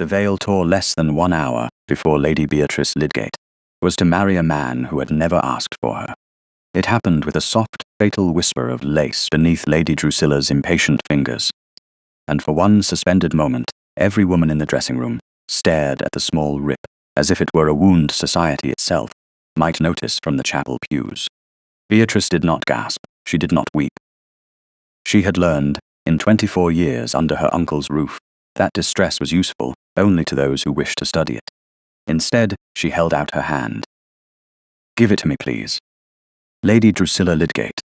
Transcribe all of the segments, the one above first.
The veil tore less than 1 hour before Lady Beatrice Lydgate was to marry a man who had never asked for her. It happened with a soft, fatal whisper of lace beneath Lady Drusilla's impatient fingers. And for one suspended moment, every woman in the dressing room stared at the small rip, as if it were a wound society itself might notice from the chapel pews. Beatrice did not gasp. She did not weep. She had learned, in 24 years under her uncle's roof, that distress was useful only to those who wished to study it. Instead, she held out her hand. "Give it to me, please." Lady Drusilla Lydgate,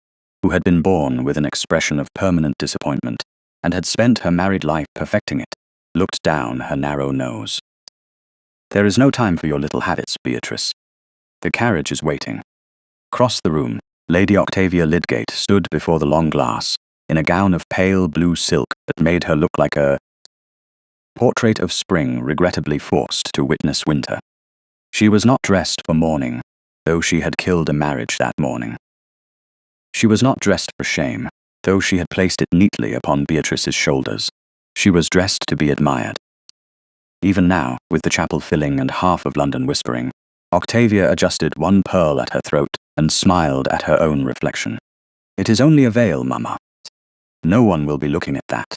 who had been born with an expression of permanent disappointment and had spent her married life perfecting it, looked down her narrow nose. "There is no time for your little habits, Beatrice. The carriage is waiting." Across the room, Lady Octavia Lydgate stood before the long glass, in a gown of pale blue silk that made her look like a portrait of spring regrettably forced to witness winter. She was not dressed for mourning, though she had killed a marriage that morning. She was not dressed for shame, though she had placed it neatly upon Beatrice's shoulders. She was dressed to be admired. Even now, with the chapel filling and half of London whispering, Octavia adjusted one pearl at her throat and smiled at her own reflection. "It is only a veil, Mamma. No one will be looking at that.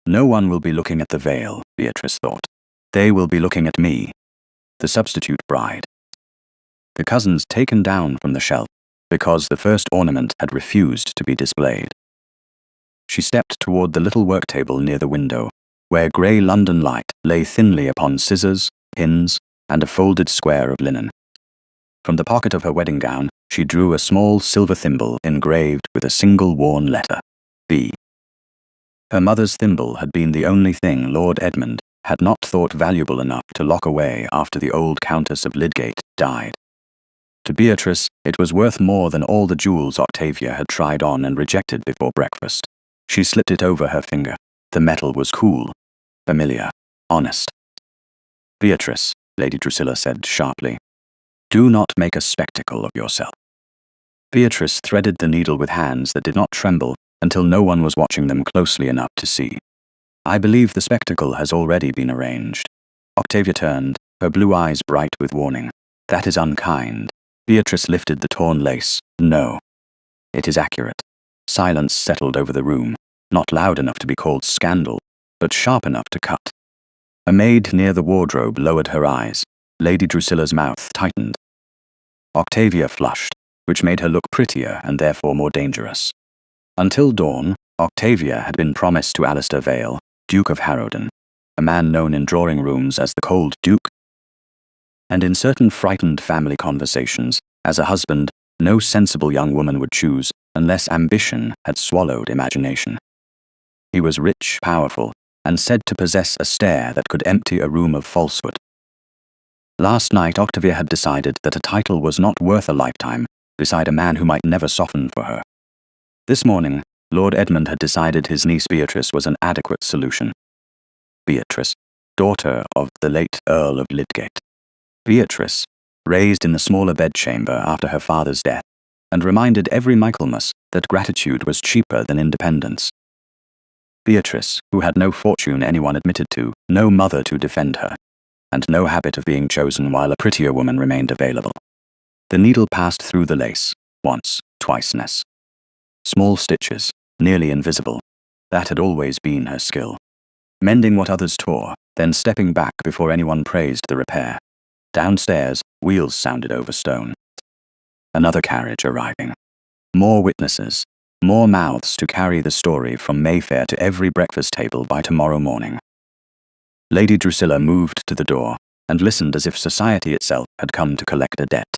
No one will be looking at the veil," Beatrice thought. "They will be looking at me, the substitute bride." The cousins taken down from the shelf because the first ornament had refused to be displayed. She stepped toward the little work table near the window, where grey London light lay thinly upon scissors, pins, and a folded square of linen. From the pocket of her wedding gown, she drew a small silver thimble engraved with a single worn letter, B. Her mother's thimble had been the only thing Lord Edmund had not thought valuable enough to lock away after the old Countess of Lydgate died. To Beatrice, it was worth more than all the jewels Octavia had tried on and rejected before breakfast. She slipped it over her finger. The metal was cool, familiar, honest. "Beatrice," Lady Drusilla said sharply, "do not make a spectacle of yourself." Beatrice threaded the needle with hands that did not tremble until no one was watching them closely enough to see. "I believe the spectacle has already been arranged." Octavia turned, her blue eyes bright with warning. "That is unkind." Beatrice lifted the torn lace. "No. It is accurate." Silence settled over the room, not loud enough to be called scandal, but sharp enough to cut. A maid near the wardrobe lowered her eyes. Lady Drusilla's mouth tightened. Octavia flushed, which made her look prettier and therefore more dangerous. Until dawn, Octavia had been promised to Alistair Vale, Duke of Harrowden, a man known in drawing rooms as the Cold Duke, and in certain frightened family conversations, as a husband no sensible young woman would choose unless ambition had swallowed imagination. He was rich, powerful, and said to possess a stare that could empty a room of falsehood. Last night Octavia had decided that a title was not worth a lifetime beside a man who might never soften for her. This morning, Lord Edmund had decided his niece Beatrice was an adequate solution. Beatrice, daughter of the late Earl of Lydgate. Beatrice, raised in the smaller bedchamber after her father's death, and reminded every Michaelmas that gratitude was cheaper than independence. Beatrice, who had no fortune anyone admitted to, no mother to defend her, and no habit of being chosen while a prettier woman remained available. The needle passed through the lace, once, twiceness. Small stitches, nearly invisible. That had always been her skill. Mending what others tore, then stepping back before anyone praised the repair. Downstairs, wheels sounded over stone. Another carriage arriving. More witnesses, more mouths to carry the story from Mayfair to every breakfast table by tomorrow morning. Lady Drusilla moved to the door and listened as if society itself had come to collect a debt.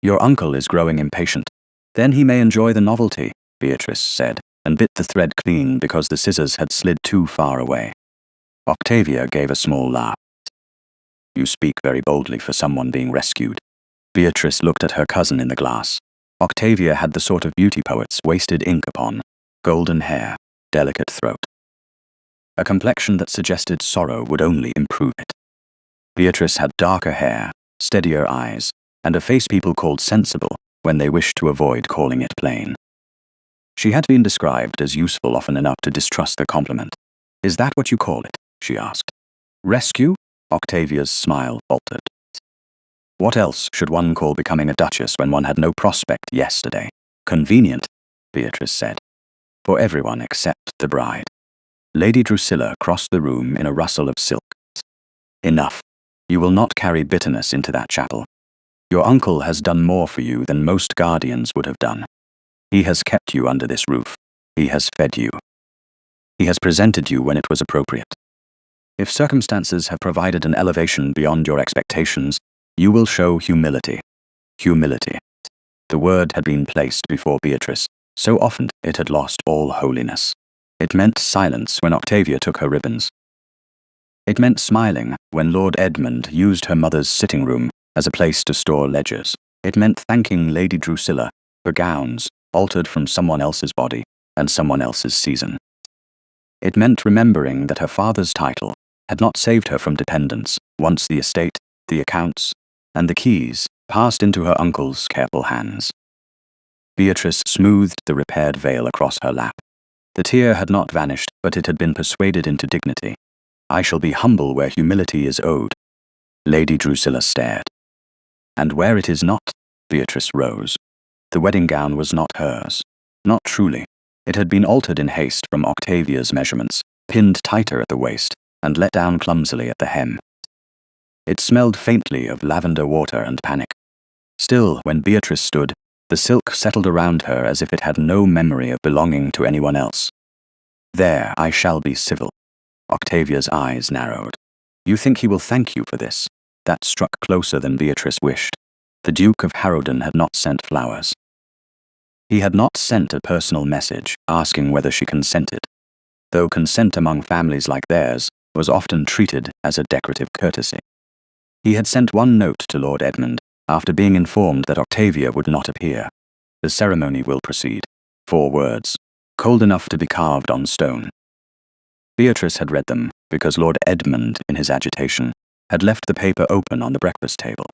"Your uncle is growing impatient. Then he may enjoy the novelty," Beatrice said, and bit the thread clean because the scissors had slid too far away. Octavia gave a small laugh. "You speak very boldly for someone being rescued." Beatrice looked at her cousin in the glass. Octavia had the sort of beauty poets wasted ink upon: golden hair, delicate throat. A complexion that suggested sorrow would only improve it. Beatrice had darker hair, steadier eyes, and a face people called sensible when they wished to avoid calling it plain. She had been described as useful often enough to distrust the compliment. "Is that what you call it?" she asked. Rescue? Octavia's smile faltered. What else should one call becoming a duchess when one had no prospect yesterday? Convenient, Beatrice said. For everyone except the bride. Lady Drusilla crossed the room in a rustle of silk. Enough. You will not carry bitterness into that chapel. Your uncle has done more for you than most guardians would have done. He has kept you under this roof. He has fed you. He has presented you when it was appropriate. If circumstances have provided an elevation beyond your expectations, you will show humility. Humility. The word had been placed before Beatrice. So often it had lost all holiness. It meant silence when Octavia took her ribbons. It meant smiling when Lord Edmund used her mother's sitting room as a place to store ledgers. It meant thanking Lady Drusilla for gowns altered from someone else's body and someone else's season. It meant remembering that her father's title had not saved her from dependence once the estate, the accounts, and the keys passed into her uncle's careful hands. Beatrice smoothed the repaired veil across her lap. The tear had not vanished, but it had been persuaded into dignity. I shall be humble where humility is owed. Lady Drusilla stared. And where it is not, Beatrice rose. The wedding gown was not hers. Not truly. It had been altered in haste from Octavia's measurements, pinned tighter at the waist, and let down clumsily at the hem. It smelled faintly of lavender water and panic. Still, when Beatrice stood, the silk settled around her as if it had no memory of belonging to anyone else. There, I shall be civil. Octavia's eyes narrowed. You think he will thank you for this? That struck closer than Beatrice wished. The Duke of Harrowden had not sent flowers. He had not sent a personal message asking whether she consented, though consent among families like theirs was often treated as a decorative courtesy. He had sent one note to Lord Edmund after being informed that Octavia would not appear. The ceremony will proceed. 4 words, cold enough to be carved on stone. Beatrice had read them because Lord Edmund, in his agitation, had left the paper open on the breakfast table.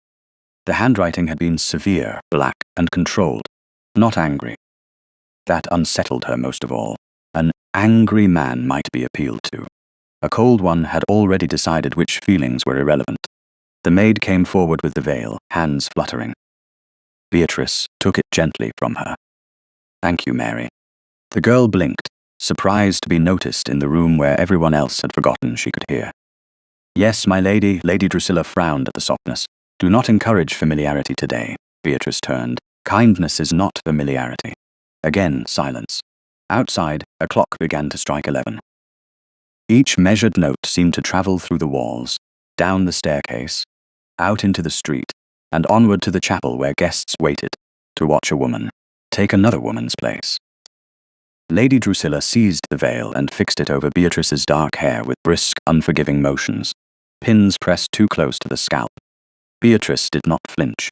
The handwriting had been severe, black, and controlled, not angry. That unsettled her most of all. An angry man might be appealed to. A cold one had already decided which feelings were irrelevant. The maid came forward with the veil, hands fluttering. Beatrice took it gently from her. Thank you, Mary. The girl blinked, surprised to be noticed in the room where everyone else had forgotten she could hear. Yes, my lady, Lady Drusilla frowned at the softness. Do not encourage familiarity today. Beatrice turned. Kindness is not familiarity. Again, silence. Outside, a clock began to strike 11. Each measured note seemed to travel through the walls, down the staircase, out into the street, and onward to the chapel where guests waited to watch a woman take another woman's place. Lady Drusilla seized the veil and fixed it over Beatrice's dark hair with brisk, unforgiving motions, pins pressed too close to the scalp. Beatrice did not flinch.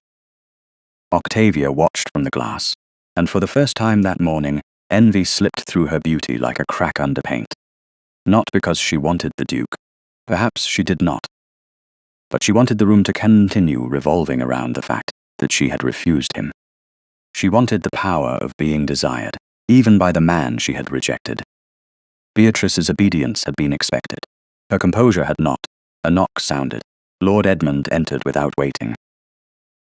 Octavia watched from the glass, and for the first time that morning, envy slipped through her beauty like a crack under paint. Not because she wanted the Duke. Perhaps she did not. But she wanted the room to continue revolving around the fact that she had refused him. She wanted the power of being desired, even by the man she had rejected. Beatrice's obedience had been expected. Her composure had not. A knock sounded. Lord Edmund entered without waiting.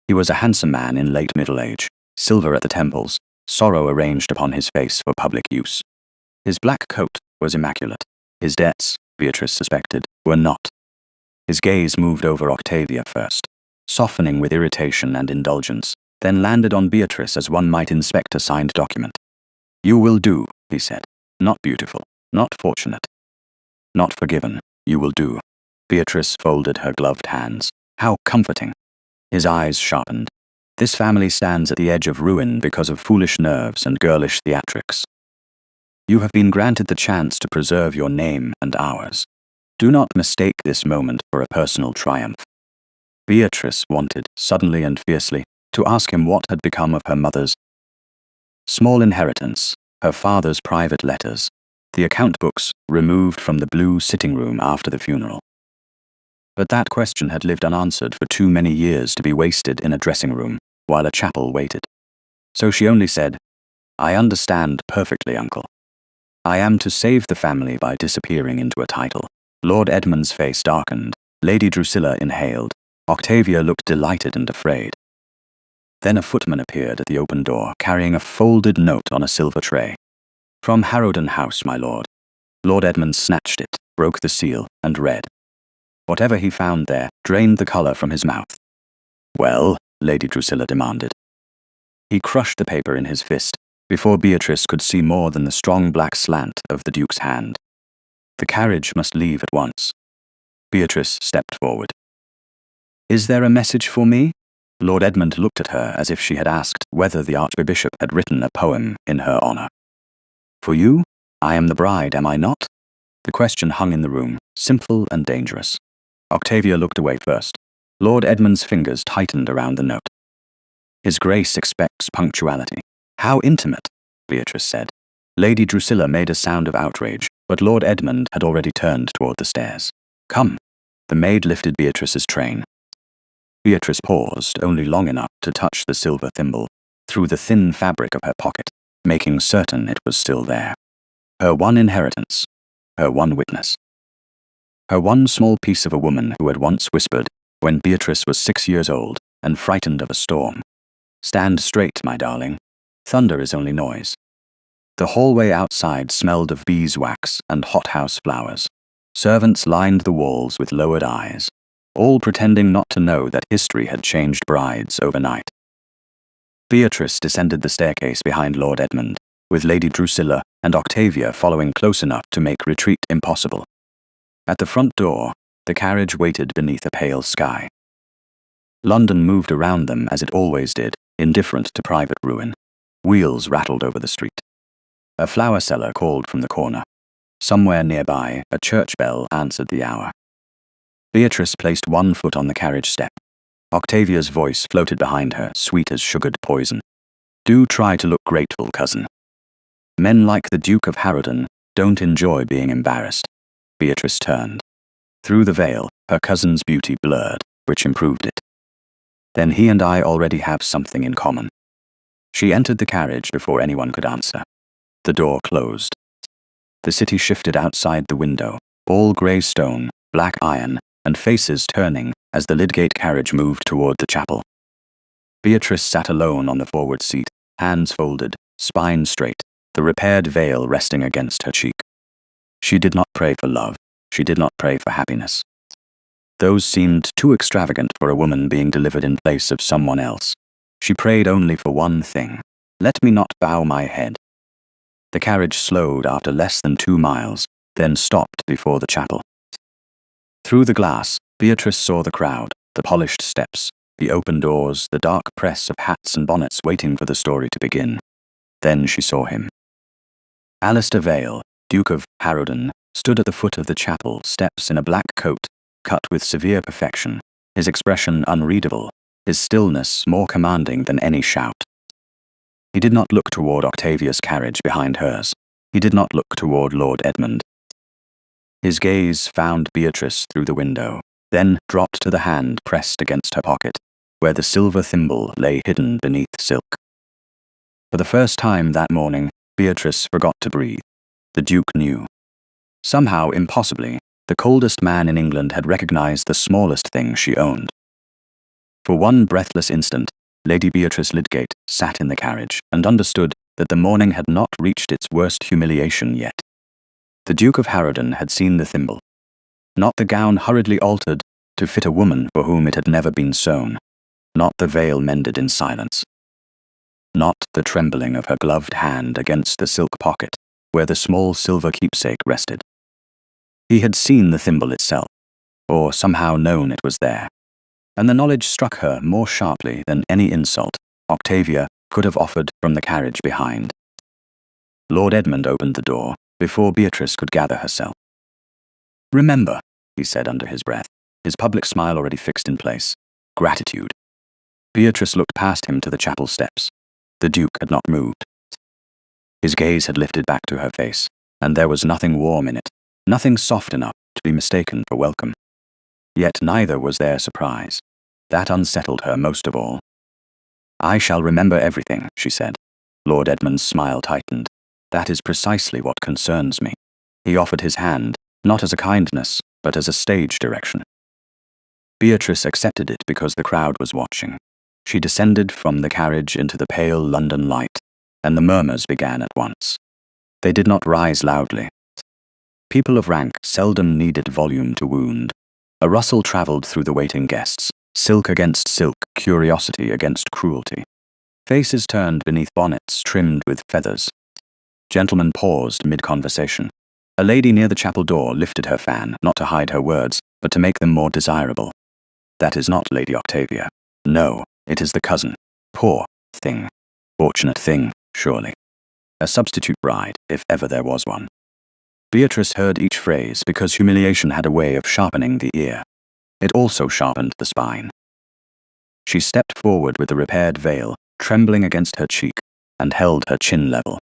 He was a handsome man in late middle age, silver at the temples, sorrow arranged upon his face for public use. His black coat was immaculate. His debts, Beatrice suspected, were not. His gaze moved over Octavia first, softening with irritation and indulgence, then landed on Beatrice as one might inspect a signed document. You will do, he said. Not beautiful, not fortunate, not forgiven. You will do. Beatrice folded her gloved hands. How comforting. His eyes sharpened. This family stands at the edge of ruin because of foolish nerves and girlish theatrics. You have been granted the chance to preserve your name and ours. Do not mistake this moment for a personal triumph. Beatrice wanted, suddenly and fiercely, to ask him what had become of her mother's small inheritance, her father's private letters, the account books removed from the blue sitting room after the funeral. But that question had lived unanswered for too many years to be wasted in a dressing room while a chapel waited. So she only said, I understand perfectly, uncle. I am to save the family by disappearing into a title. Lord Edmund's face darkened. Lady Drusilla inhaled. Octavia looked delighted and afraid. Then a footman appeared at the open door, carrying a folded note on a silver tray. "From Harrowden House, my lord." Lord Edmund snatched it, broke the seal, and read. Whatever he found there drained the colour from his mouth. "Well?" Lady Drusilla demanded. He crushed the paper in his fist, before Beatrice could see more than the strong black slant of the Duke's hand. The carriage must leave at once. Beatrice stepped forward. "Is there a message for me?" Lord Edmund looked at her as if she had asked whether the Archbishop had written a poem in her honour. "For you? I am the bride, am I not?" The question hung in the room, simple and dangerous. Octavia looked away first. Lord Edmund's fingers tightened around the note. "His Grace expects punctuality." "How intimate," Beatrice said. Lady Drusilla made a sound of outrage, but Lord Edmund had already turned toward the stairs. "Come." The maid lifted Beatrice's train. Beatrice paused only long enough to touch the silver thimble through the thin fabric of her pocket, making certain it was still there. Her one inheritance, her one witness. Her one small piece of a woman who had once whispered, when Beatrice was 6 years old and frightened of a storm, "Stand straight, my darling. Thunder is only noise." The hallway outside smelled of beeswax and hothouse flowers. Servants lined the walls with lowered eyes, all pretending not to know that history had changed brides overnight. Beatrice descended the staircase behind Lord Edmund, with Lady Drusilla and Octavia following close enough to make retreat impossible. At the front door, the carriage waited beneath a pale sky. London moved around them as it always did, indifferent to private ruin. Wheels rattled over the street. A flower seller called from the corner. Somewhere nearby, a church bell answered the hour. Beatrice placed one foot on the carriage step. Octavia's voice floated behind her, sweet as sugared poison. "Do try to look grateful, cousin. Men like the Duke of Harrowden don't enjoy being embarrassed." Beatrice turned. Through the veil, her cousin's beauty blurred, which improved it. "Then he and I already have something in common." She entered the carriage before anyone could answer. The door closed. The city shifted outside the window, all grey stone, black iron, and faces turning as the Lydgate carriage moved toward the chapel. Beatrice sat alone on the forward seat, hands folded, spine straight, the repaired veil resting against her cheek. She did not pray for love. She did not pray for happiness. Those seemed too extravagant for a woman being delivered in place of someone else. She prayed only for one thing: "Let me not bow my head." The carriage slowed after less than 2 miles, then stopped before the chapel. Through the glass, Beatrice saw the crowd, the polished steps, the open doors, the dark press of hats and bonnets waiting for the story to begin. Then she saw him. Alistair Vale, Duke of Harrowden, stood at the foot of the chapel steps in a black coat, cut with severe perfection, his expression unreadable, his stillness more commanding than any shout. He did not look toward Octavia's carriage behind hers. He did not look toward Lord Edmund. His gaze found Beatrice through the window, then dropped to the hand pressed against her pocket, where the silver thimble lay hidden beneath silk. For the first time that morning, Beatrice forgot to breathe. The Duke knew. Somehow, impossibly, the coldest man in England had recognized the smallest thing she owned. For one breathless instant, Lady Beatrice Lydgate sat in the carriage and understood that the morning had not reached its worst humiliation yet. The Duke of Harrowden had seen the thimble. Not the gown hurriedly altered to fit a woman for whom it had never been sewn. Not the veil mended in silence. Not the trembling of her gloved hand against the silk pocket where the small silver keepsake rested. He had seen the thimble itself, or somehow known it was there, and the knowledge struck her more sharply than any insult Octavia could have offered from the carriage behind. Lord Edmund opened the door before Beatrice could gather herself. "Remember," he said under his breath, his public smile already fixed in place. "Gratitude." Beatrice looked past him to the chapel steps. The Duke had not moved. His gaze had lifted back to her face, and there was nothing warm in it, nothing soft enough to be mistaken for welcome. Yet neither was there surprise. That unsettled her most of all. "I shall remember everything," she said. Lord Edmund's smile tightened. "That is precisely what concerns me." He offered his hand, not as a kindness, but as a stage direction. Beatrice accepted it because the crowd was watching. She descended from the carriage into the pale London light, and the murmurs began at once. They did not rise loudly. People of rank seldom needed volume to wound. A rustle travelled through the waiting guests, silk against silk, curiosity against cruelty. Faces turned beneath bonnets trimmed with feathers. Gentlemen paused mid-conversation. A lady near the chapel door lifted her fan, not to hide her words, but to make them more desirable. That is not Lady Octavia. No, it is the cousin. Poor thing. Fortunate thing, surely. A substitute bride, if ever there was one. Beatrice heard each phrase because humiliation had a way of sharpening the ear. It also sharpened the spine. She stepped forward with the repaired veil, trembling against her cheek, and held her chin level.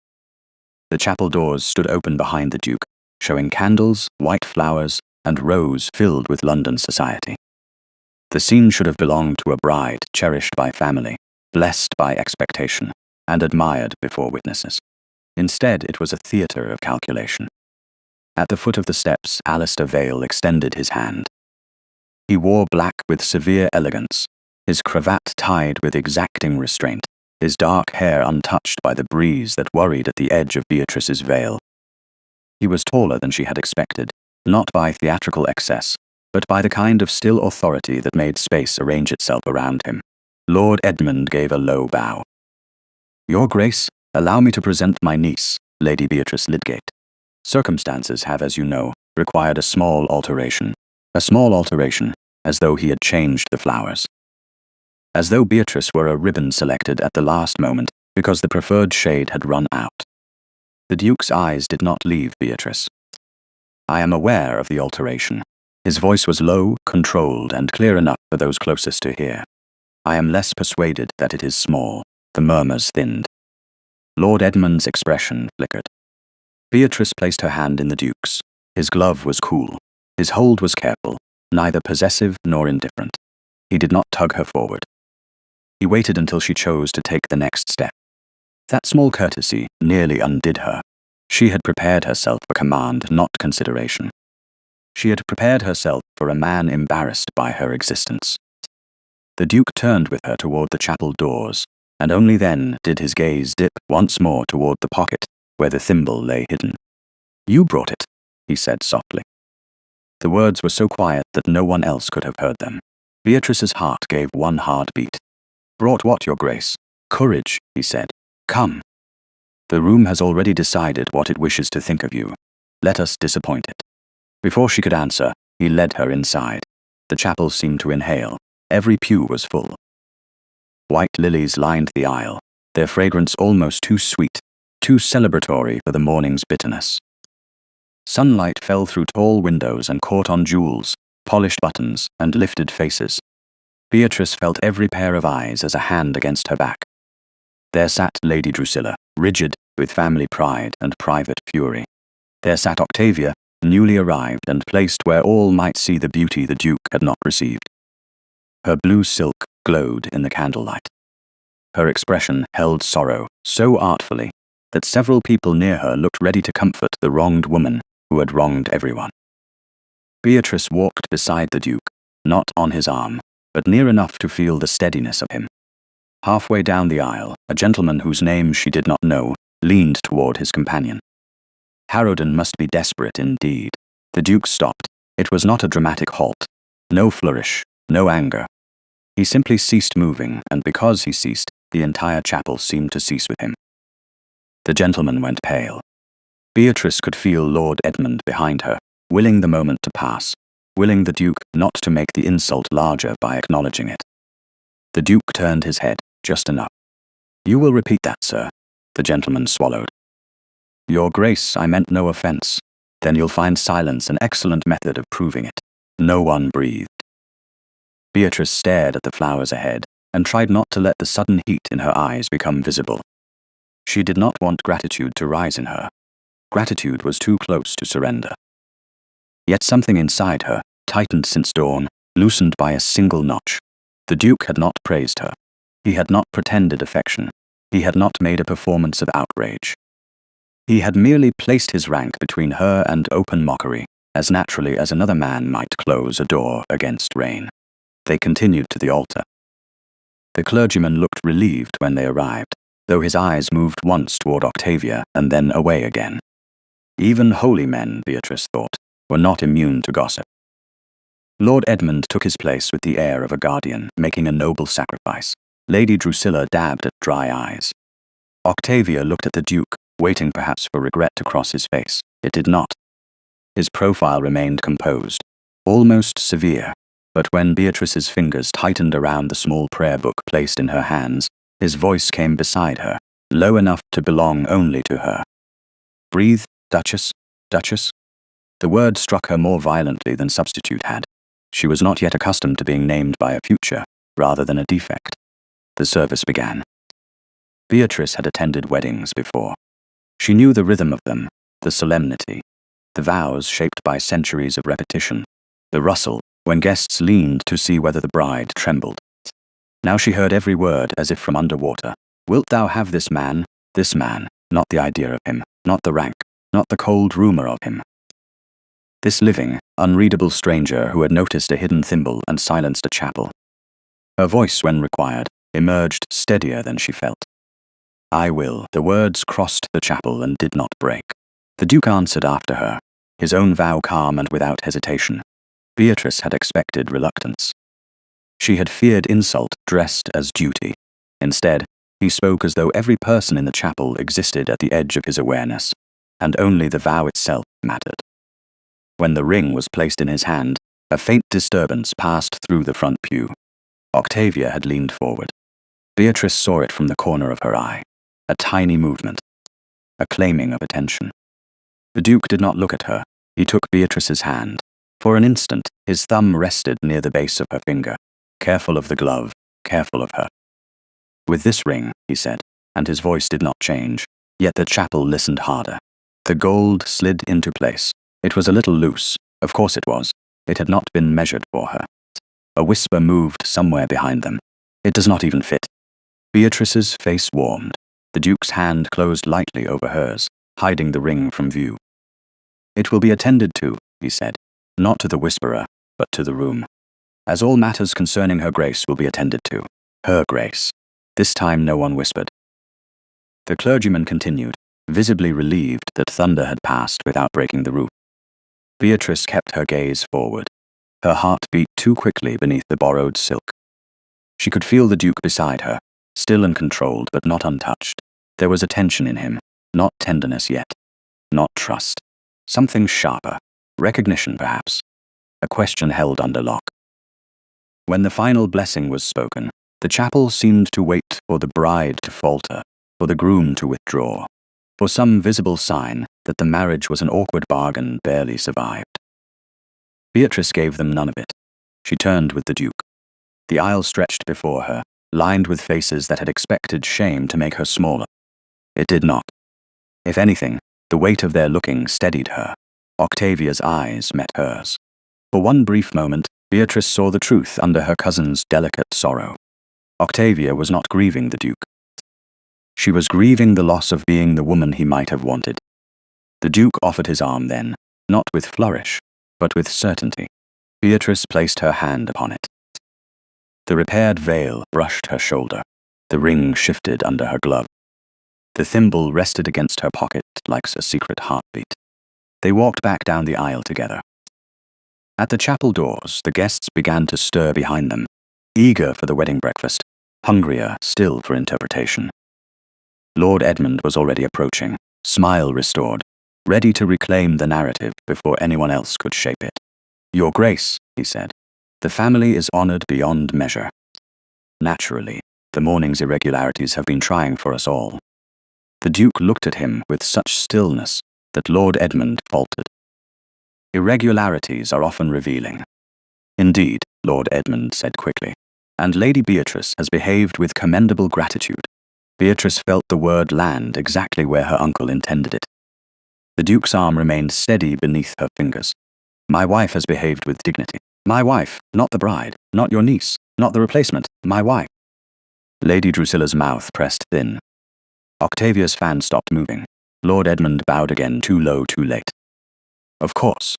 The chapel doors stood open behind the Duke, showing candles, white flowers, and rows filled with London society. The scene should have belonged to a bride cherished by family, blessed by expectation, and admired before witnesses. Instead, it was a theatre of calculation. At the foot of the steps, Alistair Vale extended his hand. He wore black with severe elegance, his cravat tied with exacting restraint, his dark hair untouched by the breeze that worried at the edge of Beatrice's veil. He was taller than she had expected, not by theatrical excess, but by the kind of still authority that made space arrange itself around him. Lord Edmund gave a low bow. "Your Grace, allow me to present my niece, Lady Beatrice Lydgate. Circumstances have, as you know, required a small alteration. A small alteration, as though he had changed the flowers. As though Beatrice were a ribbon selected at the last moment because the preferred shade had run out." The Duke's eyes did not leave Beatrice. "I am aware of the alteration." His voice was low, controlled, and clear enough for those closest to hear. "I am less persuaded that it is small." The murmurs thinned. Lord Edmund's expression flickered. Beatrice placed her hand in the Duke's. His glove was cool. His hold was careful, neither possessive nor indifferent. He did not tug her forward. He waited until she chose to take the next step. That small courtesy nearly undid her. She had prepared herself for command, not consideration. She had prepared herself for a man embarrassed by her existence. The Duke turned with her toward the chapel doors, and only then did his gaze dip once more toward the pocket where the thimble lay hidden. "You brought it," he said softly. The words were so quiet that no one else could have heard them. Beatrice's heart gave one hard beat. "Brought what, Your Grace?" "Courage," he said. "Come. The room has already decided what it wishes to think of you. Let us disappoint it." Before she could answer, he led her inside. The chapel seemed to inhale. Every pew was full. White lilies lined the aisle, their fragrance almost too sweet, too celebratory for the morning's bitterness. Sunlight fell through tall windows and caught on jewels, polished buttons, and lifted faces. Beatrice felt every pair of eyes as a hand against her back. There sat Lady Drusilla, rigid with family pride and private fury. There sat Octavia, newly arrived and placed where all might see the beauty the Duke had not received. Her blue silk glowed in the candlelight. Her expression held sorrow so artfully that several people near her looked ready to comfort the wronged woman who had wronged everyone. Beatrice walked beside the Duke, not on his arm, but near enough to feel the steadiness of him. Halfway down the aisle, a gentleman whose name she did not know leaned toward his companion. Harrowden must be desperate indeed. The Duke stopped. It was not a dramatic halt. No flourish, no anger. He simply ceased moving, and because he ceased, the entire chapel seemed to cease with him. The gentleman went pale. Beatrice could feel Lord Edmund behind her, willing the moment to pass, willing the Duke not to make the insult larger by acknowledging it. The Duke turned his head, just enough. "You will repeat that, sir." The gentleman swallowed. "Your Grace, I meant no offense. Then you'll find silence an excellent method of proving it." No one breathed. Beatrice stared at the flowers ahead and tried not to let the sudden heat in her eyes become visible. She did not want gratitude to rise in her. Gratitude was too close to surrender. Yet something inside her, tightened since dawn, loosened by a single notch. The Duke had not praised her. He had not pretended affection. He had not made a performance of outrage. He had merely placed his rank between her and open mockery, as naturally as another man might close a door against rain. They continued to the altar. The clergyman looked relieved when they arrived, though his eyes moved once toward Octavia and then away again. Even holy men, Beatrice thought, were not immune to gossip. Lord Edmund took his place with the air of a guardian, making a noble sacrifice. Lady Drusilla dabbed at dry eyes. Octavia looked at the Duke, waiting perhaps for regret to cross his face. It did not. His profile remained composed, almost severe, but when Beatrice's fingers tightened around the small prayer book placed in her hands, his voice came beside her, low enough to belong only to her. "Breathe, Duchess, Duchess." The word struck her more violently than substitute had. She was not yet accustomed to being named by a future, rather than a defect. The service began. Beatrice had attended weddings before. She knew the rhythm of them, the solemnity, the vows shaped by centuries of repetition, the rustle when guests leaned to see whether the bride trembled. Now she heard every word as if from underwater. "Wilt thou have this man, not the idea of him, not the rank, not the cold rumor of him. This living, unreadable stranger who had noticed a hidden thimble and silenced a chapel." Her voice, when required, emerged steadier than she felt. "I will." The words crossed the chapel and did not break. The Duke answered after her, his own vow calm and without hesitation. Beatrice had expected reluctance. She had feared insult dressed as duty. Instead, he spoke as though every person in the chapel existed at the edge of his awareness, and only the vow itself mattered. When the ring was placed in his hand, a faint disturbance passed through the front pew. Octavia had leaned forward. Beatrice saw it from the corner of her eye. A tiny movement. A claiming of attention. The Duke did not look at her. He took Beatrice's hand. For an instant, his thumb rested near the base of her finger. Careful of the glove, careful of her. "With this ring," he said, and his voice did not change, yet the chapel listened harder. The gold slid into place. It was a little loose. Of course it was. It had not been measured for her. A whisper moved somewhere behind them. "It does not even fit." Beatrice's face warmed. The Duke's hand closed lightly over hers, hiding the ring from view. "It will be attended to," he said, not to the whisperer, but to the room. "As all matters concerning her grace will be attended to. Her grace." This time no one whispered. The clergyman continued, visibly relieved that thunder had passed without breaking the roof. Beatrice kept her gaze forward. Her heart beat too quickly beneath the borrowed silk. She could feel the Duke beside her, still and controlled but not untouched. There was a tension in him, not tenderness yet, not trust. Something sharper, recognition perhaps, a question held under lock. When the final blessing was spoken, the chapel seemed to wait for the bride to falter, for the groom to withdraw, for some visible sign that the marriage was an awkward bargain barely survived. Beatrice gave them none of it. She turned with the Duke. The aisle stretched before her, lined with faces that had expected shame to make her smaller. It did not. If anything, the weight of their looking steadied her. Octavia's eyes met hers. For one brief moment, Beatrice saw the truth under her cousin's delicate sorrow. Octavia was not grieving the Duke. She was grieving the loss of being the woman he might have wanted. The Duke offered his arm then, not with flourish, but with certainty. Beatrice placed her hand upon it. The repaired veil brushed her shoulder. The ring shifted under her glove. The thimble rested against her pocket like a secret heartbeat. They walked back down the aisle together. At the chapel doors, the guests began to stir behind them, eager for the wedding breakfast, hungrier still for interpretation. Lord Edmund was already approaching, smile restored, ready to reclaim the narrative before anyone else could shape it. "Your Grace," he said, "the family is honored beyond measure. Naturally, the morning's irregularities have been trying for us all." The Duke looked at him with such stillness that Lord Edmund faltered. "Irregularities are often revealing." "Indeed," Lord Edmund said quickly, "and Lady Beatrice has behaved with commendable gratitude." Beatrice felt the word land exactly where her uncle intended it. The Duke's arm remained steady beneath her fingers. "My wife has behaved with dignity. My wife, not the bride, not your niece, not the replacement, my wife." Lady Drusilla's mouth pressed thin. Octavia's fan stopped moving. Lord Edmund bowed again, too low, too late. "Of course."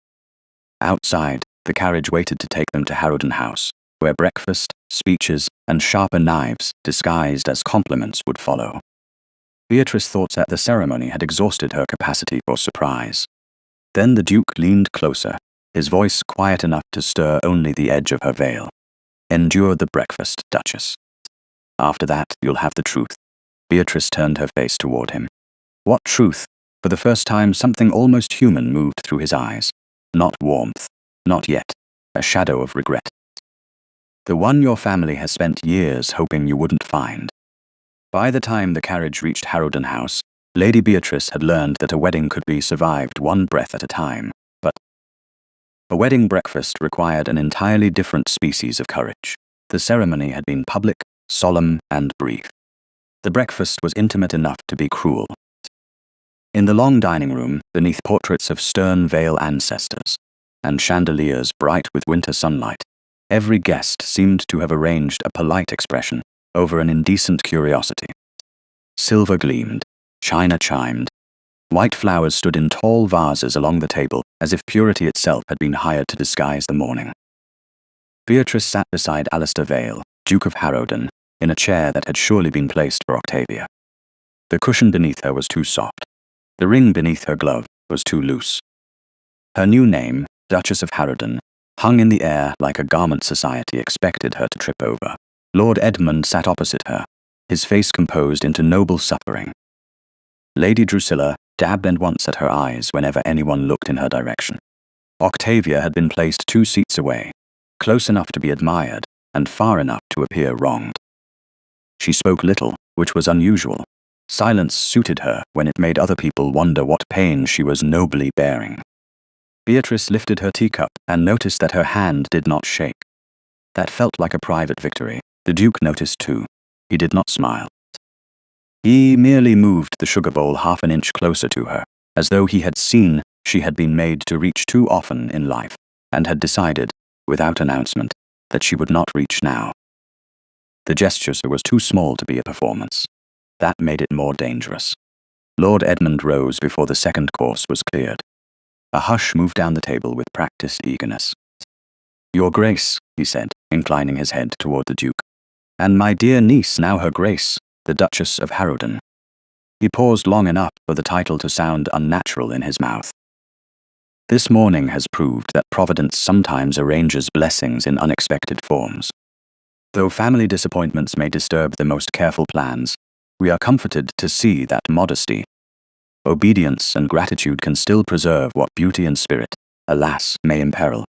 Outside, the carriage waited to take them to Harrowden House, where breakfast, speeches, and sharper knives, disguised as compliments, would follow. Beatrice thought that the ceremony had exhausted her capacity for surprise. Then the Duke leaned closer, his voice quiet enough to stir only the edge of her veil. "Endure the breakfast, Duchess. After that, you'll have the truth." Beatrice turned her face toward him. What truth? For the first time, something almost human moved through his eyes. Not warmth. Not yet. A shadow of regret. "The one your family has spent years hoping you wouldn't find." By the time the carriage reached Harrowden House, Lady Beatrice had learned that a wedding could be survived one breath at a time, but a wedding breakfast required an entirely different species of courage. The ceremony had been public, solemn, and brief. The breakfast was intimate enough to be cruel. In the long dining room, beneath portraits of stern Vale ancestors, and chandeliers bright with winter sunlight, every guest seemed to have arranged a polite expression over an indecent curiosity. Silver gleamed, china chimed. White flowers stood in tall vases along the table, as if purity itself had been hired to disguise the morning. Beatrice sat beside Alistair Vale, Duke of Harrowden, in a chair that had surely been placed for Octavia. The cushion beneath her was too soft. The ring beneath her glove was too loose. Her new name, Duchess of Harrowden, hung in the air like a garment society expected her to trip over. Lord Edmund sat opposite her, his face composed into noble suffering. Lady Drusilla dabbed and once at her eyes whenever anyone looked in her direction. Octavia had been placed 2 seats away, close enough to be admired and far enough to appear wronged. She spoke little, which was unusual. Silence suited her when it made other people wonder what pain she was nobly bearing. Beatrice lifted her teacup and noticed that her hand did not shake. That felt like a private victory. The Duke noticed too. He did not smile. He merely moved the sugar bowl half an inch closer to her, as though he had seen she had been made to reach too often in life, and had decided, without announcement, that she would not reach now. The gesture was too small to be a performance. That made it more dangerous. Lord Edmund rose before the second course was cleared. A hush moved down the table with practiced eagerness. "Your Grace," he said, inclining his head toward the Duke. "And my dear niece, now her Grace, the Duchess of Harrowden." He paused long enough for the title to sound unnatural in his mouth. This morning has proved that Providence sometimes arranges blessings in unexpected forms. Though family disappointments may disturb the most careful plans, we are comforted to see that modesty, obedience, and gratitude can still preserve what beauty and spirit, alas, may imperil.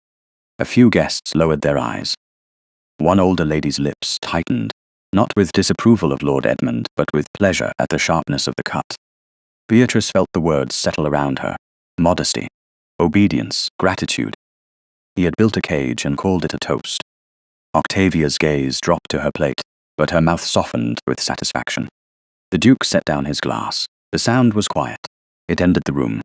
A few guests lowered their eyes. One older lady's lips tightened, not with disapproval of Lord Edmund, but with pleasure at the sharpness of the cut. Beatrice felt the words settle around her. Modesty, obedience, gratitude. He had built a cage and called it a toast. Octavia's gaze dropped to her plate, but her mouth softened with satisfaction. The Duke set down his glass. The sound was quiet. It ended the room.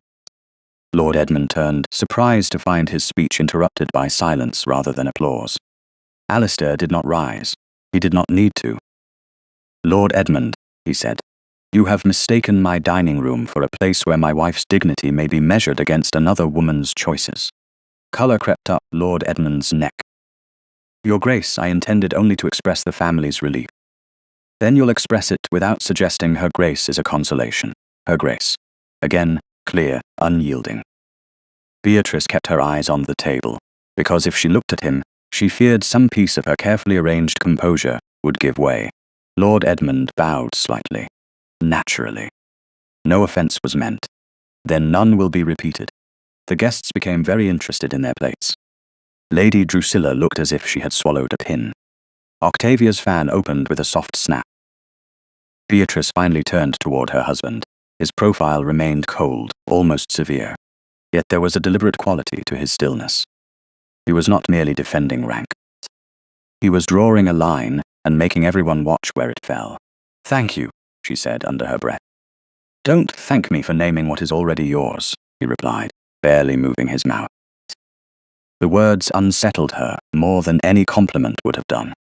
Lord Edmund turned, surprised to find his speech interrupted by silence rather than applause. Alistair did not rise. He did not need to. "Lord Edmund," he said, "you have mistaken my dining room for a place where my wife's dignity may be measured against another woman's choices." Colour crept up Lord Edmund's neck. "Your Grace, I intended only to express the family's relief." "Then you'll express it without suggesting her Grace is a consolation. Her Grace." Again, clear, unyielding. Beatrice kept her eyes on the table, because if she looked at him, she feared some piece of her carefully arranged composure would give way. Lord Edmund bowed slightly. Naturally. No offence was meant. Then none will be repeated. The guests became very interested in their plates. Lady Drusilla looked as if she had swallowed a pin. Octavia's fan opened with a soft snap. Beatrice finally turned toward her husband. His profile remained cold, almost severe. Yet there was a deliberate quality to his stillness. He was not merely defending rank. He was drawing a line and making everyone watch where it fell. "Thank you," she said under her breath. "Don't thank me for naming what is already yours," he replied, barely moving his mouth. The words unsettled her more than any compliment would have done.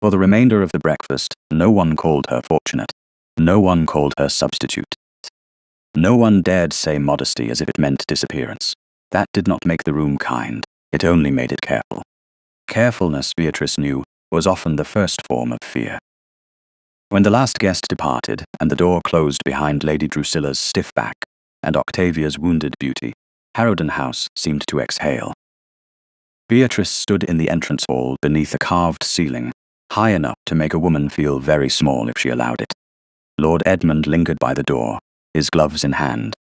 For the remainder of the breakfast, no one called her fortunate. No one called her substitute. No one dared say modesty as if it meant disappearance. That did not make the room kind. It only made it careful. Carefulness, Beatrice knew, was often the first form of fear. When the last guest departed, and the door closed behind Lady Drusilla's stiff back and Octavia's wounded beauty, Harrowden House seemed to exhale. Beatrice stood in the entrance hall beneath a carved ceiling, high enough to make a woman feel very small if she allowed it. Lord Edmund lingered by the door, his gloves in hand.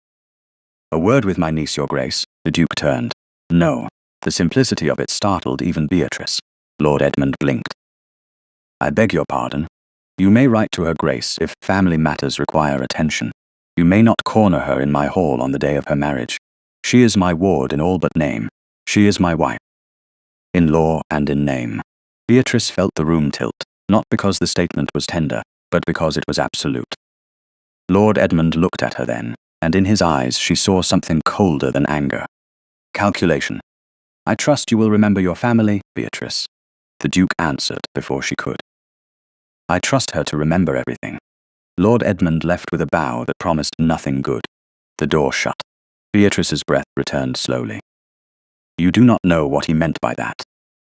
"A word with my niece, your grace." The Duke turned. "No." The simplicity of it startled even Beatrice. Lord Edmund blinked. "I beg your pardon. You may write to her grace if family matters require attention. You may not corner her in my hall on the day of her marriage. She is my ward in all but name. She is my wife. In law and in name." Beatrice felt the room tilt, not because the statement was tender, but because it was absolute. Lord Edmund looked at her then, and in his eyes she saw something colder than anger. Calculation. "I trust you will remember your family, Beatrice." The Duke answered before she could. "I trust her to remember everything." Lord Edmund left with a bow that promised nothing good. The door shut. Beatrice's breath returned slowly. "You do not know what he meant by that.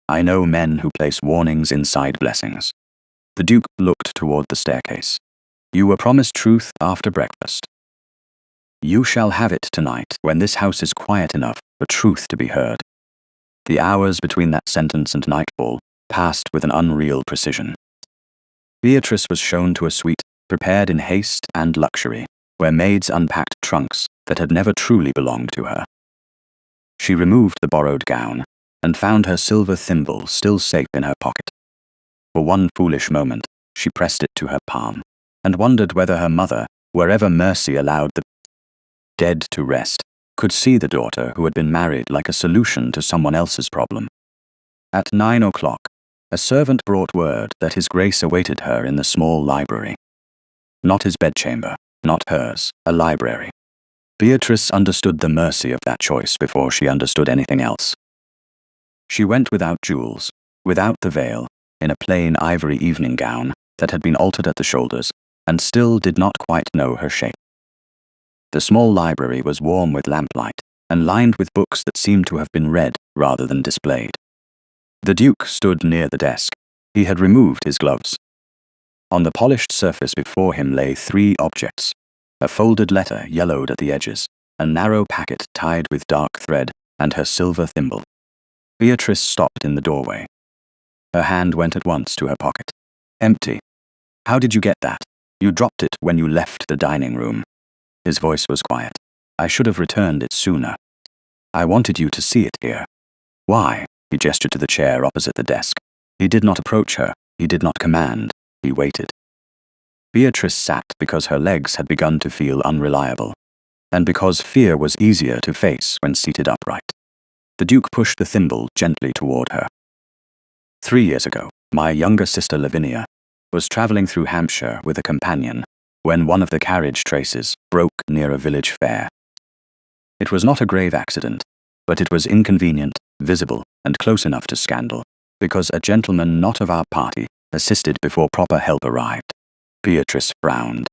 I know men who place warnings inside blessings." The Duke looked toward the staircase. "You were promised truth after breakfast. You shall have it tonight when this house is quiet enough for truth to be heard." The hours between that sentence and nightfall passed with an unreal precision. Beatrice was shown to a suite prepared in haste and luxury, where maids unpacked trunks that had never truly belonged to her. She removed the borrowed gown and found her silver thimble still safe in her pocket. For one foolish moment, she pressed it to her palm and wondered whether her mother, wherever mercy allowed the dead to rest, could see the daughter who had been married like a solution to someone else's problem. At 9 o'clock, a servant brought word that his grace awaited her in the small library. Not his bedchamber, not hers, a library. Beatrice understood the mercy of that choice before she understood anything else. She went without jewels, without the veil, in a plain ivory evening gown that had been altered at the shoulders, and still did not quite know her shape. The small library was warm with lamplight, and lined with books that seemed to have been read rather than displayed. The Duke stood near the desk. He had removed his gloves. On the polished surface before him lay 3 objects: a folded letter yellowed at the edges, a narrow packet tied with dark thread, and her silver thimble. Beatrice stopped in the doorway. Her hand went at once to her pocket. "Empty. How did you get that? You dropped it when you left the dining room." His voice was quiet. "I should have returned it sooner. I wanted you to see it here." "Why?" He gestured to the chair opposite the desk. He did not approach her. He did not command. He waited. Beatrice sat because her legs had begun to feel unreliable, and because fear was easier to face when seated upright. The Duke pushed the thimble gently toward her. 3 years ago, my younger sister Lavinia was traveling through Hampshire with a companion when one of the carriage traces broke near a village fair. It was not a grave accident, but it was inconvenient, visible, and close enough to scandal, because a gentleman not of our party assisted before proper help arrived. Beatrice frowned.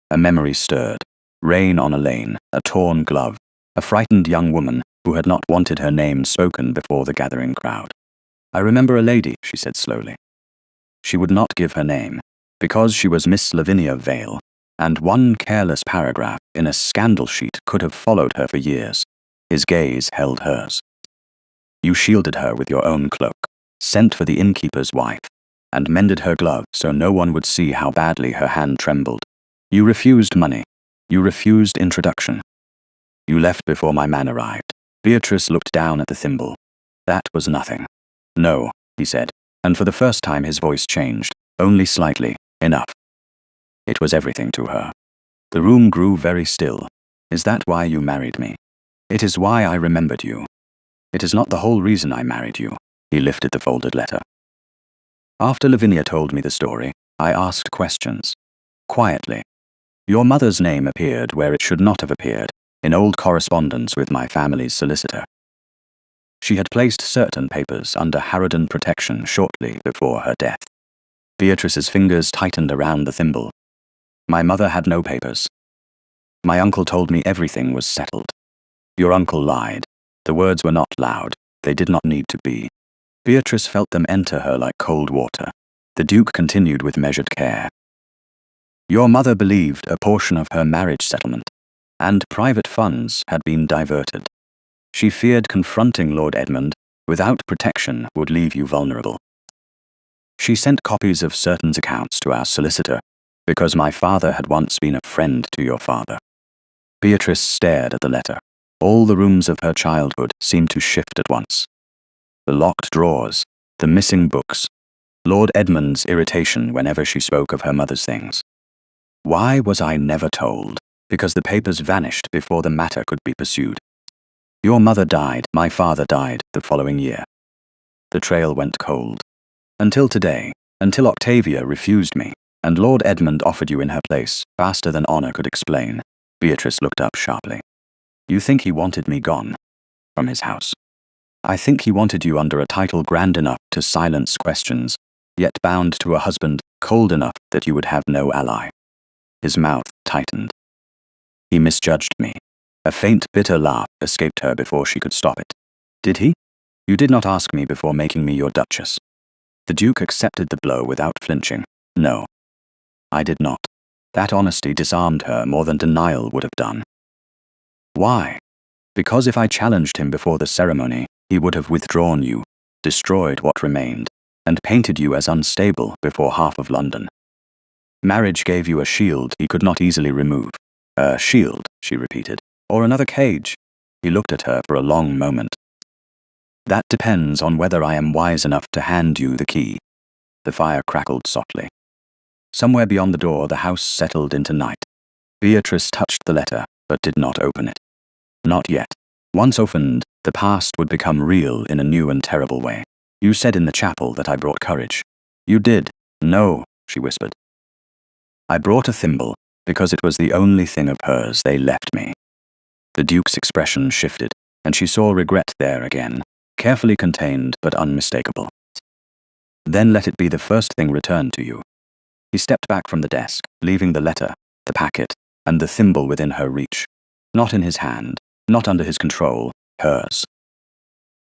A memory stirred. Rain on a lane, a torn glove, a frightened young woman who had not wanted her name spoken before the gathering crowd. "I remember a lady," she said slowly. She would not give her name, because she was Miss Lavinia Vale, and one careless paragraph in a scandal sheet could have followed her for years. His gaze held hers. "You shielded her with your own cloak, sent for the innkeeper's wife, and mended her glove so no one would see how badly her hand trembled. You refused money. You refused introduction. You left before my man arrived." Beatrice looked down at the thimble. "That was nothing." "No," he said, and for the first time his voice changed, only slightly, enough. It was everything to her. The room grew very still. "Is that why you married me?" "It is why I remembered you." "It is not the whole reason I married you." He lifted the folded letter. "After Lavinia told me the story, I asked questions. Quietly. Your mother's name appeared where it should not have appeared, in old correspondence with my family's solicitor. She had placed certain papers under Harrowden protection shortly before her death." Beatrice's fingers tightened around the thimble. "My mother had no papers. My uncle told me everything was settled." "Your uncle lied." The words were not loud, They did not need to be. Beatrice felt them enter her like cold water. The Duke continued with measured care. Your mother believed a portion of her marriage settlement and private funds had been diverted. She feared confronting Lord Edmund without protection would leave you vulnerable. She sent copies of certain accounts to our solicitor because my father had once been a friend to your father. Beatrice stared at the letter. All the rooms of her childhood seemed to shift at once. The locked drawers, the missing books, Lord Edmund's irritation whenever she spoke of her mother's things. Why was I never told? Because the papers vanished before the matter could be pursued. Your mother died, my father died the following year. The trail went cold. Until today, until Octavia refused me, and Lord Edmund offered you in her place, faster than honor could explain. Beatrice looked up sharply. You think he wanted me gone from his house? I think he wanted you under a title grand enough to silence questions, yet bound to a husband cold enough that you would have no ally. His mouth tightened. He misjudged me. A faint, bitter laugh escaped her before she could stop it. Did he? You did not ask me before making me your Duchess. The Duke accepted the blow without flinching. No, I did not. That honesty disarmed her more than denial would have done. Why? Because if I challenged him before the ceremony, he would have withdrawn you, destroyed what remained, and painted you as unstable before half of London. Marriage gave you a shield he could not easily remove. A shield, she repeated, or another cage. He looked at her for a long moment. That depends on whether I am wise enough to hand you the key. The fire crackled softly. Somewhere beyond the door, the house settled into night. Beatrice touched the letter, but did not open it. Not yet. Once opened, the past would become real in a new and terrible way. You said in the chapel that I brought courage. You did. No, she whispered. I brought a thimble because it was the only thing of hers they left me. The Duke's expression shifted, and she saw regret there again, carefully contained but unmistakable. Then let it be the first thing returned to you. He stepped back from the desk, leaving the letter, the packet, and the thimble within her reach. Not in his hand, not under his control, hers.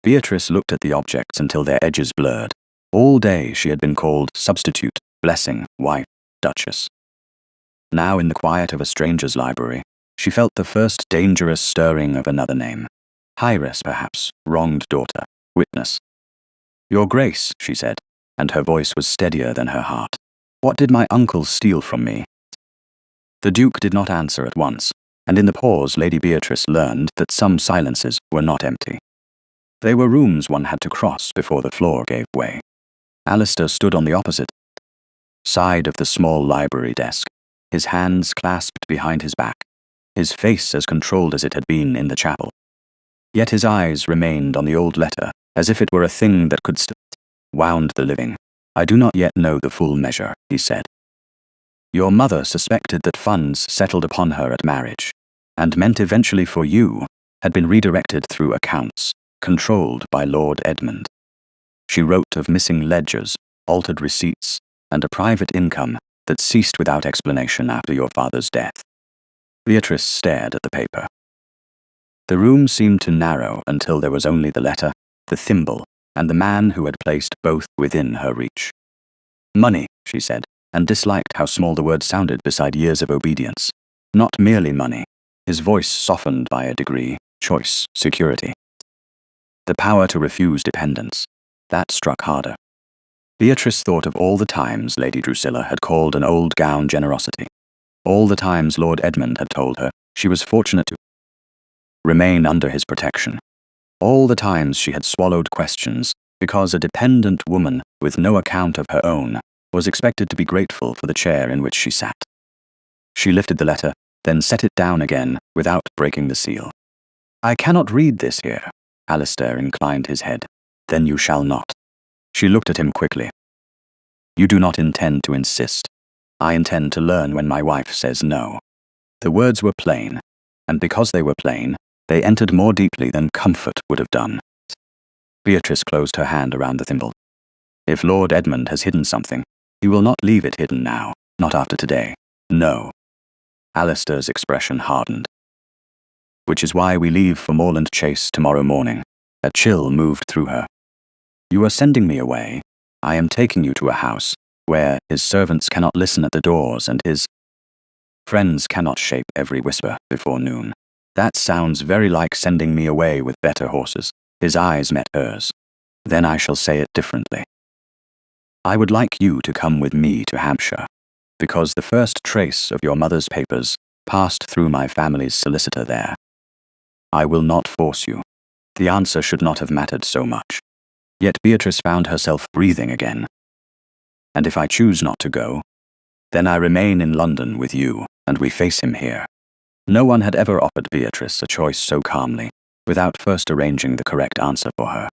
Beatrice looked at the objects until their edges blurred. All day she had been called substitute, blessing, wife, duchess. Now in the quiet of a stranger's library, she felt the first dangerous stirring of another name. Heiress, perhaps, wronged daughter, witness. Your Grace, she said, and her voice was steadier than her heart. What did my uncle steal from me? The Duke did not answer at once, and in the pause Lady Beatrice learned that some silences were not empty. They were rooms one had to cross before the floor gave way. Alistair stood on the opposite side of the small library desk, his hands clasped behind his back, his face as controlled as it had been in the chapel. Yet his eyes remained on the old letter, as if it were a thing that could still wound the living. I do not yet know the full measure, he said. Your mother suspected that funds settled upon her at marriage, and meant eventually for you, had been redirected through accounts, controlled by Lord Edmund. She wrote of missing ledgers, altered receipts, and a private income that ceased without explanation after your father's death. Beatrice stared at the paper. The room seemed to narrow until there was only the letter, the thimble, and the man who had placed both within her reach. Money, she said, and disliked how small the word sounded beside years of obedience. Not merely money. His voice softened by a degree. Choice, security. The power to refuse dependence. That struck harder. Beatrice thought of all the times Lady Drusilla had called an old gown generosity. All the times Lord Edmund had told her she was fortunate to remain under his protection. All the times she had swallowed questions because a dependent woman with no account of her own was expected to be grateful for the chair in which she sat. She lifted the letter, then set it down again without breaking the seal. I cannot read this here. Alistair inclined his head. Then you shall not. She looked at him quickly. You do not intend to insist. I intend to learn when my wife says no. The words were plain, and because they were plain, they entered more deeply than comfort would have done. Beatrice closed her hand around the thimble. If Lord Edmund has hidden something, he will not leave it hidden now, not after today. No. Alistair's expression hardened. Which is why we leave for Moorland Chase tomorrow morning. A chill moved through her. You are sending me away. I am taking you to a house where his servants cannot listen at the doors and his friends cannot shape every whisper before noon. That sounds very like sending me away with better horses. His eyes met hers. Then I shall say it differently. I would like you to come with me to Hampshire, because the first trace of your mother's papers passed through my family's solicitor there. I will not force you. The answer should not have mattered so much. Yet Beatrice found herself breathing again. And if I choose not to go, then I remain in London with you, and we face him here. No one had ever offered Beatrice a choice so calmly, without first arranging the correct answer for her.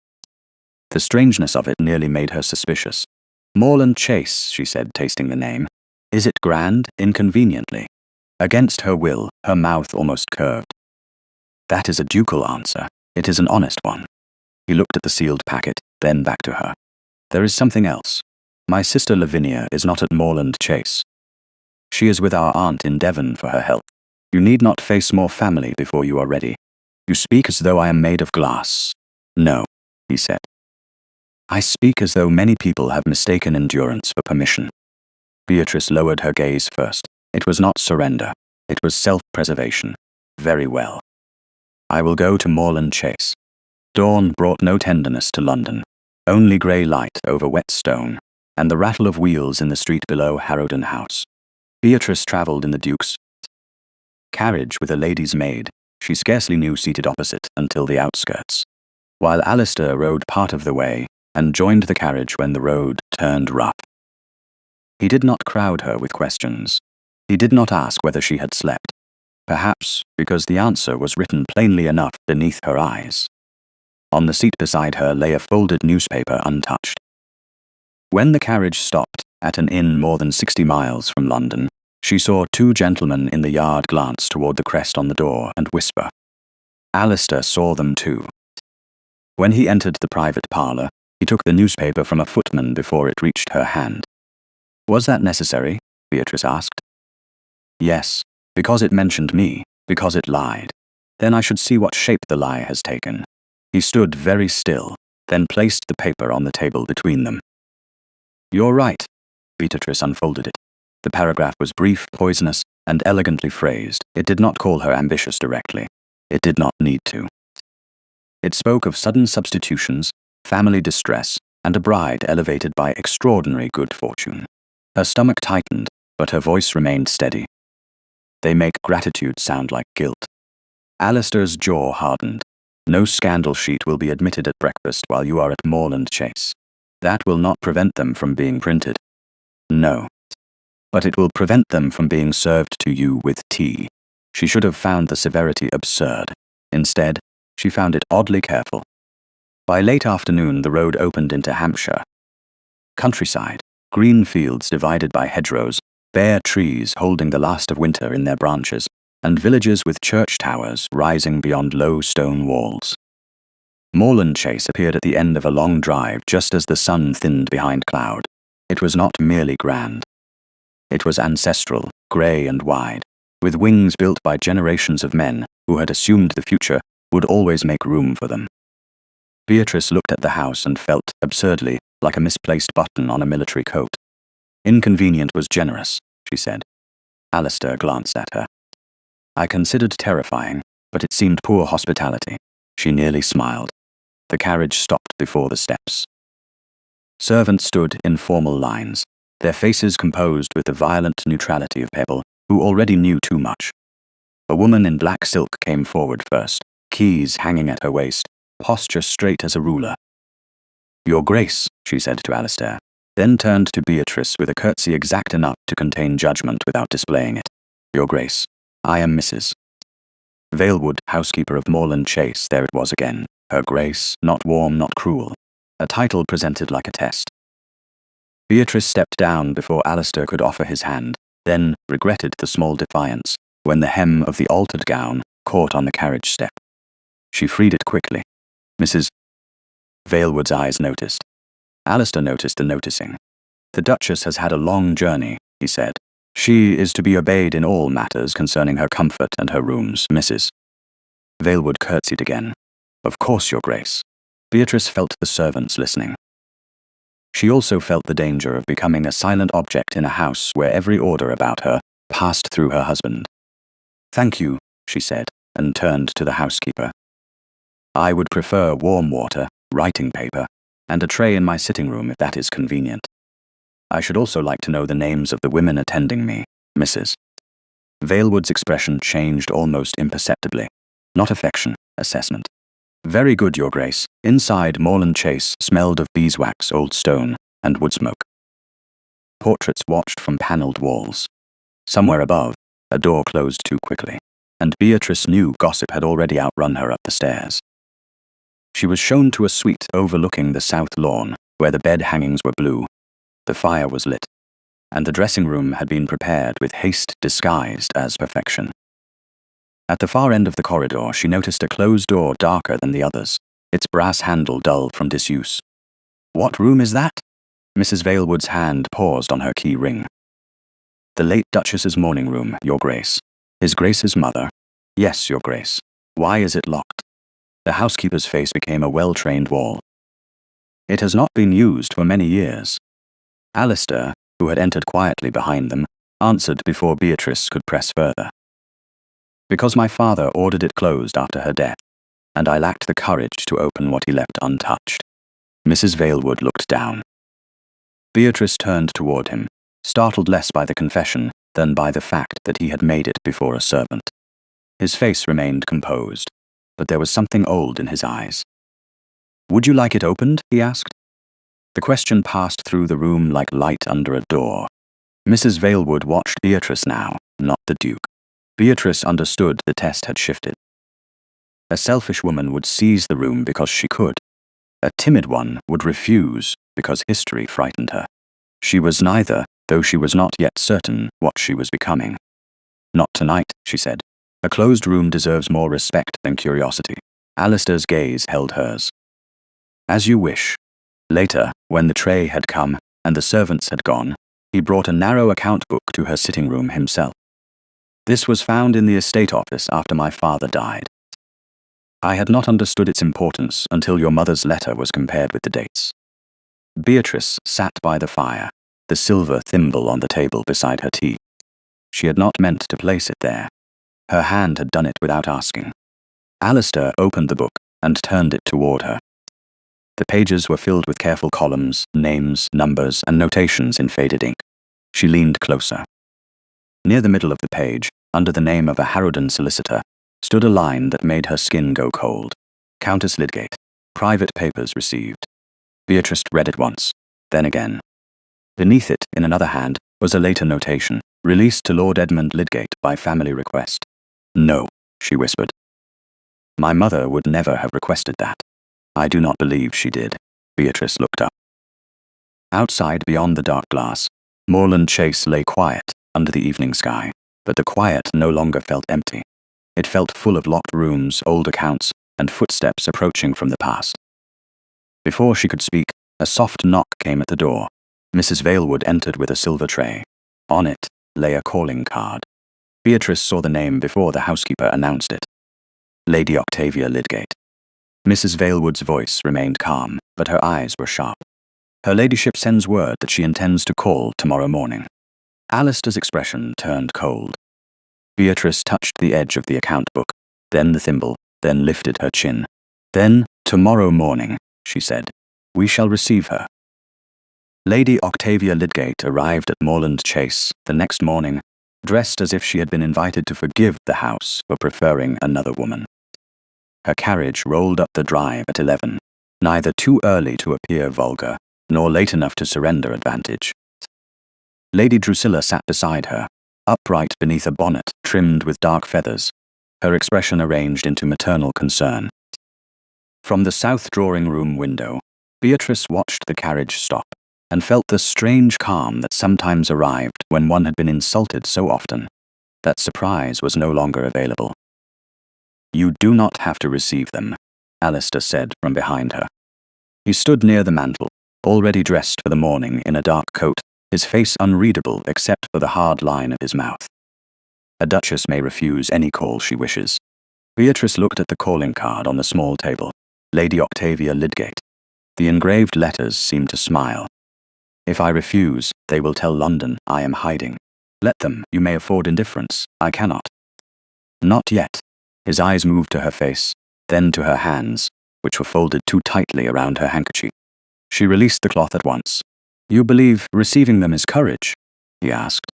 The strangeness of it nearly made her suspicious. Moreland Chase, she said, tasting the name. Is it grand, inconveniently? Against her will, her mouth almost curved. That is a ducal answer. It is an honest one. He looked at the sealed packet, then back to her. There is something else. My sister Lavinia is not at Moreland Chase. She is with our aunt in Devon for her health. You need not face more family before you are ready. You speak as though I am made of glass. No, he said. I speak as though many people have mistaken endurance for permission. Beatrice lowered her gaze first. It was not surrender. It was self-preservation. Very well. I will go to Moreland Chase. Dawn brought no tenderness to London, only grey light over wet stone, and the rattle of wheels in the street below Harrowden House. Beatrice travelled in the Duke's carriage with a lady's maid, she scarcely knew seated opposite until the outskirts, while Alistair rode part of the way and joined the carriage when the road turned rough. He did not crowd her with questions. He did not ask whether she had slept, perhaps because the answer was written plainly enough beneath her eyes. On the seat beside her lay a folded newspaper untouched. When the carriage stopped at an inn more than 60 miles from London, she saw two gentlemen in the yard glance toward the crest on the door and whisper. Alistair saw them too. When he entered the private parlour, he took the newspaper from a footman before it reached her hand. Was that necessary? Beatrice asked. Yes, because it mentioned me, because it lied. Then I should see what shape the lie has taken. He stood very still, then placed the paper on the table between them. You're right. Beatrice unfolded it. The paragraph was brief, poisonous, and elegantly phrased. It did not call her ambitious directly. It did not need to. It spoke of sudden substitutions, family distress, and a bride elevated by extraordinary good fortune. Her stomach tightened, but her voice remained steady. They make gratitude sound like guilt. Alistair's jaw hardened. No scandal sheet will be admitted at breakfast while you are at Moreland Chase. That will not prevent them from being printed. No. But it will prevent them from being served to you with tea. She should have found the severity absurd. Instead, she found it oddly careful. By late afternoon, the road opened into Hampshire. Countryside, green fields divided by hedgerows, bare trees holding the last of winter in their branches, and villages with church towers rising beyond low stone walls. Moreland Chase appeared at the end of a long drive just as the sun thinned behind cloud. It was not merely grand. It was ancestral, grey and wide, with wings built by generations of men who had assumed the future would always make room for them. Beatrice looked at the house and felt, absurdly, like a misplaced button on a military coat. Inconvenient was generous, she said. Alistair glanced at her. I considered terrifying, but it seemed poor hospitality. She nearly smiled. The carriage stopped before the steps. Servants stood in formal lines, their faces composed with the violent neutrality of people who already knew too much. A woman in black silk came forward first, keys hanging at her waist, posture straight as a ruler. Your Grace, she said to Alistair, then turned to Beatrice with a curtsy exact enough to contain judgment without displaying it. Your Grace, I am Mrs. Valewood, housekeeper of Moreland Chase. There it was again. Her Grace, not warm, not cruel. A title presented like a test. Beatrice stepped down before Alistair could offer his hand, then regretted the small defiance when the hem of the altered gown caught on the carriage step. She freed it quickly. Mrs. Valewood's eyes noticed. Alistair noticed the noticing. The Duchess has had a long journey, he said. She is to be obeyed in all matters concerning her comfort and her rooms, Mrs. Valewood curtsied again. Of course, Your Grace. Beatrice felt the servants listening. She also felt the danger of becoming a silent object in a house where every order about her passed through her husband. "Thank you," she said, and turned to the housekeeper. "I would prefer warm water, writing paper, and a tray in my sitting room if that is convenient. I should also like to know the names of the women attending me, Mrs." Valewood's expression changed almost imperceptibly. Not affection, assessment. "Very good, Your Grace." Inside, Moreland Chase smelled of beeswax, old stone, and wood smoke. Portraits watched from panelled walls. Somewhere above, a door closed too quickly, and Beatrice knew gossip had already outrun her up the stairs. She was shown to a suite overlooking the south lawn, where the bed hangings were blue, the fire was lit, and the dressing room had been prepared with haste disguised as perfection. At the far end of the corridor, she noticed a closed door darker than the others, its brass handle dull from disuse. "What room is that?" Mrs. Valewood's hand paused on her key ring. "The late Duchess's morning room, Your Grace. His Grace's mother." "Yes, Your Grace. Why is it locked?" The housekeeper's face became a well-trained wall. "It has not been used for many years." Alistair, who had entered quietly behind them, answered before Beatrice could press further. "Because my father ordered it closed after her death, and I lacked the courage to open what he left untouched." Mrs. Valewood looked down. Beatrice turned toward him, startled less by the confession than by the fact that he had made it before a servant. His face remained composed, but there was something old in his eyes. "Would you like it opened?" he asked. The question passed through the room like light under a door. Mrs. Valewood watched Beatrice now, not the Duke. Beatrice understood the test had shifted. A selfish woman would seize the room because she could. A timid one would refuse because history frightened her. She was neither, though she was not yet certain what she was becoming. "Not tonight," she said. "A closed room deserves more respect than curiosity." Alistair's gaze held hers. "As you wish." Later, when the tray had come and the servants had gone, he brought a narrow account book to her sitting room himself. "This was found in the estate office after my father died. I had not understood its importance until your mother's letter was compared with the dates." Beatrice sat by the fire, the silver thimble on the table beside her tea. She had not meant to place it there. Her hand had done it without asking. Alistair opened the book and turned it toward her. The pages were filled with careful columns, names, numbers, and notations in faded ink. She leaned closer. Near the middle of the page, under the name of a Harrowden solicitor, stood a line that made her skin go cold. "Countess Lydgate. Private papers received." Beatrice read it once, then again. Beneath it, in another hand, was a later notation, "Released to Lord Edmund Lydgate by family request." "No," she whispered. "My mother would never have requested that." "I do not believe she did." Beatrice looked up. Outside, beyond the dark glass, Moreland Chase lay quiet under the evening sky, but the quiet no longer felt empty. It felt full of locked rooms, old accounts, and footsteps approaching from the past. Before she could speak, a soft knock came at the door. Mrs. Valewood entered with a silver tray. On it lay a calling card. Beatrice saw the name before the housekeeper announced it. Lady Octavia Lydgate. Mrs. Valewood's voice remained calm, but her eyes were sharp. "Her ladyship sends word that she intends to call tomorrow morning." Alistair's expression turned cold. Beatrice touched the edge of the account book, then the thimble, then lifted her chin. "Then, tomorrow morning," she said, "we shall receive her." Lady Octavia Lydgate arrived at Moreland Chase the next morning, dressed as if she had been invited to forgive the house for preferring another woman. Her carriage rolled up the drive at 11, neither too early to appear vulgar, nor late enough to surrender advantage. Lady Drusilla sat beside her, upright beneath a bonnet trimmed with dark feathers, her expression arranged into maternal concern. From the south drawing-room window, Beatrice watched the carriage stop, and felt the strange calm that sometimes arrived when one had been insulted so often that surprise was no longer available. "You do not have to receive them," Alistair said from behind her. He stood near the mantel, already dressed for the morning in a dark coat, his face unreadable except for the hard line of his mouth. "A duchess may refuse any call she wishes." Beatrice looked at the calling card on the small table. Lady Octavia Lydgate. The engraved letters seemed to smile. If I refuse, they will tell London I am hiding. Let them, you may afford indifference, I cannot. Not yet. His eyes moved to her face, then to her hands, which were folded too tightly around her handkerchief. She released the cloth at once. You believe receiving them is courage? He asked.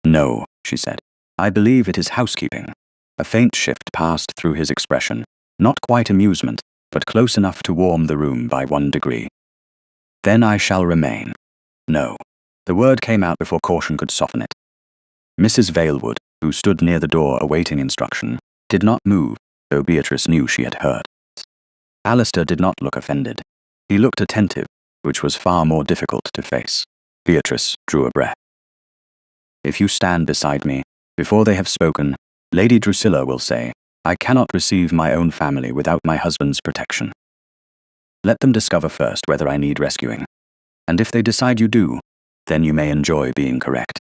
No, she said. I believe it is housekeeping. A faint shift passed through his expression, not quite amusement, but close enough to warm the room by 1 degree. Then I shall remain. No. The word came out before caution could soften it. Mrs. Vailwood, who stood near the door awaiting instruction, did not move, though Beatrice knew she had heard. Alistair did not look offended. He looked attentive, which was far more difficult to face. Beatrice drew a breath. If you stand beside me, before they have spoken, Lady Drusilla will say, I cannot receive my own family without my husband's protection. Let them discover first whether I need rescuing. And if they decide you do, then you may enjoy being correct.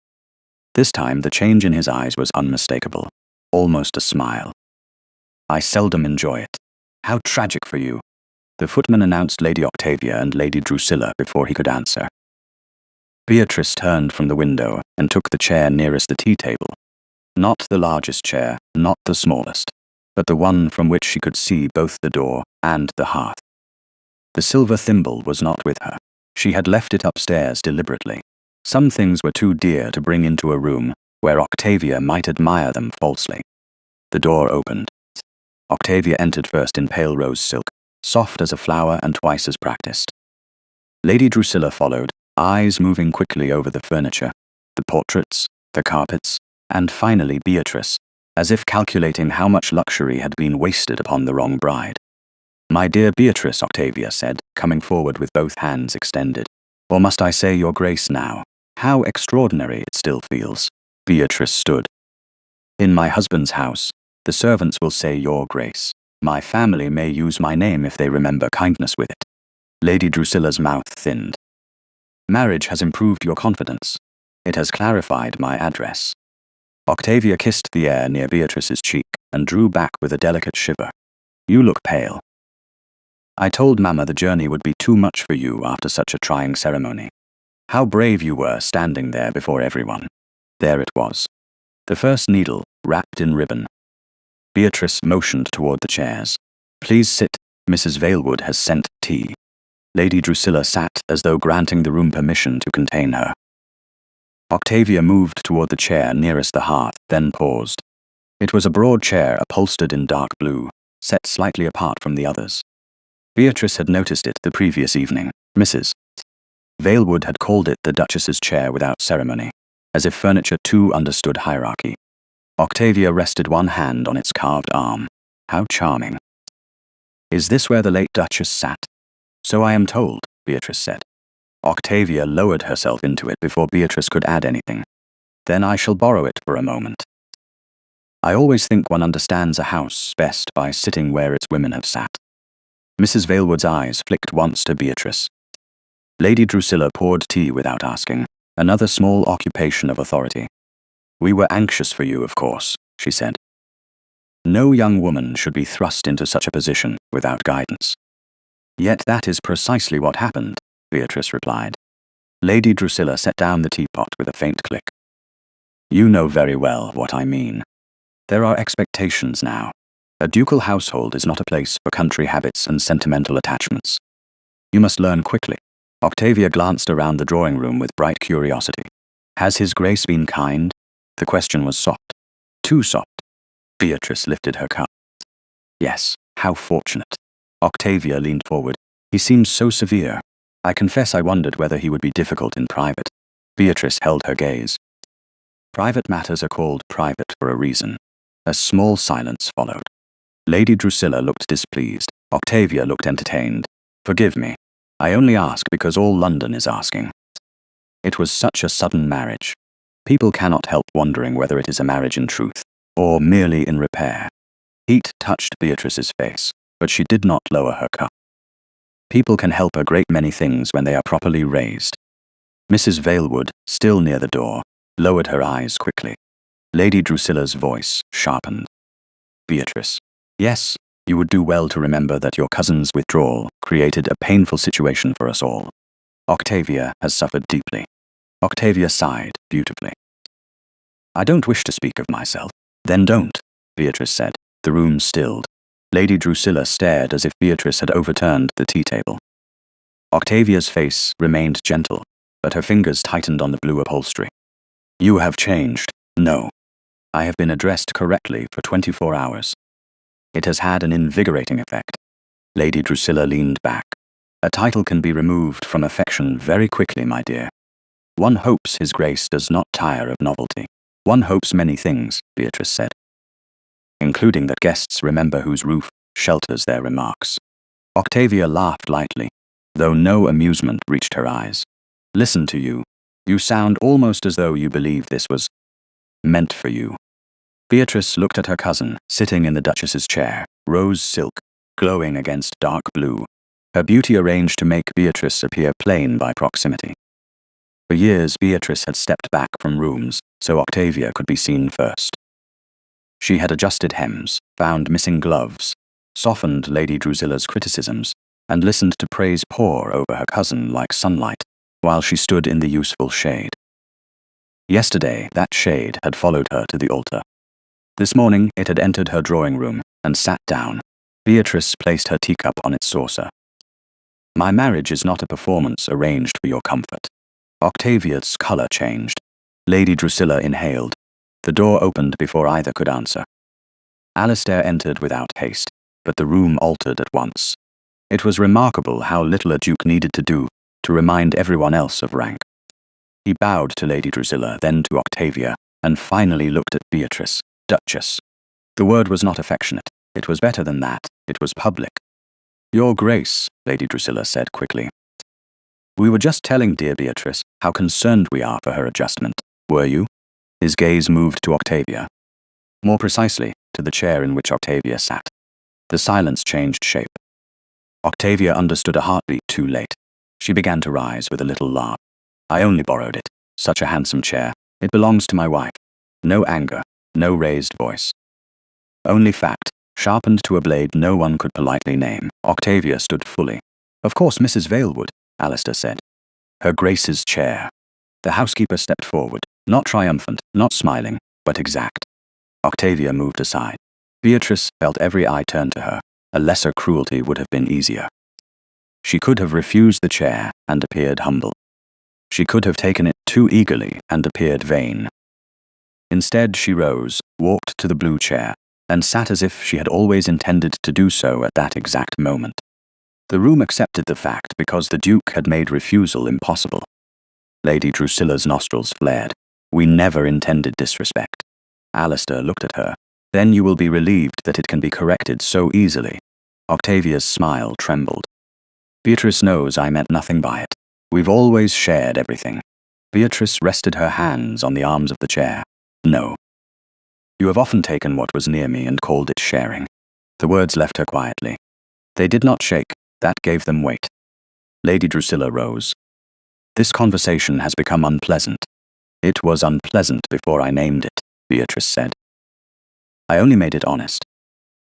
This time the change in his eyes was unmistakable, almost a smile. I seldom enjoy it. How tragic for you. The footman announced Lady Octavia and Lady Drusilla before he could answer. Beatrice turned from the window and took the chair nearest the tea table. Not the largest chair, not the smallest, but the one from which she could see both the door and the hearth. The silver thimble was not with her. She had left it upstairs deliberately. Some things were too dear to bring into a room where Octavia might admire them falsely. The door opened. Octavia entered first in pale rose silk, soft as a flower and twice as practiced. Lady Drusilla followed, eyes moving quickly over the furniture, the portraits, the carpets, and finally Beatrice, as if calculating how much luxury had been wasted upon the wrong bride. My dear Beatrice, Octavia said, coming forward with both hands extended. Or must I say your grace now? How extraordinary it still feels. Beatrice stood. In my husband's house, the servants will say your grace. My family may use my name if they remember kindness with it. Lady Drusilla's mouth thinned. Marriage has improved your confidence. It has clarified my address. Octavia kissed the air near Beatrice's cheek and drew back with a delicate shiver. You look pale. I told Mamma the journey would be too much for you after such a trying ceremony. How brave you were standing there before everyone. There it was. The first needle, wrapped in ribbon. Beatrice motioned toward the chairs. Please sit, Mrs. Vailwood has sent tea. Lady Drusilla sat as though granting the room permission to contain her. Octavia moved toward the chair nearest the hearth, then paused. It was a broad chair upholstered in dark blue, set slightly apart from the others. Beatrice had noticed it the previous evening. Mrs. Vailwood had called it the Duchess's chair without ceremony, as if furniture too understood hierarchy. Octavia rested one hand on its carved arm. How charming. Is this where the late Duchess sat? So I am told, Beatrice said. Octavia lowered herself into it before Beatrice could add anything. Then I shall borrow it for a moment. I always think one understands a house best by sitting where its women have sat. Mrs. Vailwood's eyes flicked once to Beatrice. Lady Drusilla poured tea without asking, another small occupation of authority. We were anxious for you, of course, she said. No young woman should be thrust into such a position without guidance. Yet that is precisely what happened, Beatrice replied. Lady Drusilla set down the teapot with a faint click. You know very well what I mean. There are expectations now. A ducal household is not a place for country habits and sentimental attachments. You must learn quickly. Octavia glanced around the drawing room with bright curiosity. Has His Grace been kind? The question was soft. Too soft. Beatrice lifted her cup. Yes, how fortunate. Octavia leaned forward. He seemed so severe. I confess I wondered whether he would be difficult in private. Beatrice held her gaze. Private matters are called private for a reason. A small silence followed. Lady Drusilla looked displeased. Octavia looked entertained. Forgive me. I only ask because all London is asking. It was such a sudden marriage. People cannot help wondering whether it is a marriage in truth, or merely in repair. Heat touched Beatrice's face, but she did not lower her cup. People can help a great many things when they are properly raised. Mrs. Vailwood, still near the door, lowered her eyes quickly. Lady Drusilla's voice sharpened. Beatrice. Yes, You would do well to remember that your cousin's withdrawal created a painful situation for us all. Octavia has suffered deeply. Octavia sighed beautifully. I don't wish to speak of myself. Then don't, Beatrice said. The room stilled. Lady Drusilla stared as if Beatrice had overturned the tea table. Octavia's face remained gentle, but her fingers tightened on the blue upholstery. You have changed. No. I have been addressed correctly for 24 hours. It has had an invigorating effect. Lady Drusilla leaned back. A title can be removed from affection very quickly, my dear. One hopes His Grace does not tire of novelty. One hopes many things, Beatrice said, including that guests remember whose roof shelters their remarks. Octavia laughed lightly, though no amusement reached her eyes. Listen to you. You sound almost as though you believe this was meant for you. Beatrice looked at her cousin, sitting in the Duchess's chair, rose silk, glowing against dark blue, her beauty arranged to make Beatrice appear plain by proximity. For years, Beatrice had stepped back from rooms so Octavia could be seen first. She had adjusted hems, found missing gloves, softened Lady Drusilla's criticisms, and listened to praise pour over her cousin like sunlight, while she stood in the useful shade. Yesterday, that shade had followed her to the altar. This morning, it had entered her drawing room and sat down. Beatrice placed her teacup on its saucer. My marriage is not a performance arranged for your comfort. Octavia's colour changed. Lady Drusilla inhaled. The door opened before either could answer. Alistair entered without haste, but the room altered at once. It was remarkable how little a duke needed to do to remind everyone else of rank. He bowed to Lady Drusilla, then to Octavia, and finally looked at Beatrice, Duchess. The word was not affectionate. It was better than that. It was public. Your Grace, Lady Drusilla said quickly. We were just telling dear Beatrice how concerned we are for her adjustment. Were you? His gaze moved to Octavia. More precisely, to the chair in which Octavia sat. The silence changed shape. Octavia understood a heartbeat too late. She began to rise with a little laugh. I only borrowed it. Such a handsome chair. It belongs to my wife. No anger, no raised voice. Only fact, sharpened to a blade no one could politely name. Octavia stood fully. Of course Mrs. Vale would, Alistair said. Her Grace's chair. The housekeeper stepped forward, not triumphant, not smiling, but exact. Octavia moved aside. Beatrice felt every eye turn to her. A lesser cruelty would have been easier. She could have refused the chair and appeared humble. She could have taken it too eagerly and appeared vain. Instead, she rose, walked to the blue chair, and sat as if she had always intended to do so at that exact moment. The room accepted the fact because the Duke had made refusal impossible. Lady Drusilla's nostrils flared. We never intended disrespect. Alistair looked at her. Then you will be relieved that it can be corrected so easily. Octavia's smile trembled. Beatrice knows I meant nothing by it. We've always shared everything. Beatrice rested her hands on the arms of the chair. No. You have often taken what was near me and called it sharing. The words left her quietly. They did not shake. That gave them weight. Lady Drusilla rose. This conversation has become unpleasant. It was unpleasant before I named it, Beatrice said. I only made it honest.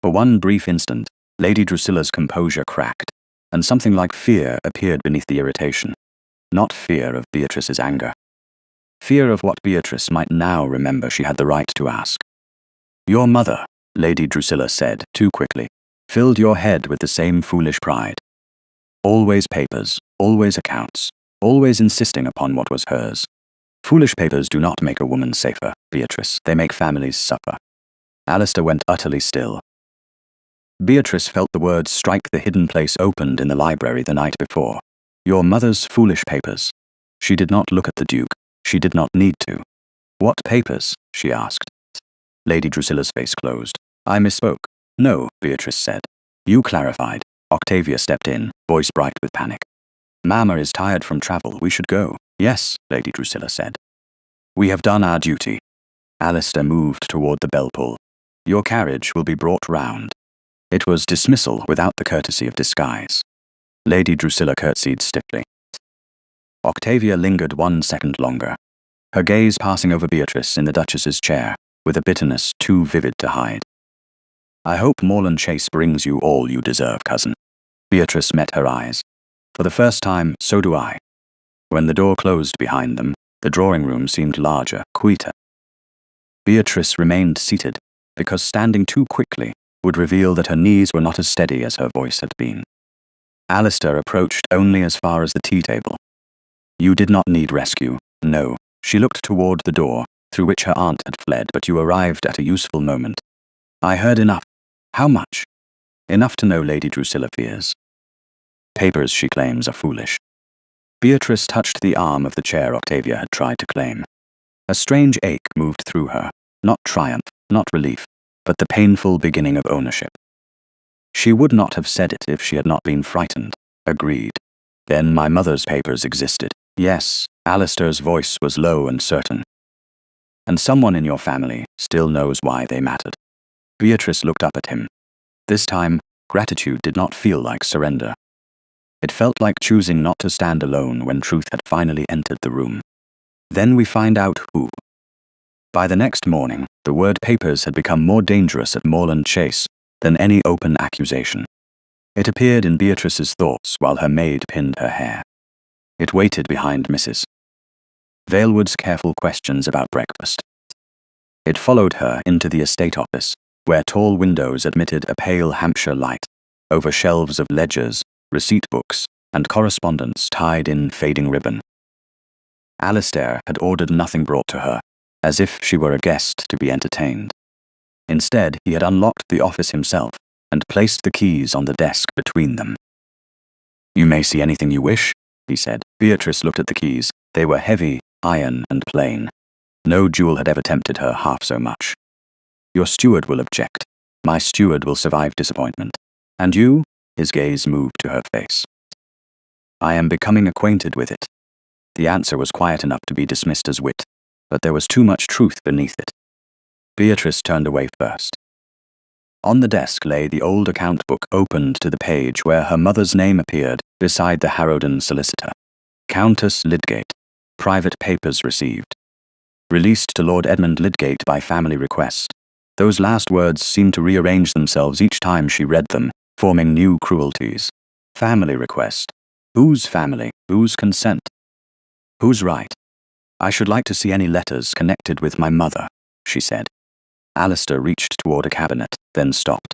For one brief instant, Lady Drusilla's composure cracked, and something like fear appeared beneath the irritation. Not fear of Beatrice's anger. Fear of what Beatrice might now remember she had the right to ask. Your mother, Lady Drusilla said, too quickly, filled your head with the same foolish pride. Always papers, always accounts, always insisting upon what was hers. Foolish papers do not make a woman safer, Beatrice. They make families suffer. Alistair went utterly still. Beatrice felt the words strike the hidden place opened in the library the night before. Your mother's foolish papers. She did not look at the Duke. She did not need to. What papers? She asked. Lady Drusilla's face closed. I misspoke. No, Beatrice said. You clarified. Octavia stepped in, voice bright with panic. Mamma is tired from travel. We should go. Yes, Lady Drusilla said. We have done our duty. Alistair moved toward the bell pull. Your carriage will be brought round. It was dismissal without the courtesy of disguise. Lady Drusilla curtsied stiffly. Octavia lingered 1 second longer, her gaze passing over Beatrice in the Duchess's chair, with a bitterness too vivid to hide. I hope Morland Chase brings you all you deserve, cousin. Beatrice met her eyes. For the first time, so do I. When the door closed behind them, the drawing room seemed larger, quieter. Beatrice remained seated, because standing too quickly would reveal that her knees were not as steady as her voice had been. Alistair approached only as far as the tea table. You did not need rescue, no. She looked toward the door, through which her aunt had fled, but you arrived at a useful moment. I heard enough. How much? Enough to know Lady Drusilla fears. Papers, she claims, are foolish. Beatrice touched the arm of the chair Octavia had tried to claim. A strange ache moved through her, not triumph, not relief, but the painful beginning of ownership. She would not have said it if she had not been frightened. Agreed. Then my mother's papers existed. Yes, Alistair's voice was low and certain. And someone in your family still knows why they mattered. Beatrice looked up at him. This time, gratitude did not feel like surrender. It felt like choosing not to stand alone when truth had finally entered the room. Then we find out who. By the next morning, the word papers had become more dangerous at Morland Chase than any open accusation. It appeared in Beatrice's thoughts while her maid pinned her hair. It waited behind Mrs. Valewood's careful questions about breakfast. It followed her into the estate office, where tall windows admitted a pale Hampshire light, over shelves of ledgers, receipt books, and correspondence tied in fading ribbon. Alistair had ordered nothing brought to her, as if she were a guest to be entertained. Instead, he had unlocked the office himself and placed the keys on the desk between them. You may see anything you wish, he said. Beatrice looked at the keys. They were heavy, iron, and plain. No jewel had ever tempted her half so much. Your steward will object. My steward will survive disappointment. And you? His gaze moved to her face. I am becoming acquainted with it. The answer was quiet enough to be dismissed as wit, but there was too much truth beneath it. Beatrice turned away first. On the desk lay the old account book opened to the page where her mother's name appeared beside the Harrowden solicitor. Countess Lydgate. Private papers received. Released to Lord Edmund Lydgate by family request. Those last words seemed to rearrange themselves each time she read them, forming new cruelties. Family request. Whose family? Whose consent? Who's right? I should like to see any letters connected with my mother, she said. Alistair reached toward a cabinet, then stopped.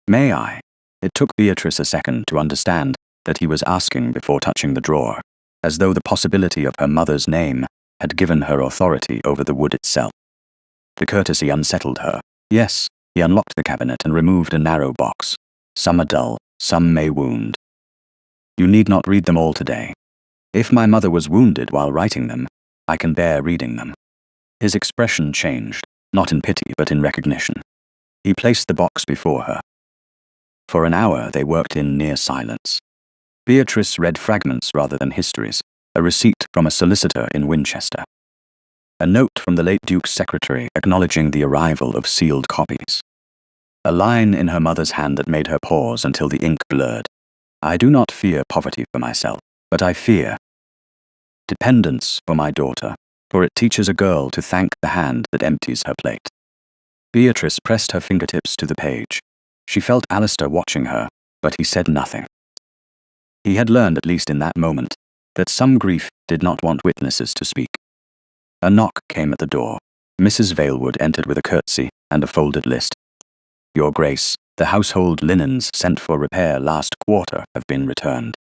May I? It took Beatrice a second to understand that he was asking before touching the drawer, as though the possibility of her mother's name had given her authority over the wood itself. The courtesy unsettled her. Yes, he unlocked the cabinet and removed a narrow box. Some are dull, some may wound. You need not read them all today. If my mother was wounded while writing them, I can bear reading them. His expression changed, not in pity but in recognition. He placed the box before her. For an hour they worked in near silence. Beatrice read fragments rather than histories, a receipt from a solicitor in Winchester. A note from the late Duke's secretary acknowledging the arrival of sealed copies. A line in her mother's hand that made her pause until the ink blurred. I do not fear poverty for myself, but I fear dependence for my daughter, for it teaches a girl to thank the hand that empties her plate. Beatrice pressed her fingertips to the page. She felt Alistair watching her, but he said nothing. He had learned, at least in that moment, that some grief did not want witnesses to speak. A knock came at the door. Mrs. Valewood entered with a curtsy and a folded list. Your Grace, the household linens sent for repair last quarter have been returned.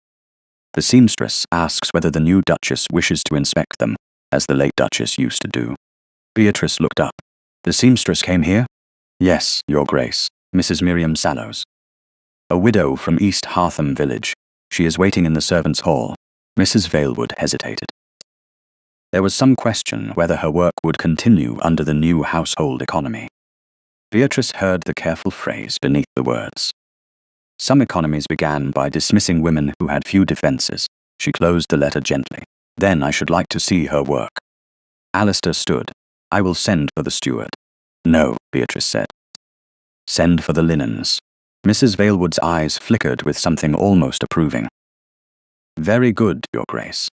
The seamstress asks whether the new Duchess wishes to inspect them, as the late Duchess used to do. Beatrice looked up. The seamstress came here? Yes, Your Grace, Mrs. Miriam Sallows. A widow from East Hartham village. She is waiting in the servants' hall. Mrs. Valewood hesitated. There was some question whether her work would continue under the new household economy. Beatrice heard the careful phrase beneath the words. Some economies began by dismissing women who had few defences. She closed the letter gently. Then I should like to see her work. Alistair stood. I will send for the steward. No, Beatrice said. Send for the linens. Mrs. Valewood's eyes flickered with something almost approving. Very good, Your Grace.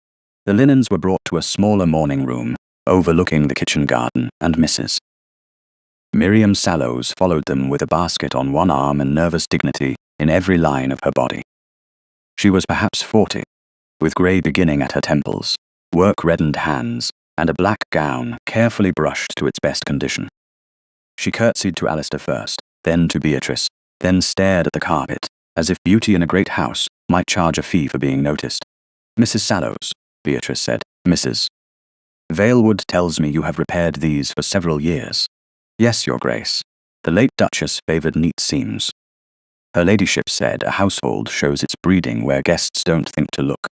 The linens were brought to a smaller morning room, overlooking the kitchen garden and Mrs. Miriam Sallows followed them with a basket on one arm and nervous dignity in every line of her body. She was perhaps 40, with grey beginning at her temples, work-reddened hands, and a black gown carefully brushed to its best condition. She curtsied to Alistair first, then to Beatrice, then stared at the carpet, as if beauty in a great house might charge a fee for being noticed. "Mrs. Sallows," Beatrice said. "Mrs. Valewood tells me you have repaired these for several years." "Yes, Your Grace. The late Duchess favoured neat seams." Her ladyship said a household shows its breeding where guests don't think to look.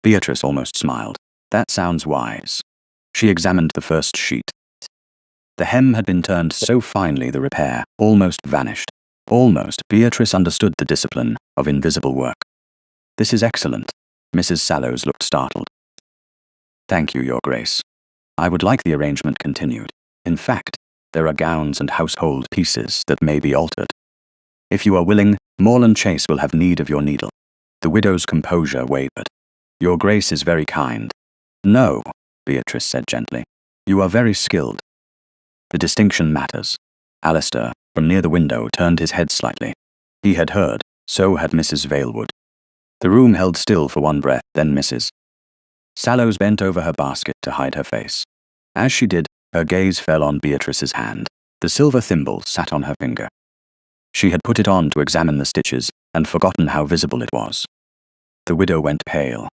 Beatrice almost smiled. "That sounds wise." She examined the first sheet. The hem had been turned so finely the repair almost vanished. Almost, Beatrice understood the discipline of invisible work. "This is excellent." Mrs. Sallows looked startled. "Thank you, Your Grace. I would like the arrangement continued. In fact, there are gowns and household pieces that may be altered. If you are willing, Morland Chase will have need of your needle." The widow's composure wavered. "Your Grace is very kind." "No," Beatrice said gently. "You are very skilled." The distinction matters. Alistair, from near the window, turned his head slightly. He had heard, so had Mrs. Valewood. The room held still for one breath, then Mrs. Sallows bent over her basket to hide her face. As she did, her gaze fell on Beatrice's hand. The silver thimble sat on her finger. She had put it on to examine the stitches, and forgotten how visible it was. The widow went pale.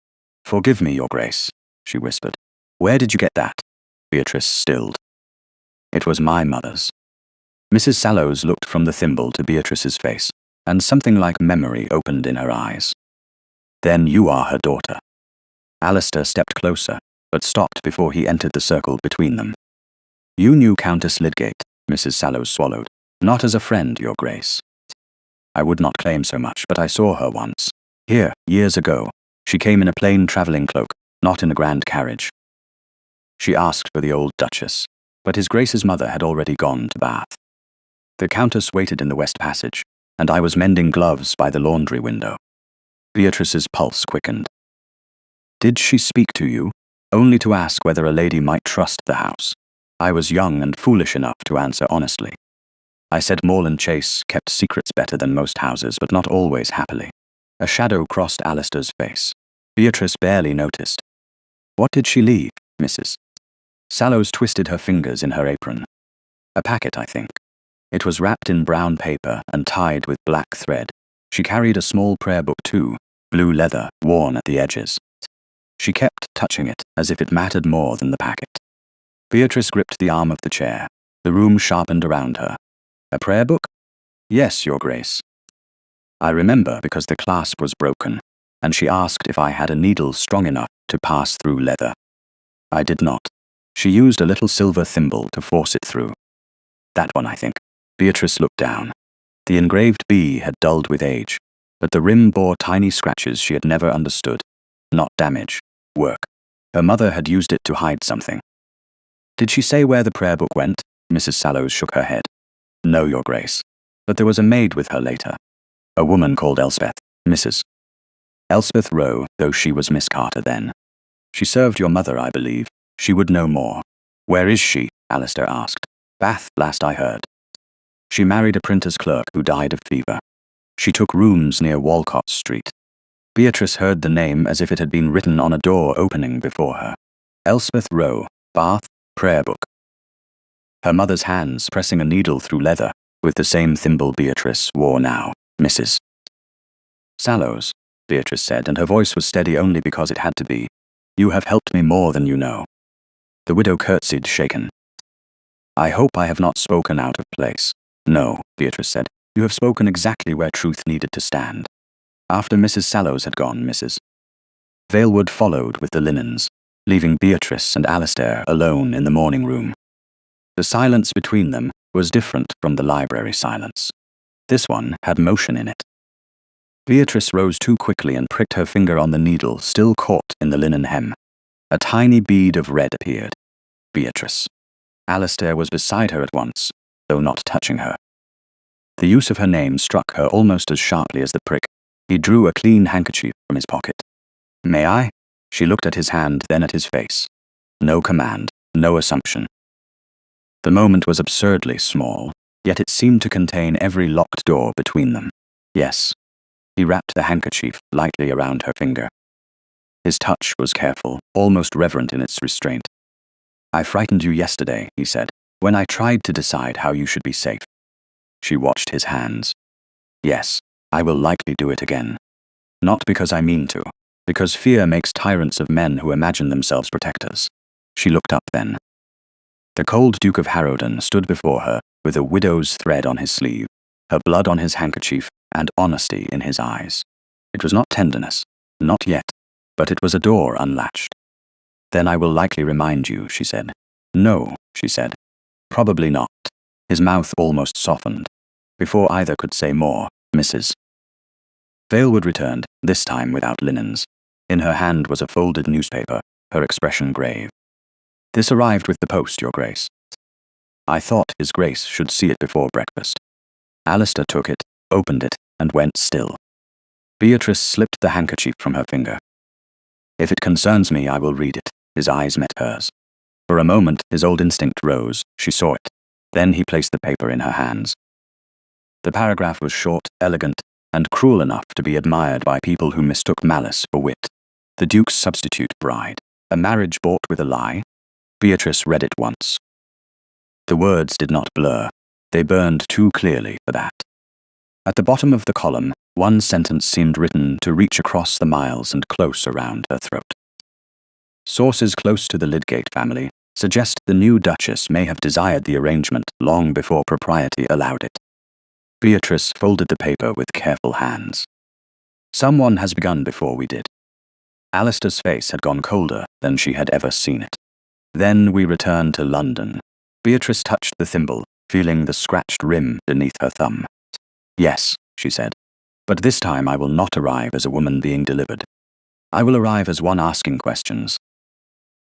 "Forgive me, Your Grace," she whispered. "Where did you get that?" Beatrice stilled. "It was my mother's." Mrs. Sallows looked from the thimble to Beatrice's face, and something like memory opened in her eyes. "Then you are her daughter." Alistair stepped closer, but stopped before he entered the circle between them. "You knew Countess Lydgate," Mrs. Sallows swallowed. "Not as a friend, Your Grace." "I would not claim so much, but I saw her once. Here, years ago. She came in a plain travelling cloak, not in a grand carriage." She asked for the old Duchess, but His Grace's mother had already gone to Bath. The Countess waited in the west passage, and I was mending gloves by the laundry window. Beatrice's pulse quickened. "Did she speak to you? Only to ask whether a lady might trust the house?" I was young and foolish enough to answer honestly. I said Morland Chase kept secrets better than most houses, but not always happily. A shadow crossed Alistair's face. Beatrice barely noticed. "What did she leave, Mrs.?" Sallows twisted her fingers in her apron. "A packet, I think. It was wrapped in brown paper and tied with black thread. She carried a small prayer book too, blue leather, worn at the edges. She kept touching it as if it mattered more than the packet." Beatrice gripped the arm of the chair. The room sharpened around her. "A prayer book?" "Yes, Your Grace." I remember because the clasp was broken, and she asked if I had a needle strong enough to pass through leather. I did not. She used a little silver thimble to force it through. "That one, I think." Beatrice looked down. The engraved B had dulled with age, but the rim bore tiny scratches she had never understood. Not damage, work. Her mother had used it to hide something. "Did she say where the prayer book went?" Mrs. Sallows shook her head. "No, Your Grace. But there was a maid with her later. A woman called Elspeth, Mrs. Elspeth Rowe, though she was Miss Carter then. She served your mother, I believe. She would know more." "Where is she?" Alistair asked. "Bath, last I heard. She married a printer's clerk who died of fever. She took rooms near Walcott Street." Beatrice heard the name as if it had been written on a door opening before her. Elspeth Rowe, Bath, prayer book. Her mother's hands pressing a needle through leather, with the same thimble Beatrice wore now. "Mrs. Sallows," Beatrice said, and her voice was steady only because it had to be. "You have helped me more than you know." The widow curtsied, shaken. "I hope I have not spoken out of place." "No," Beatrice said. "You have spoken exactly where truth needed to stand." After Mrs. Sallows had gone, Mrs. Valewood followed with the linens, leaving Beatrice and Alistair alone in the morning room. The silence between them was different from the library silence. This one had motion in it. Beatrice rose too quickly and pricked her finger on the needle still caught in the linen hem. A tiny bead of red appeared. Beatrice. Alistair was beside her at once, though not touching her. The use of her name struck her almost as sharply as the prick. He drew a clean handkerchief from his pocket. "May I?" She looked at his hand, then at his face. No command, no assumption. The moment was absurdly small, yet it seemed to contain every locked door between them. Yes. He wrapped the handkerchief lightly around her finger. His touch was careful, almost reverent in its restraint. "I frightened you yesterday," he said, "when I tried to decide how you should be safe." She watched his hands. "Yes, I will likely do it again. Not because I mean to, because fear makes tyrants of men who imagine themselves protectors." She looked up then. The cold Duke of Harrowden stood before her with a widow's thread on his sleeve, her blood on his handkerchief, and honesty in his eyes. It was not tenderness, not yet, but it was a door unlatched. "Then I will likely remind you," she said. "No," she said. "Probably not." His mouth almost softened. Before either could say more, Mrs. Valewood returned, this time without linens. In her hand was a folded newspaper, her expression grave. "This arrived with the post, Your Grace." I thought His Grace should see it before breakfast. Alistair took it, opened it, and went still. Beatrice slipped the handkerchief from her finger. "If it concerns me, I will read it." His eyes met hers. For a moment, his old instinct rose. She saw it. Then he placed the paper in her hands. The paragraph was short, elegant, and cruel enough to be admired by people who mistook malice for wit. The Duke's substitute bride. A marriage bought with a lie? Beatrice read it once. The words did not blur. They burned too clearly for that. At the bottom of the column, one sentence seemed written to reach across the miles and close around her throat. Sources close to the Lydgate family suggest the new Duchess may have desired the arrangement long before propriety allowed it. Beatrice folded the paper with careful hands. "Someone has begun before we did." Alistair's face had gone colder than she had ever seen it. "Then we returned to London." Beatrice touched the thimble, feeling the scratched rim beneath her thumb. "Yes," she said, "but this time I will not arrive as a woman being delivered. I will arrive as one asking questions."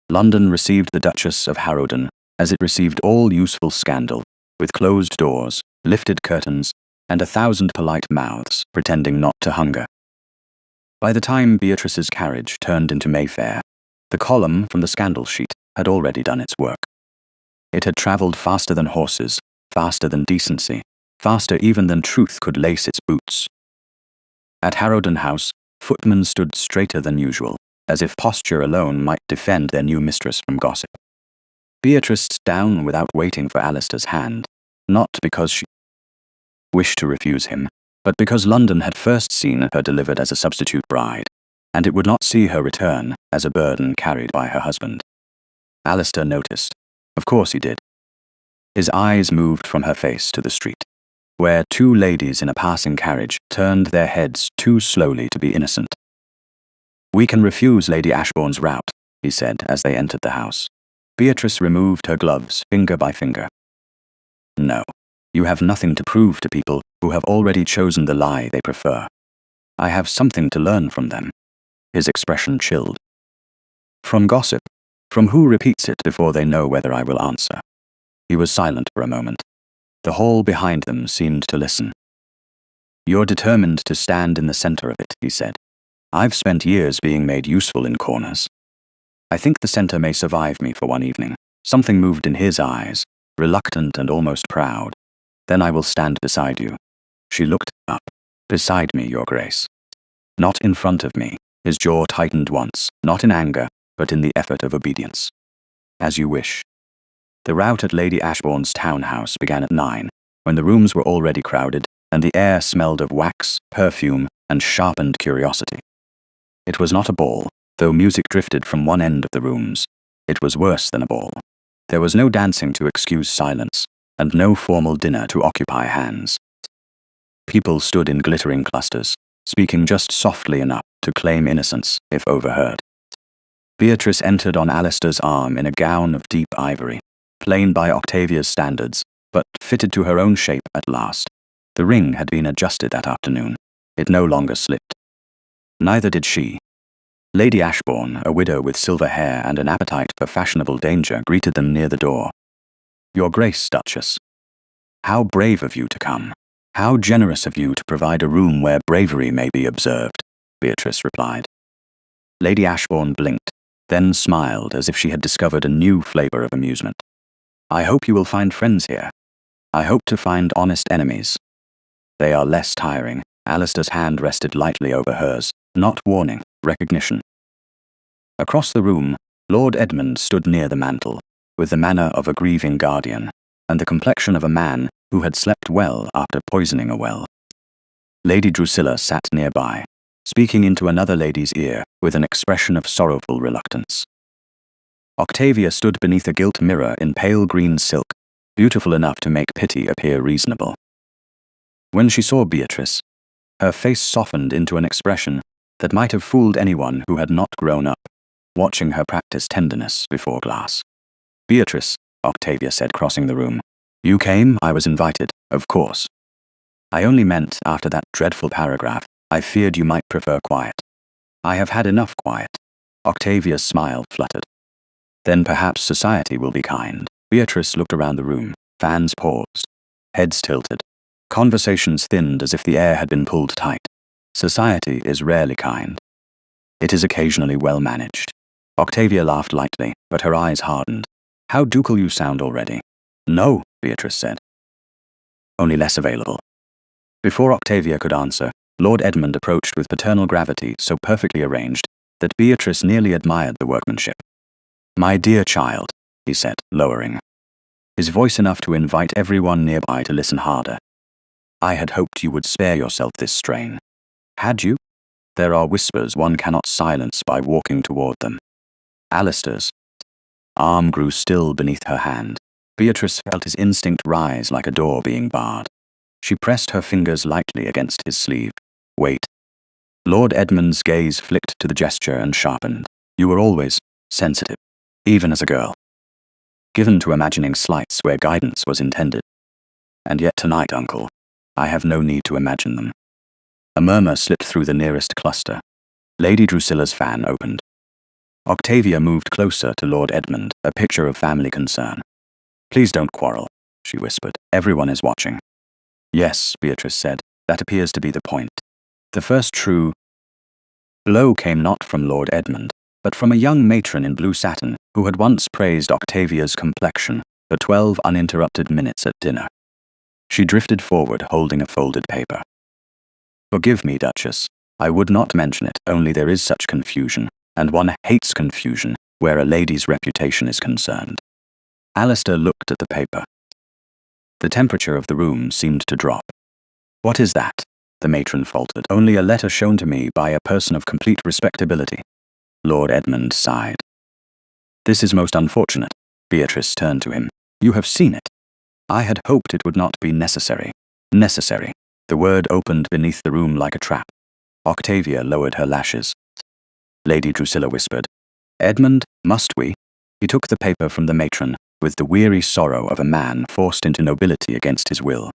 London received the Duchess of Harrowden as it received all useful scandal, with closed doors, lifted curtains, and 1,000 polite mouths pretending not to hunger. By the time Beatrice's carriage turned into Mayfair, the column from the scandal sheet had already done its work. It had travelled faster than horses, faster than decency, faster even than truth could lace its boots. At Harrowden House, footmen stood straighter than usual, as if posture alone might defend their new mistress from gossip. Beatrice sat down without waiting for Alistair's hand, not because she wished to refuse him, but because London had first seen her delivered as a substitute bride, and it would not see her return as a burden carried by her husband. Alistair noticed. Of course he did. His eyes moved from her face to the street, where two ladies in a passing carriage turned their heads too slowly to be innocent. "We can refuse Lady Ashbourne's route," he said as they entered the house. Beatrice removed her gloves finger by finger. "No, you have nothing to prove to people who have already chosen the lie they prefer. I have something to learn from them." His expression chilled. "From gossip? From who repeats it before they know whether I will answer?" He was silent for a moment. The hall behind them seemed to listen. "You're determined to stand in the center of it," he said. "I've spent years being made useful in corners. I think the center may survive me for one evening." Something moved in his eyes, reluctant and almost proud. "Then I will stand beside you." She looked up. "Beside me, Your Grace." Not in front of me. His jaw tightened once, not in anger, but in the effort of obedience. "As you wish." The rout at Lady Ashbourne's townhouse began at 9, when the rooms were already crowded, and the air smelled of wax, perfume, and sharpened curiosity. It was not a ball, though music drifted from one end of the rooms. It was worse than a ball. There was no dancing to excuse silence, and no formal dinner to occupy hands. People stood in glittering clusters, speaking just softly enough to claim innocence if overheard. Beatrice entered on Alistair's arm in a gown of deep ivory, plain by Octavia's standards, but fitted to her own shape at last. The ring had been adjusted that afternoon. It no longer slipped. Neither did she. Lady Ashbourne, a widow with silver hair and an appetite for fashionable danger, greeted them near the door. "Your Grace, Duchess. How brave of you to come. How generous of you to provide a room where bravery may be observed," Beatrice replied. Lady Ashbourne blinked, then smiled as if she had discovered a new flavor of amusement. I hope you will find friends here. I hope to find honest enemies. They are less tiring. Alistair's hand rested lightly over hers, not warning, recognition. Across the room, Lord Edmund stood near the mantel, with the manner of a grieving guardian, and the complexion of a man who had slept well after poisoning a well. Lady Drusilla sat nearby, speaking into another lady's ear with an expression of sorrowful reluctance. Octavia stood beneath a gilt mirror in pale green silk, beautiful enough to make pity appear reasonable. When she saw Beatrice, her face softened into an expression that might have fooled anyone who had not grown up, watching her practice tenderness before glass. Beatrice, Octavia said, crossing the room. You came, I was invited, of course. I only meant, after that dreadful paragraph, I feared you might prefer quiet. I have had enough quiet. Octavia's smile fluttered. Then perhaps society will be kind. Beatrice looked around the room. Fans paused. Heads tilted. Conversations thinned as if the air had been pulled tight. Society is rarely kind. It is occasionally well managed. Octavia laughed lightly, but her eyes hardened. How ducal you sound already. No, Beatrice said. Only less available. Before Octavia could answer, Lord Edmund approached with paternal gravity so perfectly arranged that Beatrice nearly admired the workmanship. My dear child, he said, lowering his voice enough to invite everyone nearby to listen harder. I had hoped you would spare yourself this strain. Had you? There are whispers one cannot silence by walking toward them. Alistair's arm grew still beneath her hand. Beatrice felt his instinct rise like a door being barred. She pressed her fingers lightly against his sleeve. Wait. Lord Edmund's gaze flicked to the gesture and sharpened. You were always sensitive, even as a girl, given to imagining slights where guidance was intended. And yet tonight, uncle, I have no need to imagine them. A murmur slipped through the nearest cluster. Lady Drusilla's fan opened. Octavia moved closer to Lord Edmund, a picture of family concern. Please don't quarrel, she whispered. Everyone is watching. Yes, Beatrice said, that appears to be the point. The first true blow came not from Lord Edmund, but from a young matron in blue satin who had once praised Octavia's complexion for 12 uninterrupted minutes at dinner. She drifted forward, holding a folded paper. Forgive me, Duchess. I would not mention it, only there is such confusion, and one hates confusion where a lady's reputation is concerned. Alistair looked at the paper. The temperature of the room seemed to drop. What is that? The matron faltered. Only a letter shown to me by a person of complete respectability. Lord Edmund sighed. This is most unfortunate. Beatrice turned to him. You have seen it. I had hoped it would not be necessary. Necessary. The word opened beneath the room like a trap. Octavia lowered her lashes. Lady Drusilla whispered, Edmund, must we? He took the paper from the matron with the weary sorrow of a man forced into nobility against his will.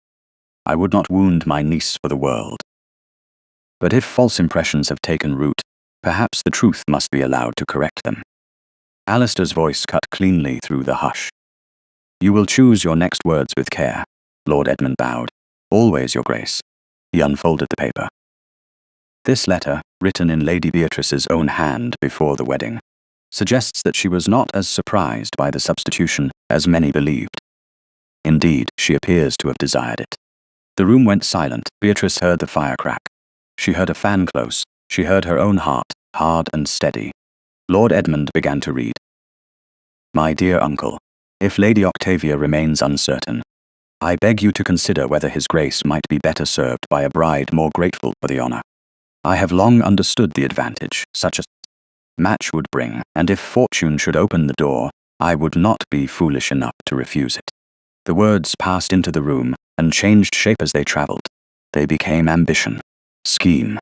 I would not wound my niece for the world. But if false impressions have taken root, perhaps the truth must be allowed to correct them. Alistair's voice cut cleanly through the hush. You will choose your next words with care. Lord Edmund bowed. Always, Your Grace. He unfolded the paper. This letter, written in Lady Beatrice's own hand before the wedding, suggests that she was not as surprised by the substitution as many believed. Indeed, she appears to have desired it. The room went silent. Beatrice heard the fire crack. She heard a fan close. She heard her own heart, hard and steady. Lord Edmund began to read. My dear uncle, if Lady Octavia remains uncertain, I beg you to consider whether His Grace might be better served by a bride more grateful for the honor. I have long understood the advantage such a match would bring, and if fortune should open the door, I would not be foolish enough to refuse it. The words passed into the room and changed shape as they traveled. They became ambition, scheme,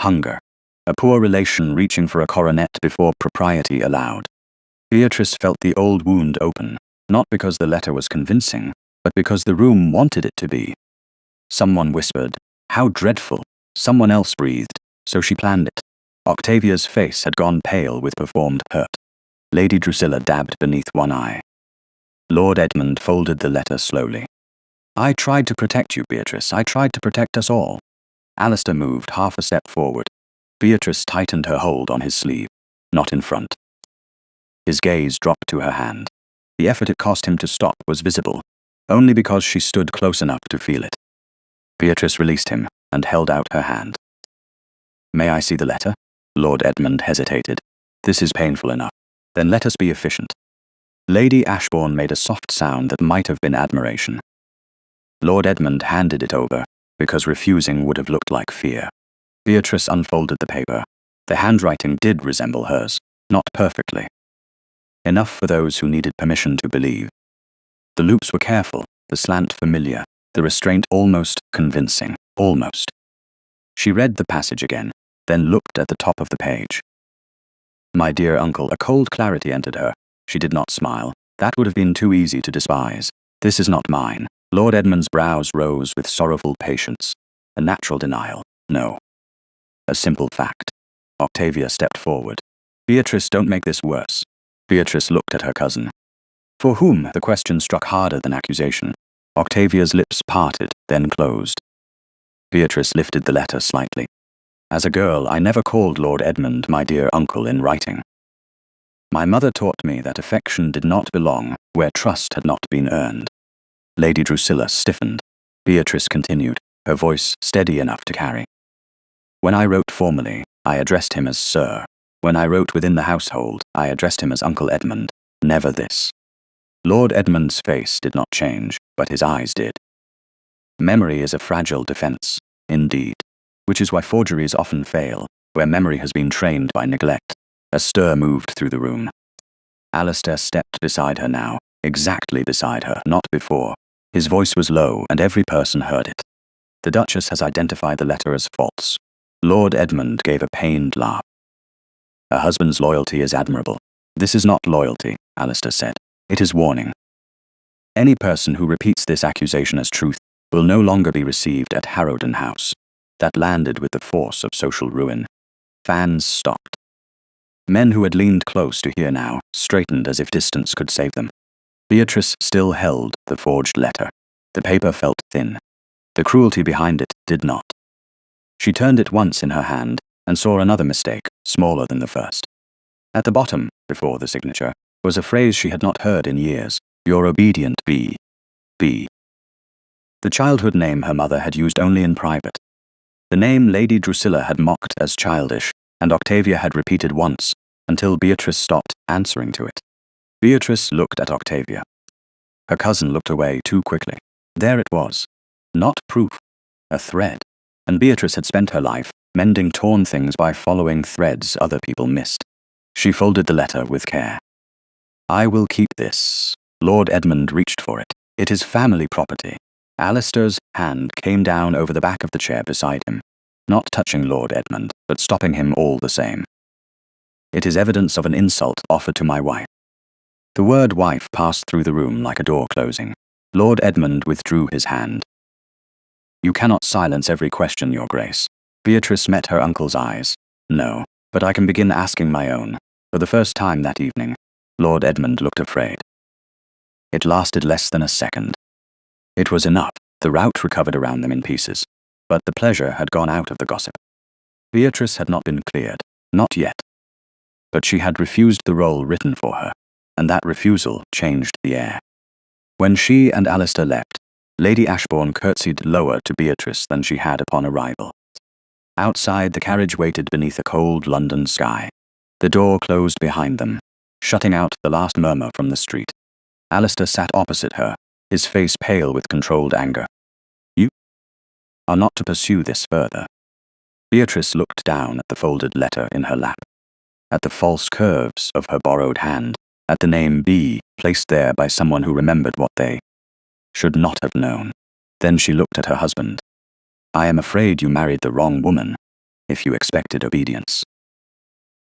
hunger, a poor relation reaching for a coronet before propriety allowed. Beatrice felt the old wound open, not because the letter was convincing, but because the room wanted it to be. Someone whispered, how dreadful. Someone else breathed, so she planned it. Octavia's face had gone pale with performed hurt. Lady Drusilla dabbed beneath one eye. Lord Edmund folded the letter slowly. I tried to protect you, Beatrice. I tried to protect us all. Alistair moved half a step forward. Beatrice tightened her hold on his sleeve, not in front. His gaze dropped to her hand. The effort it cost him to stop was visible, only because she stood close enough to feel it. Beatrice released him and held out her hand. "May I see the letter?" Lord Edmund hesitated. "This is painful enough. Then let us be efficient." Lady Ashbourne made a soft sound that might have been admiration. Lord Edmund handed it over, because refusing would have looked like fear. Beatrice unfolded the paper. The handwriting did resemble hers, not perfectly. Enough for those who needed permission to believe. The loops were careful, the slant familiar, the restraint almost convincing, almost. She read the passage again, then looked at the top of the page. "My dear uncle," a cold clarity entered her. She did not smile. That would have been too easy to despise. "This is not mine." Lord Edmund's brows rose with sorrowful patience. A natural denial. No. A simple fact. Octavia stepped forward. "Beatrice, don't make this worse." Beatrice looked at her cousin. For whom? The question struck harder than accusation. Octavia's lips parted, then closed. Beatrice lifted the letter slightly. "As a girl, I never called Lord Edmund my dear uncle in writing. My mother taught me that affection did not belong where trust had not been earned." Lady Drusilla stiffened. Beatrice continued, her voice steady enough to carry. "When I wrote formally, I addressed him as Sir. When I wrote within the household, I addressed him as Uncle Edmund. Never this." Lord Edmund's face did not change, but his eyes did. Memory is a fragile defense, indeed, which is why forgeries often fail, where memory has been trained by neglect. A stir moved through the room. Alistair stepped beside her now, exactly beside her, not before. His voice was low, and every person heard it. "The Duchess has identified the letter as false." Lord Edmund gave a pained laugh. "A husband's loyalty is admirable." "This is not loyalty," Alistair said. "It is warning. Any person who repeats this accusation as truth will no longer be received at Harrowden House." That landed with the force of social ruin. Fans stopped. Men who had leaned close to hear now straightened as if distance could save them. Beatrice still held the forged letter. The paper felt thin. The cruelty behind it did not. She turned it once in her hand and saw another mistake, smaller than the first. At the bottom, before the signature, was a phrase she had not heard in years: "Your obedient B. B." The childhood name her mother had used only in private. The name Lady Drusilla had mocked as childish, and Octavia had repeated once, until Beatrice stopped answering to it. Beatrice looked at Octavia. Her cousin looked away too quickly. There it was. Not proof. A thread. And Beatrice had spent her life mending torn things by following threads other people missed. She folded the letter with care. "I will keep this." Lord Edmund reached for it. "It is family property." Alistair's hand came down over the back of the chair beside him, not touching Lord Edmund, but stopping him all the same. "It is evidence of an insult offered to my wife." The word wife passed through the room like a door closing. Lord Edmund withdrew his hand. "You cannot silence every question, Your Grace." Beatrice met her uncle's eyes. "No, but I can begin asking my own." For the first time that evening, Lord Edmund looked afraid. It lasted less than a second. It was enough. The rout recovered around them in pieces, but the pleasure had gone out of the gossip. Beatrice had not been cleared, not yet. But she had refused the role written for her, and that refusal changed the air. When she and Alistair left, Lady Ashbourne curtsied lower to Beatrice than she had upon arrival. Outside, the carriage waited beneath a cold London sky. The door closed behind them, shutting out the last murmur from the street. Alistair sat opposite her, his face pale with controlled anger. "You are not to pursue this further." Beatrice looked down at the folded letter in her lap, at the false curves of her borrowed hand, at the name B placed there by someone who remembered what they should not have known. Then she looked at her husband. "I am afraid you married the wrong woman, if you expected obedience."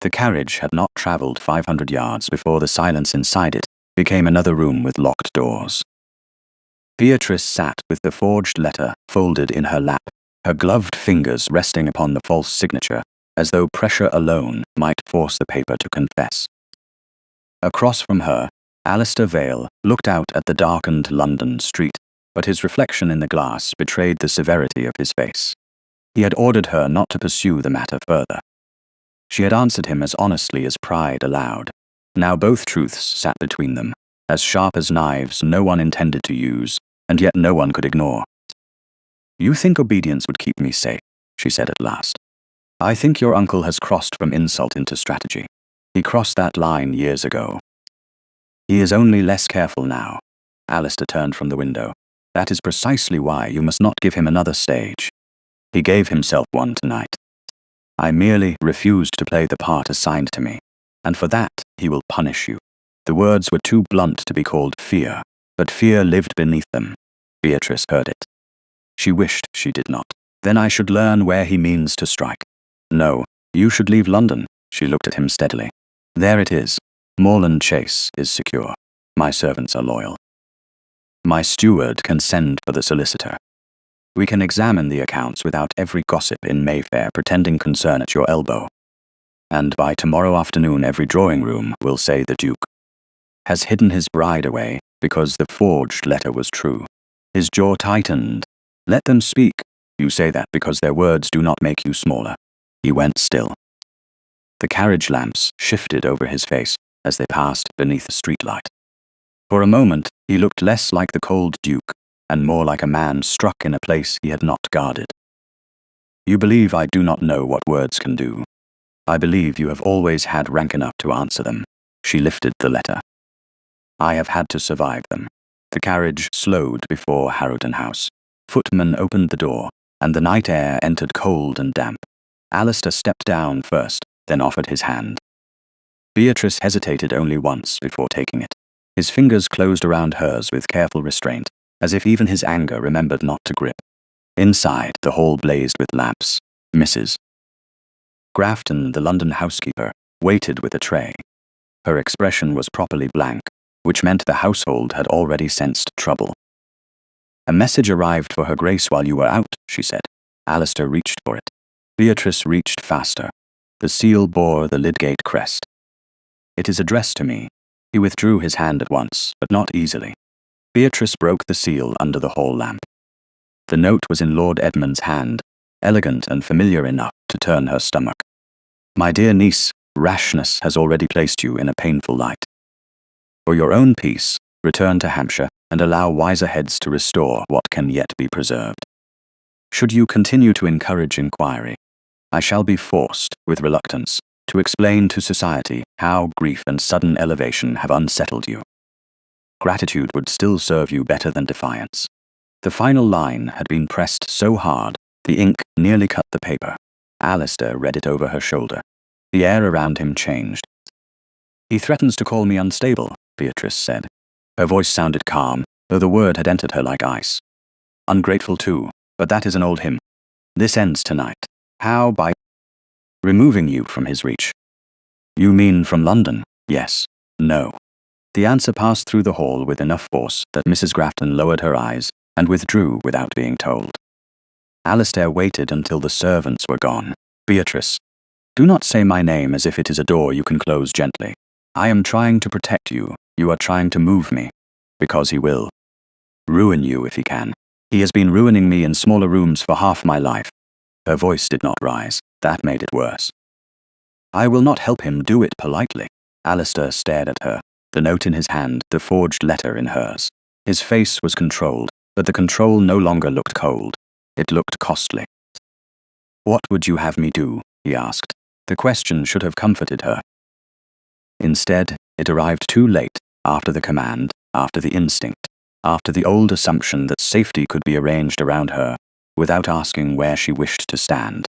The carriage had not travelled 500 yards before the silence inside it became another room with locked doors. Beatrice sat with the forged letter folded in her lap, her gloved fingers resting upon the false signature, as though pressure alone might force the paper to confess. Across from her, Alistair Vale looked out at the darkened London street, but his reflection in the glass betrayed the severity of his face. He had ordered her not to pursue the matter further. She had answered him as honestly as pride allowed. Now both truths sat between them, as sharp as knives no one intended to use, and yet no one could ignore. "You think obedience would keep me safe," she said at last. "I think your uncle has crossed from insult into strategy. He crossed that line years ago. He is only less careful now." Alistair turned from the window. "That is precisely why you must not give him another stage. He gave himself one tonight. I merely refused to play the part assigned to me, and for that he will punish you." The words were too blunt to be called fear, but fear lived beneath them. Beatrice heard it. She wished she did not. "Then I should learn where he means to strike." "No, you should leave London." She looked at him steadily. "There it is. Moreland Chase is secure. My servants are loyal. My steward can send for the solicitor. We can examine the accounts without every gossip in Mayfair pretending concern at your elbow. And by tomorrow afternoon every drawing room will say the Duke has hidden his bride away because the forged letter was true." His jaw tightened. "Let them speak. You say that because their words do not make you smaller." He went still. The carriage lamps shifted over his face as they passed beneath the streetlight. For a moment, he looked less like the cold Duke and more like a man struck in a place he had not guarded. "You believe I do not know what words can do. I believe you have always had rank enough to answer them." She lifted the letter. "I have had to survive them." The carriage slowed before Harrowden House. Footman opened the door, and the night air entered cold and damp. Alistair stepped down first, then offered his hand. Beatrice hesitated only once before taking it. His fingers closed around hers with careful restraint, as if even his anger remembered not to grip. Inside, the hall blazed with lamps. Mrs. Grafton, the London housekeeper, waited with a tray. Her expression was properly blank, which meant the household had already sensed trouble. "A message arrived for Her Grace while you were out," she said. Alistair reached for it. Beatrice reached faster. The seal bore the Lydgate crest. "It is addressed to me." He withdrew his hand at once, but not easily. Beatrice broke the seal under the hall lamp. The note was in Lord Edmund's hand, elegant and familiar enough to turn her stomach. "My dear niece, rashness has already placed you in a painful light. For your own peace, return to Hampshire and allow wiser heads to restore what can yet be preserved. Should you continue to encourage inquiry, I shall be forced, with reluctance, to explain to society how grief and sudden elevation have unsettled you. Gratitude would still serve you better than defiance." The final line had been pressed so hard, the ink nearly cut the paper. Alistair read it over her shoulder. The air around him changed. "He threatens to call me unstable," Beatrice said. Her voice sounded calm, though the word had entered her like ice. "Ungrateful too, but that is an old hymn. This ends tonight. How? By removing you from his reach." "You mean from London?" "Yes. No." The answer passed through the hall with enough force that Mrs. Grafton lowered her eyes and withdrew without being told. Alistair waited until the servants were gone. "Beatrice, do not say my name as if it is a door you can close gently. I am trying to protect you. You are trying to move me. Because he will. Ruin you if he can. He has been ruining me in smaller rooms for half my life." Her voice did not rise. That made it worse. "I will not help him do it politely." Alistair stared at her, the note in his hand, the forged letter in hers. His face was controlled, but the control no longer looked cold. It looked costly. "What would you have me do?" he asked. The question should have comforted her. Instead, it arrived too late, after the command, after the instinct, after the old assumption that safety could be arranged around her, without asking where she wished to stand.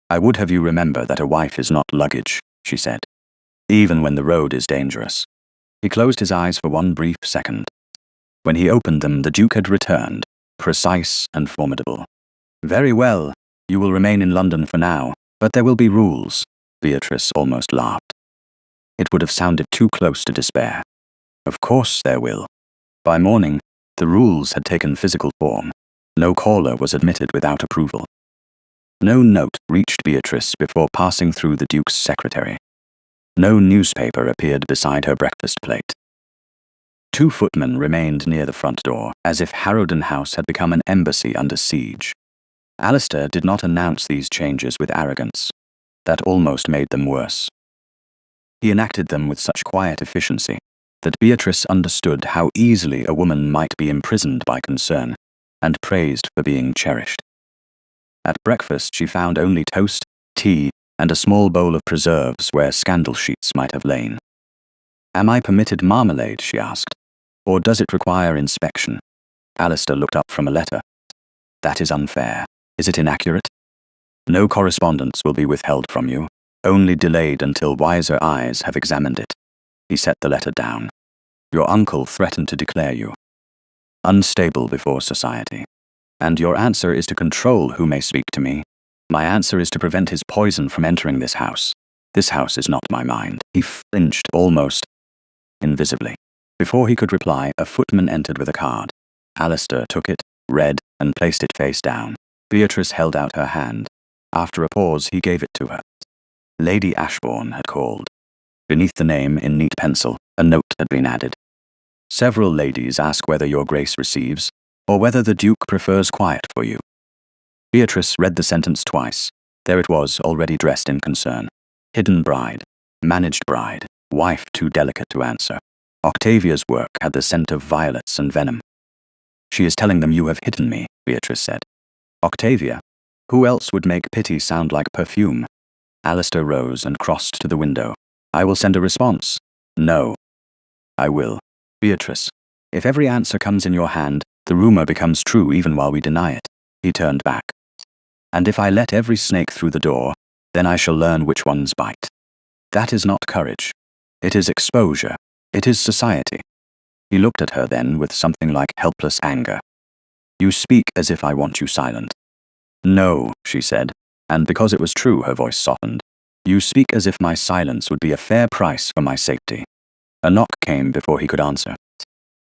"I would have you remember that a wife is not luggage," she said, "even when the road is dangerous." He closed his eyes for one brief second. When he opened them, the Duke had returned, precise and formidable. "Very well, you will remain in London for now, but there will be rules." Beatrice almost laughed. It would have sounded too close to despair. "Of course there will." By morning, the rules had taken physical form. No caller was admitted without approval. No note reached Beatrice before passing through the Duke's secretary. No newspaper appeared beside her breakfast plate. 2 footmen remained near the front door, as if Harrowden House had become an embassy under siege. Alistair did not announce these changes with arrogance. That almost made them worse. He enacted them with such quiet efficiency, that Beatrice understood how easily a woman might be imprisoned by concern, and praised for being cherished. At breakfast she found only toast, tea, and a small bowl of preserves where scandal sheets might have lain. "Am I permitted marmalade?" she asked. "Or does it require inspection?" Alistair looked up from a letter. "That is unfair. Is it inaccurate?" "No correspondence will be withheld from you, only delayed until wiser eyes have examined it." He set the letter down. "Your uncle threatened to declare you unstable before society. And your answer is to control who may speak to me. My answer is to prevent his poison from entering this house. This house is not my mind." He flinched almost invisibly. Before he could reply, a footman entered with a card. Alistair took it, read, and placed it face down. Beatrice held out her hand. After a pause, he gave it to her. Lady Ashbourne had called. Beneath the name, in neat pencil, a note had been added. "Several ladies ask whether your grace receives, or whether the Duke prefers quiet for you." Beatrice read the sentence twice. There it was, already dressed in concern. Hidden bride, managed bride, wife too delicate to answer. Octavia's work had the scent of violets and venom. "She is telling them you have hidden me," Beatrice said. "Octavia? Who else would make pity sound like perfume?" Alistair rose and crossed to the window. "I will send a response." "No." "I will. Beatrice, if every answer comes in your hand, the rumor becomes true even while we deny it." He turned back. "And if I let every snake through the door, then I shall learn which ones bite. That is not courage. It is exposure. It is society." He looked at her then with something like helpless anger. "You speak as if I want you silent." "No," she said, and because it was true, her voice softened. "You speak as if my silence would be a fair price for my safety." A knock came before he could answer.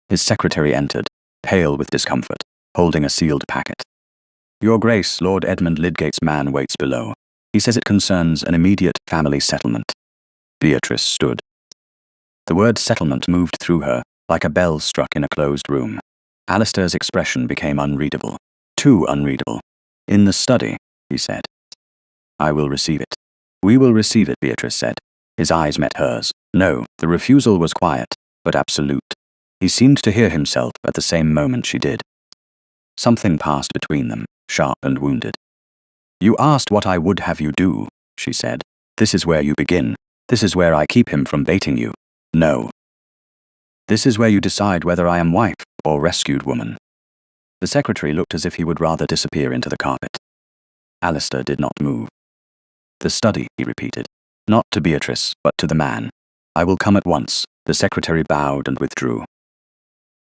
His secretary entered, pale with discomfort, holding a sealed packet. "Your Grace, Lord Edmund Lydgate's man waits below. He says it concerns an immediate family settlement." Beatrice stood. The word settlement moved through her, like a bell struck in a closed room. Alistair's expression became unreadable. Too unreadable. "In the study," he said. "I will receive it." "We will receive it," Beatrice said. His eyes met hers. No, the refusal was quiet, but absolute. He seemed to hear himself at the same moment she did. Something passed between them, sharp and wounded. "You asked what I would have you do," she said. "This is where you begin. This is where I keep him from baiting you." "No." "This is where you decide whether I am wife or rescued woman." The secretary looked as if he would rather disappear into the carpet. Alistair did not move. "The study," he repeated. Not to Beatrice, but to the man. "I will come at once." The secretary bowed and withdrew.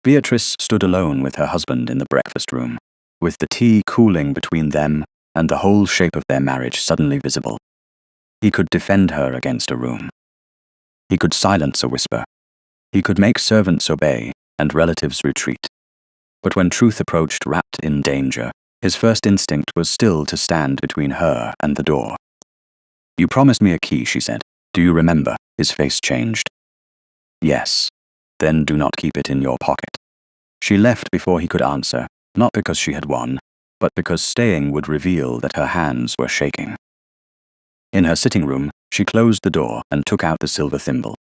Beatrice stood alone with her husband in the breakfast room, with the tea cooling between them and the whole shape of their marriage suddenly visible. He could defend her against a room. He could silence a whisper. He could make servants obey and relatives retreat. But when truth approached wrapped in danger, his first instinct was still to stand between her and the door. "You promised me a key," she said. "Do you remember?" His face changed. "Yes." "Then do not keep it in your pocket." She left before he could answer, not because she had won, but because staying would reveal that her hands were shaking. In her sitting room, she closed the door and took out the silver thimble.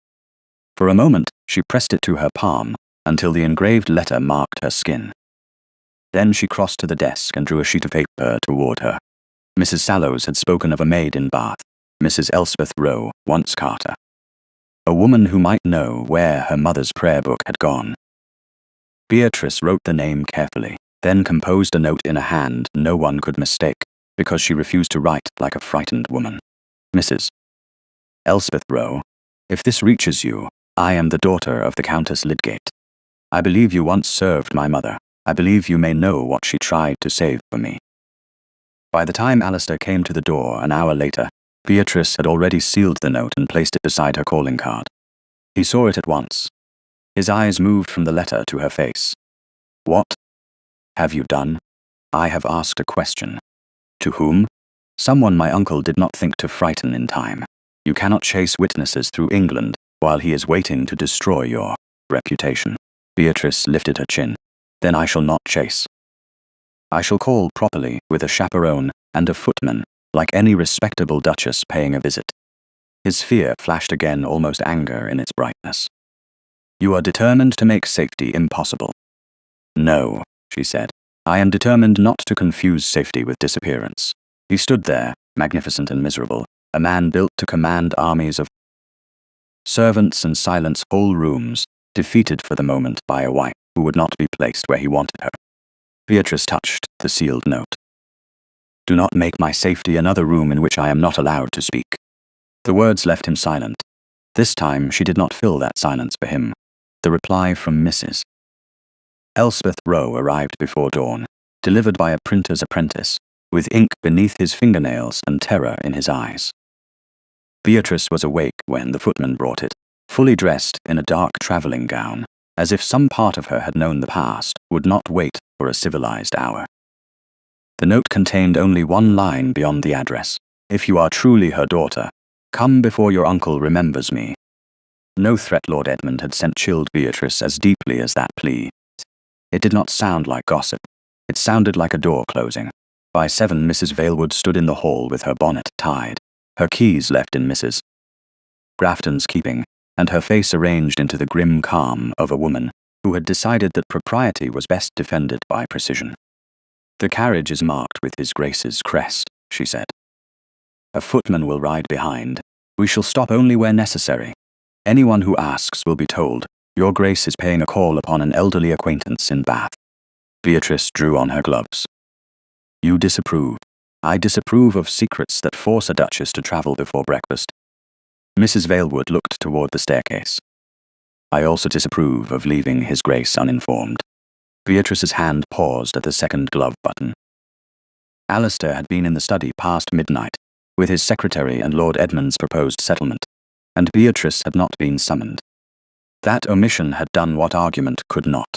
For a moment, she pressed it to her palm until the engraved letter marked her skin. Then she crossed to the desk and drew a sheet of paper toward her. Mrs. Sallows had spoken of a maid in Bath, Mrs. Elspeth Rowe, once Carter. A woman who might know where her mother's prayer book had gone. Beatrice wrote the name carefully, then composed a note in a hand no one could mistake, because she refused to write like a frightened woman. "Mrs. Elspeth Rowe, if this reaches you, I am the daughter of the Countess Lydgate. I believe you once served my mother. I believe you may know what she tried to save for me." By the time Alistair came to the door an hour later, Beatrice had already sealed the note and placed it beside her calling card. He saw it at once. His eyes moved from the letter to her face. "What have you done?" "I have asked a question." "To whom?" "Someone my uncle did not think to frighten in time. You cannot chase witnesses through England while he is waiting to destroy your reputation." Beatrice lifted her chin. "Then I shall not chase. I shall call properly with a chaperone and a footman, like any respectable duchess paying a visit." His fear flashed again, almost anger in its brightness. You are determined to make safety impossible. No, she said. I am determined not to confuse safety with disappearance. He stood there, magnificent and miserable, a man built to command armies of servants and silence whole rooms, defeated for the moment by a wife who would not be placed where he wanted her. Beatrice touched the sealed note. Do not make my safety another room in which I am not allowed to speak. The words left him silent. This time she did not fill that silence for him. The reply from Mrs. Elspeth Rowe arrived before dawn, delivered by a printer's apprentice, with ink beneath his fingernails and terror in his eyes. Beatrice was awake when the footman brought it, fully dressed in a dark travelling gown, as if some part of her had known the past, would not wait for a civilized hour. The note contained only one line beyond the address. If you are truly her daughter, come before your uncle remembers me. No threat Lord Edmund had sent chilled Beatrice as deeply as that plea. It did not sound like gossip. It sounded like a door closing. By 7, Mrs. Vailwood stood in the hall with her bonnet tied, her keys left in Mrs. Grafton's keeping, and her face arranged into the grim calm of a woman who had decided that propriety was best defended by precision. The carriage is marked with His Grace's crest, she said. A footman will ride behind. We shall stop only where necessary. Anyone who asks will be told, Your Grace is paying a call upon an elderly acquaintance in Bath. Beatrice drew on her gloves. You disapprove. I disapprove of secrets that force a duchess to travel before breakfast. Mrs. Vailwood looked toward the staircase. I also disapprove of leaving His Grace uninformed. Beatrice's hand paused at the second glove button. Alistair had been in the study past midnight, with his secretary and Lord Edmund's proposed settlement, and Beatrice had not been summoned. That omission had done what argument could not.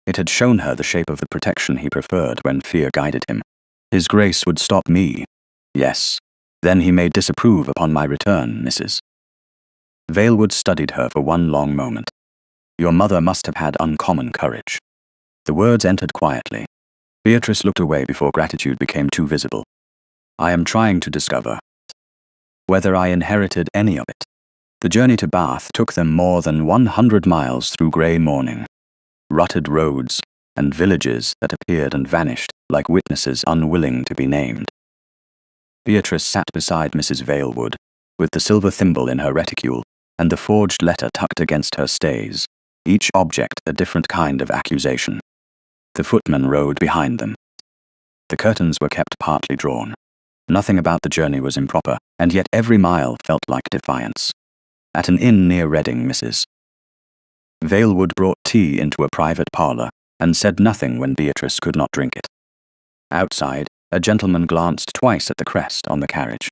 It had shown her the shape of the protection he preferred when fear guided him. His Grace would stop me. Yes. Then he may disapprove upon my return, Mrs. Vailwood studied her for one long moment. Your mother must have had uncommon courage. The words entered quietly. Beatrice looked away before gratitude became too visible. I am trying to discover whether I inherited any of it. The journey to Bath took them more than 100 miles through grey morning, rutted roads, and villages that appeared and vanished like witnesses unwilling to be named. Beatrice sat beside Mrs. Vailwood, with the silver thimble in her reticule and the forged letter tucked against her stays, each object a different kind of accusation. The footman rode behind them. The curtains were kept partly drawn. Nothing about the journey was improper, and yet every mile felt like defiance. At an inn near Reading, Mrs. Vailwood brought tea into a private parlour, and said nothing when Beatrice could not drink it. Outside, a gentleman glanced twice at the crest on the carriage.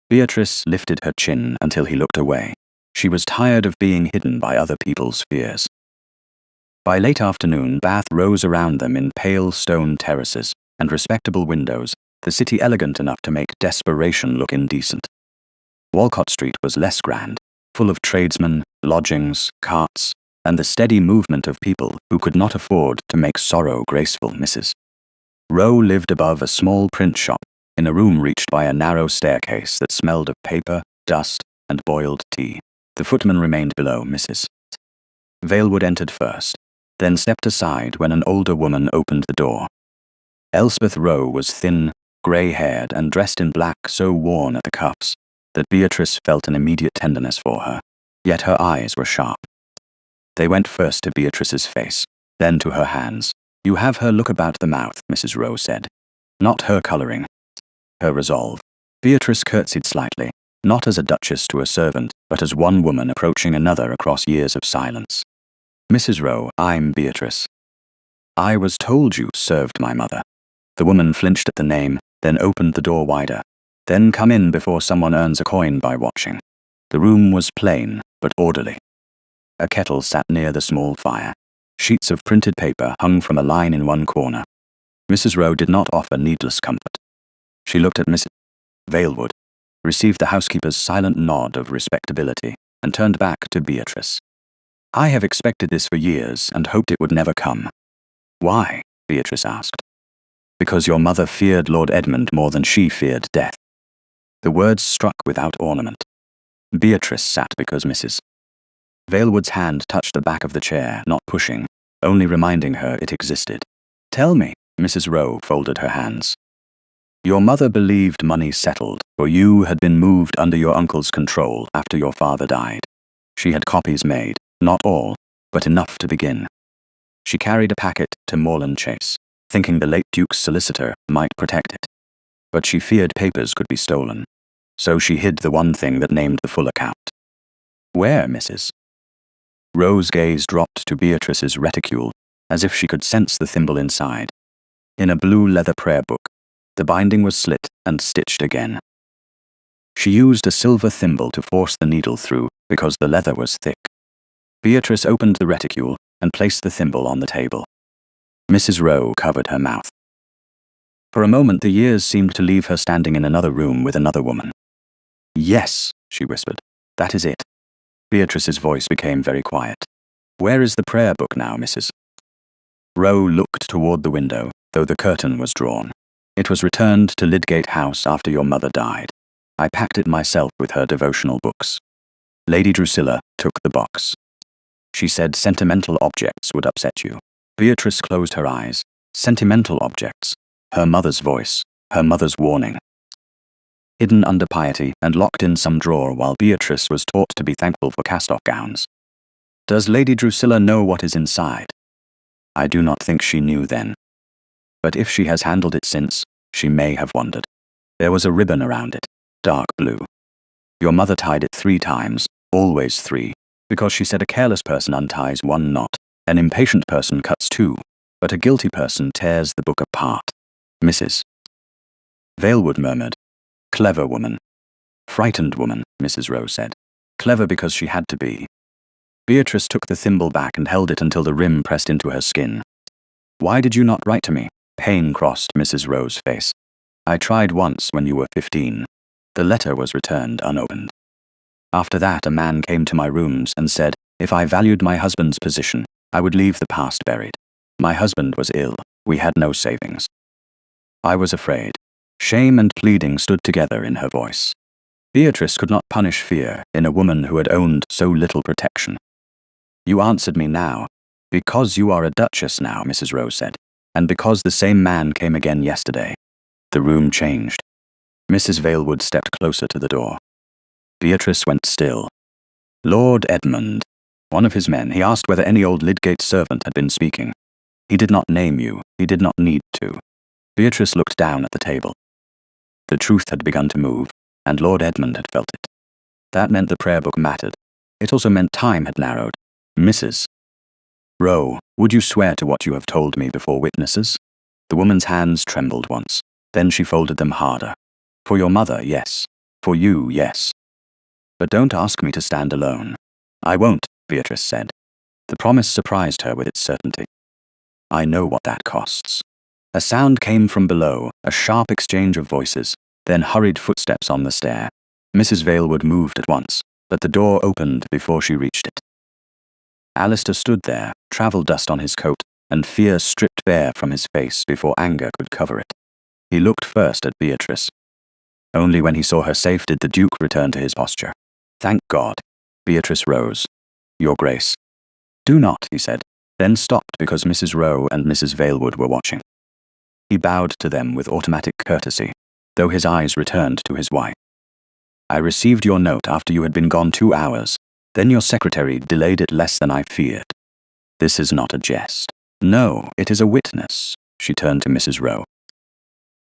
Beatrice lifted her chin until he looked away. She was tired of being hidden by other people's fears. By late afternoon, Bath rose around them in pale stone terraces and respectable windows, the city elegant enough to make desperation look indecent. Walcott Street was less grand, full of tradesmen, lodgings, carts, and the steady movement of people who could not afford to make sorrow graceful. Mrs. Rowe lived above a small print shop, in a room reached by a narrow staircase that smelled of paper, dust, and boiled tea. The footman remained below. Mrs. Vailwood entered first, then stepped aside when an older woman opened the door. Elspeth Rowe was thin, grey-haired, and dressed in black so worn at the cuffs that Beatrice felt an immediate tenderness for her, yet her eyes were sharp. They went first to Beatrice's face, then to her hands. You have her look about the mouth, Mrs. Rowe said. Not her colouring, her resolve. Beatrice curtsied slightly, not as a duchess to a servant, but as one woman approaching another across years of silence. Mrs. Rowe, I'm Beatrice. I was told you served my mother. The woman flinched at the name, then opened the door wider. Then come in before someone earns a coin by watching. The room was plain, but orderly. A kettle sat near the small fire. Sheets of printed paper hung from a line in one corner. Mrs. Rowe did not offer needless comfort. She looked at Mrs. Vailwood, received the housekeeper's silent nod of respectability, and turned back to Beatrice. I have expected this for years and hoped it would never come. Why? Beatrice asked. Because your mother feared Lord Edmund more than she feared death. The words struck without ornament. Beatrice sat because Mrs. Valewood's hand touched the back of the chair, not pushing, only reminding her it existed. Tell me, Mrs. Rowe folded her hands. Your mother believed money settled, for you had been moved under your uncle's control after your father died. She had copies made, not all, but enough to begin. She carried a packet to Morland Chase, thinking the late Duke's solicitor might protect it. But she feared papers could be stolen, so she hid the one thing that named the full account. Where, Mrs.? Rowe's gaze dropped to Beatrice's reticule, as if she could sense the thimble inside. In a blue leather prayer book, the binding was slit and stitched again. She used a silver thimble to force the needle through because the leather was thick. Beatrice opened the reticule and placed the thimble on the table. Mrs. Rowe covered her mouth. For a moment, the years seemed to leave her standing in another room with another woman. Yes, she whispered. That is it. Beatrice's voice became very quiet. Where is the prayer book now, Mrs.? Rowe looked toward the window, though the curtain was drawn. It was returned to Lydgate House after your mother died. I packed it myself with her devotional books. Lady Drusilla took the box. She said sentimental objects would upset you. Beatrice closed her eyes. Sentimental objects. Her mother's voice. Her mother's warning. Hidden under piety and locked in some drawer while Beatrice was taught to be thankful for cast-off gowns. Does Lady Drusilla know what is inside? I do not think she knew then. But if she has handled it since, she may have wondered. There was a ribbon around it, dark blue. Your mother tied it 3 times, always 3, because she said a careless person unties 1 knot, an impatient person cuts 2, but a guilty person tears the book apart. Mrs. Valewood murmured. Clever woman. Frightened woman, Mrs. Rowe said. Clever because she had to be. Beatrice took the thimble back and held it until the rim pressed into her skin. Why did you not write to me? Pain crossed Mrs. Rowe's face. I tried once when you were 15. The letter was returned unopened. After that, a man came to my rooms and said, if I valued my husband's position, I would leave the past buried. My husband was ill. We had no savings. I was afraid. Shame and pleading stood together in her voice. Beatrice could not punish fear in a woman who had owned so little protection. You answered me now. Because you are a duchess now, Mrs. Rowe said, and because the same man came again yesterday. The room changed. Mrs. Valewood stepped closer to the door. Beatrice went still. Lord Edmund, one of his men, he asked whether any old Lydgate servant had been speaking. He did not name you. He did not need to. Beatrice looked down at the table. The truth had begun to move, and Lord Edmund had felt it. That meant the prayer book mattered. It also meant time had narrowed. Mrs. Rowe, would you swear to what you have told me before witnesses? The woman's hands trembled once. Then she folded them harder. For your mother, yes. For you, yes. But don't ask me to stand alone. I won't, Beatrice said. The promise surprised her with its certainty. I know what that costs. A sound came from below, a sharp exchange of voices, then hurried footsteps on the stair. Mrs. Valewood moved at once, but the door opened before she reached it. Alistair stood there, travel dust on his coat, and fear stripped bare from his face before anger could cover it. He looked first at Beatrice. Only when he saw her safe did the Duke return to his posture. Thank God. Beatrice rose. Your Grace. Do not, he said, then stopped because Mrs. Rowe and Mrs. Valewood were watching. He bowed to them with automatic courtesy, though his eyes returned to his wife. I received your note after you had been gone 2 hours. Then your secretary delayed it less than I feared. This is not a jest. No, it is a witness. She turned to Mrs. Rowe.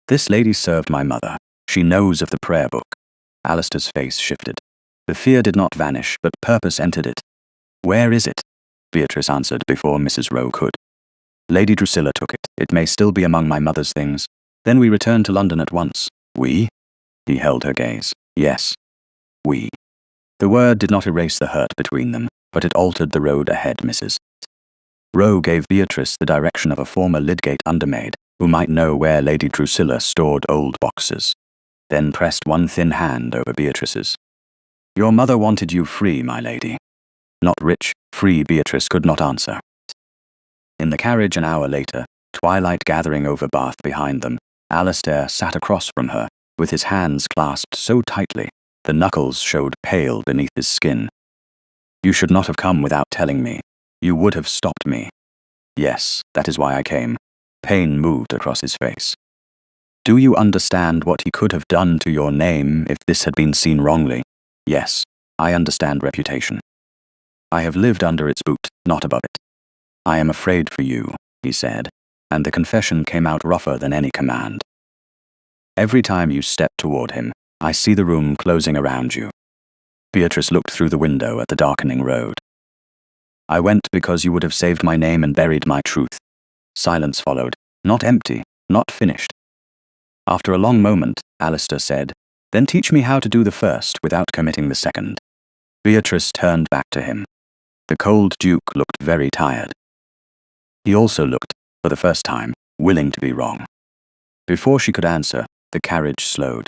This lady served my mother. She knows of the prayer book. Alistair's face shifted. The fear did not vanish, but purpose entered it. Where is it? Beatrice answered before Mrs. Rowe could. Lady Drusilla took it. It may still be among my mother's things. Then we returned to London at once. We? He held her gaze. Yes. We. The word did not erase the hurt between them, but it altered the road ahead, Mrs. Rowe gave Beatrice the direction of a former Lydgate undermaid, who might know where Lady Drusilla stored old boxes, then pressed one thin hand over Beatrice's. Your mother wanted you free, my lady. Not rich, free, Beatrice could not answer. In the carriage an hour later, twilight gathering over Bath behind them, Alistair sat across from her, with his hands clasped so tightly, the knuckles showed pale beneath his skin. You should not have come without telling me. You would have stopped me. Yes, that is why I came. Pain moved across his face. Do you understand what he could have done to your name if this had been seen wrongly? Yes, I understand reputation. I have lived under its boot, not above it. I am afraid for you, he said, and the confession came out rougher than any command. Every time you step toward him, I see the room closing around you. Beatrice looked through the window at the darkening road. I went because you would have saved my name and buried my truth. Silence followed, not empty, not finished. After a long moment, Alistair said, Then teach me how to do the first without committing the second. Beatrice turned back to him. The cold Duke looked very tired. He also looked, for the first time, willing to be wrong. Before she could answer, the carriage slowed.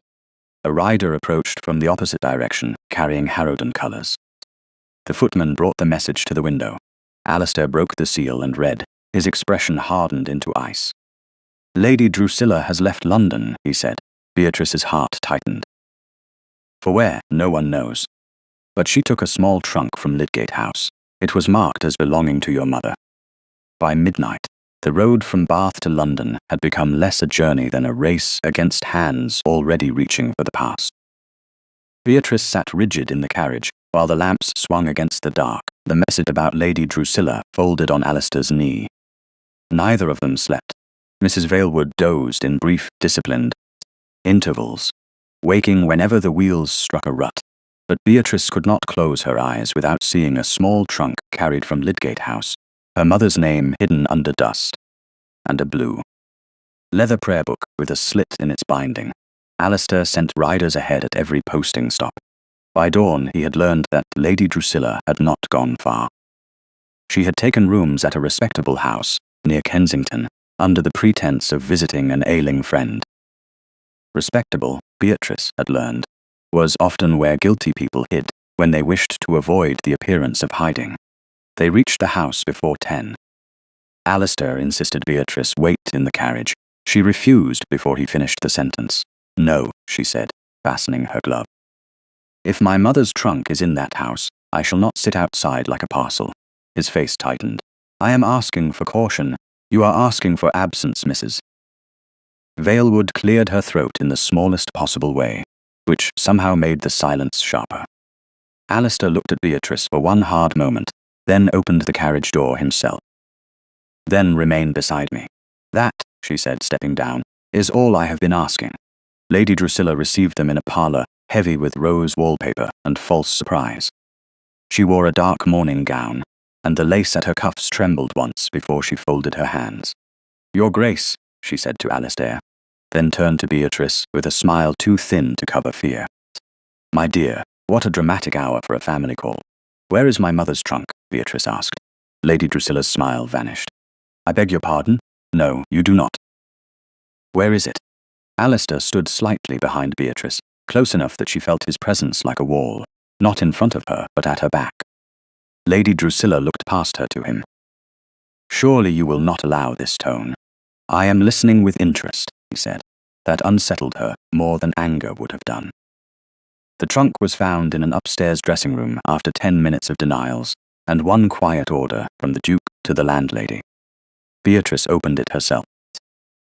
A rider approached from the opposite direction, carrying Harrowden colours. The footman brought the message to the window. Alistair broke the seal and read. His expression hardened into ice. Lady Drusilla has left London, he said. Beatrice's heart tightened. For where, no one knows. But she took a small trunk from Lydgate House. It was marked as belonging to your mother. By midnight, the road from Bath to London had become less a journey than a race against hands already reaching for the past. Beatrice sat rigid in the carriage, while the lamps swung against the dark, the message about Lady Drusilla folded on Alistair's knee. Neither of them slept. Mrs. Vailwood dozed in brief, disciplined intervals, waking whenever the wheels struck a rut. But Beatrice could not close her eyes without seeing a small trunk carried from Lydgate House, her mother's name hidden under dust, and a blue leather prayer book with a slit in its binding. Alistair sent riders ahead at every posting stop. By dawn, he had learned that Lady Drusilla had not gone far. She had taken rooms at a respectable house near Kensington, under the pretense of visiting an ailing friend. Respectable, Beatrice had learned, was often where guilty people hid when they wished to avoid the appearance of hiding. They reached the house before 10. Alistair insisted Beatrice wait in the carriage. She refused before he finished the sentence. No, she said, fastening her glove. If my mother's trunk is in that house, I shall not sit outside like a parcel. His face tightened. I am asking for caution. You are asking for absence, Mrs. Vailwood cleared her throat in the smallest possible way, which somehow made the silence sharper. Alistair looked at Beatrice for one hard moment, then opened the carriage door himself. Then remain beside me. That, she said, stepping down, is all I have been asking. Lady Drusilla received them in a parlour heavy with rose wallpaper and false surprise. She wore a dark morning gown, and the lace at her cuffs trembled once before she folded her hands. Your Grace, she said to Alistair, then turned to Beatrice with a smile too thin to cover fear. My dear, what a dramatic hour for a family call. Where is my mother's trunk? Beatrice asked. Lady Drusilla's smile vanished. I beg your pardon? No, you do not. Where is it? Alistair stood slightly behind Beatrice, close enough that she felt his presence like a wall, not in front of her, but at her back. Lady Drusilla looked past her to him. Surely you will not allow this tone. I am listening with interest, he said. That unsettled her more than anger would have done. The trunk was found in an upstairs dressing room after 10 minutes of denials, and one quiet order from the Duke to the landlady. Beatrice opened it herself.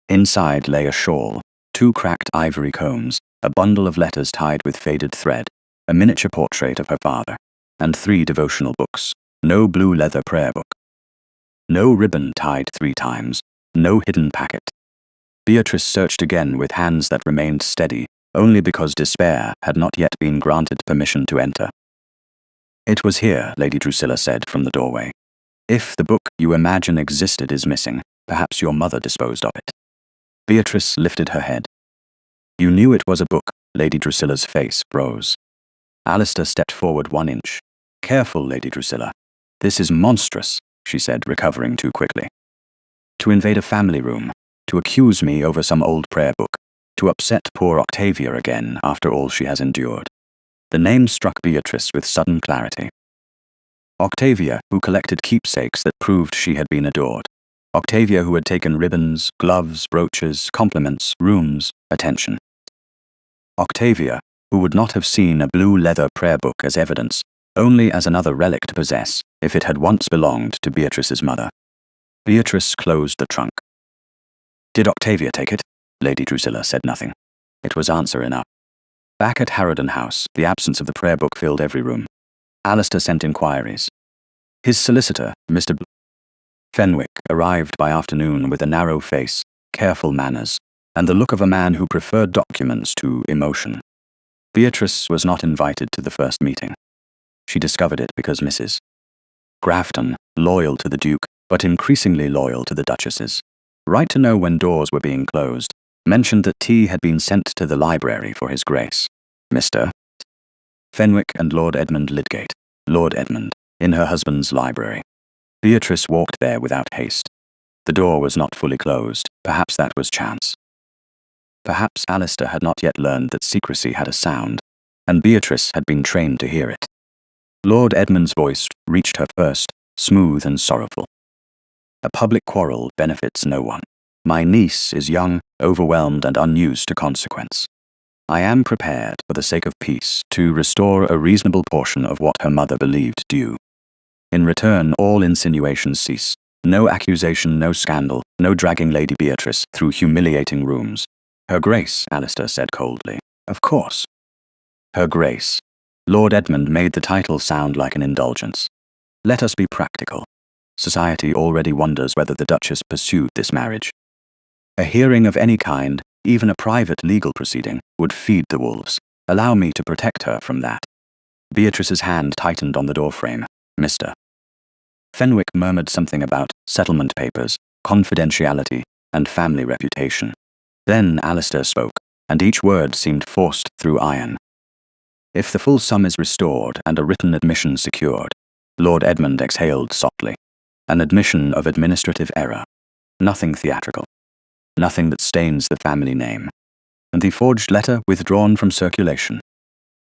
Inside lay a shawl, 2 cracked ivory combs, a bundle of letters tied with faded thread, a miniature portrait of her father, and 3 devotional books, no blue leather prayer book. No ribbon tied 3 times, no hidden packet. Beatrice searched again with hands that remained steady, only because despair had not yet been granted permission to enter. It was here, Lady Drusilla said from the doorway. If the book you imagine existed is missing, perhaps your mother disposed of it. Beatrice lifted her head. You knew it was a book. Lady Drusilla's face froze. Alistair stepped forward 1 inch. Careful, Lady Drusilla. This is monstrous, she said, recovering too quickly. To invade a family room, to accuse me over some old prayer book, to upset poor Octavia again after all she has endured. The name struck Beatrice with sudden clarity. Octavia, who collected keepsakes that proved she had been adored. Octavia, who had taken ribbons, gloves, brooches, compliments, rooms, attention. Octavia, who would not have seen a blue leather prayer book as evidence, only as another relic to possess if it had once belonged to Beatrice's mother. Beatrice closed the trunk. "Did Octavia take it?" Lady Drusilla said nothing. It was answer enough. Back at Harrowden House, the absence of the prayer book filled every room. Alistair sent inquiries. His solicitor, Mr. Fenwick, arrived by afternoon with a narrow face, careful manners, and the look of a man who preferred documents to emotion. Beatrice was not invited to the first meeting. She discovered it because Mrs. Grafton, loyal to the Duke, but increasingly loyal to the Duchesses, right to know when doors were being closed, mentioned that tea had been sent to the library for his grace, Mr. Fenwick and Lord Edmund Lydgate, Lord Edmund, in her husband's library. Beatrice walked there without haste. The door was not fully closed. Perhaps that was chance. Perhaps Alistair had not yet learned that secrecy had a sound, and Beatrice had been trained to hear it. Lord Edmund's voice reached her first, smooth and sorrowful. "A public quarrel benefits no one. My niece is young, overwhelmed, and unused to consequence. I am prepared, for the sake of peace, to restore a reasonable portion of what her mother believed due. In return, all insinuations cease. No accusation, no scandal, no dragging Lady Beatrice through humiliating rooms. Her Grace," Alistair said coldly. "Of course." Her Grace. Lord Edmund made the title sound like an indulgence. Let us be practical. Society already wonders whether the Duchess pursued this marriage. A hearing of any kind, even a private legal proceeding, would feed the wolves. Allow me to protect her from that. Beatrice's hand tightened on the doorframe. "Mr. Fenwick murmured something about settlement papers, confidentiality, and family reputation. Then Alistair spoke, and each word seemed forced through iron. "If the full sum is restored and a written admission secured," Lord Edmund exhaled softly, "an admission of administrative error. Nothing theatrical. Nothing that stains the family name. And the forged letter withdrawn from circulation.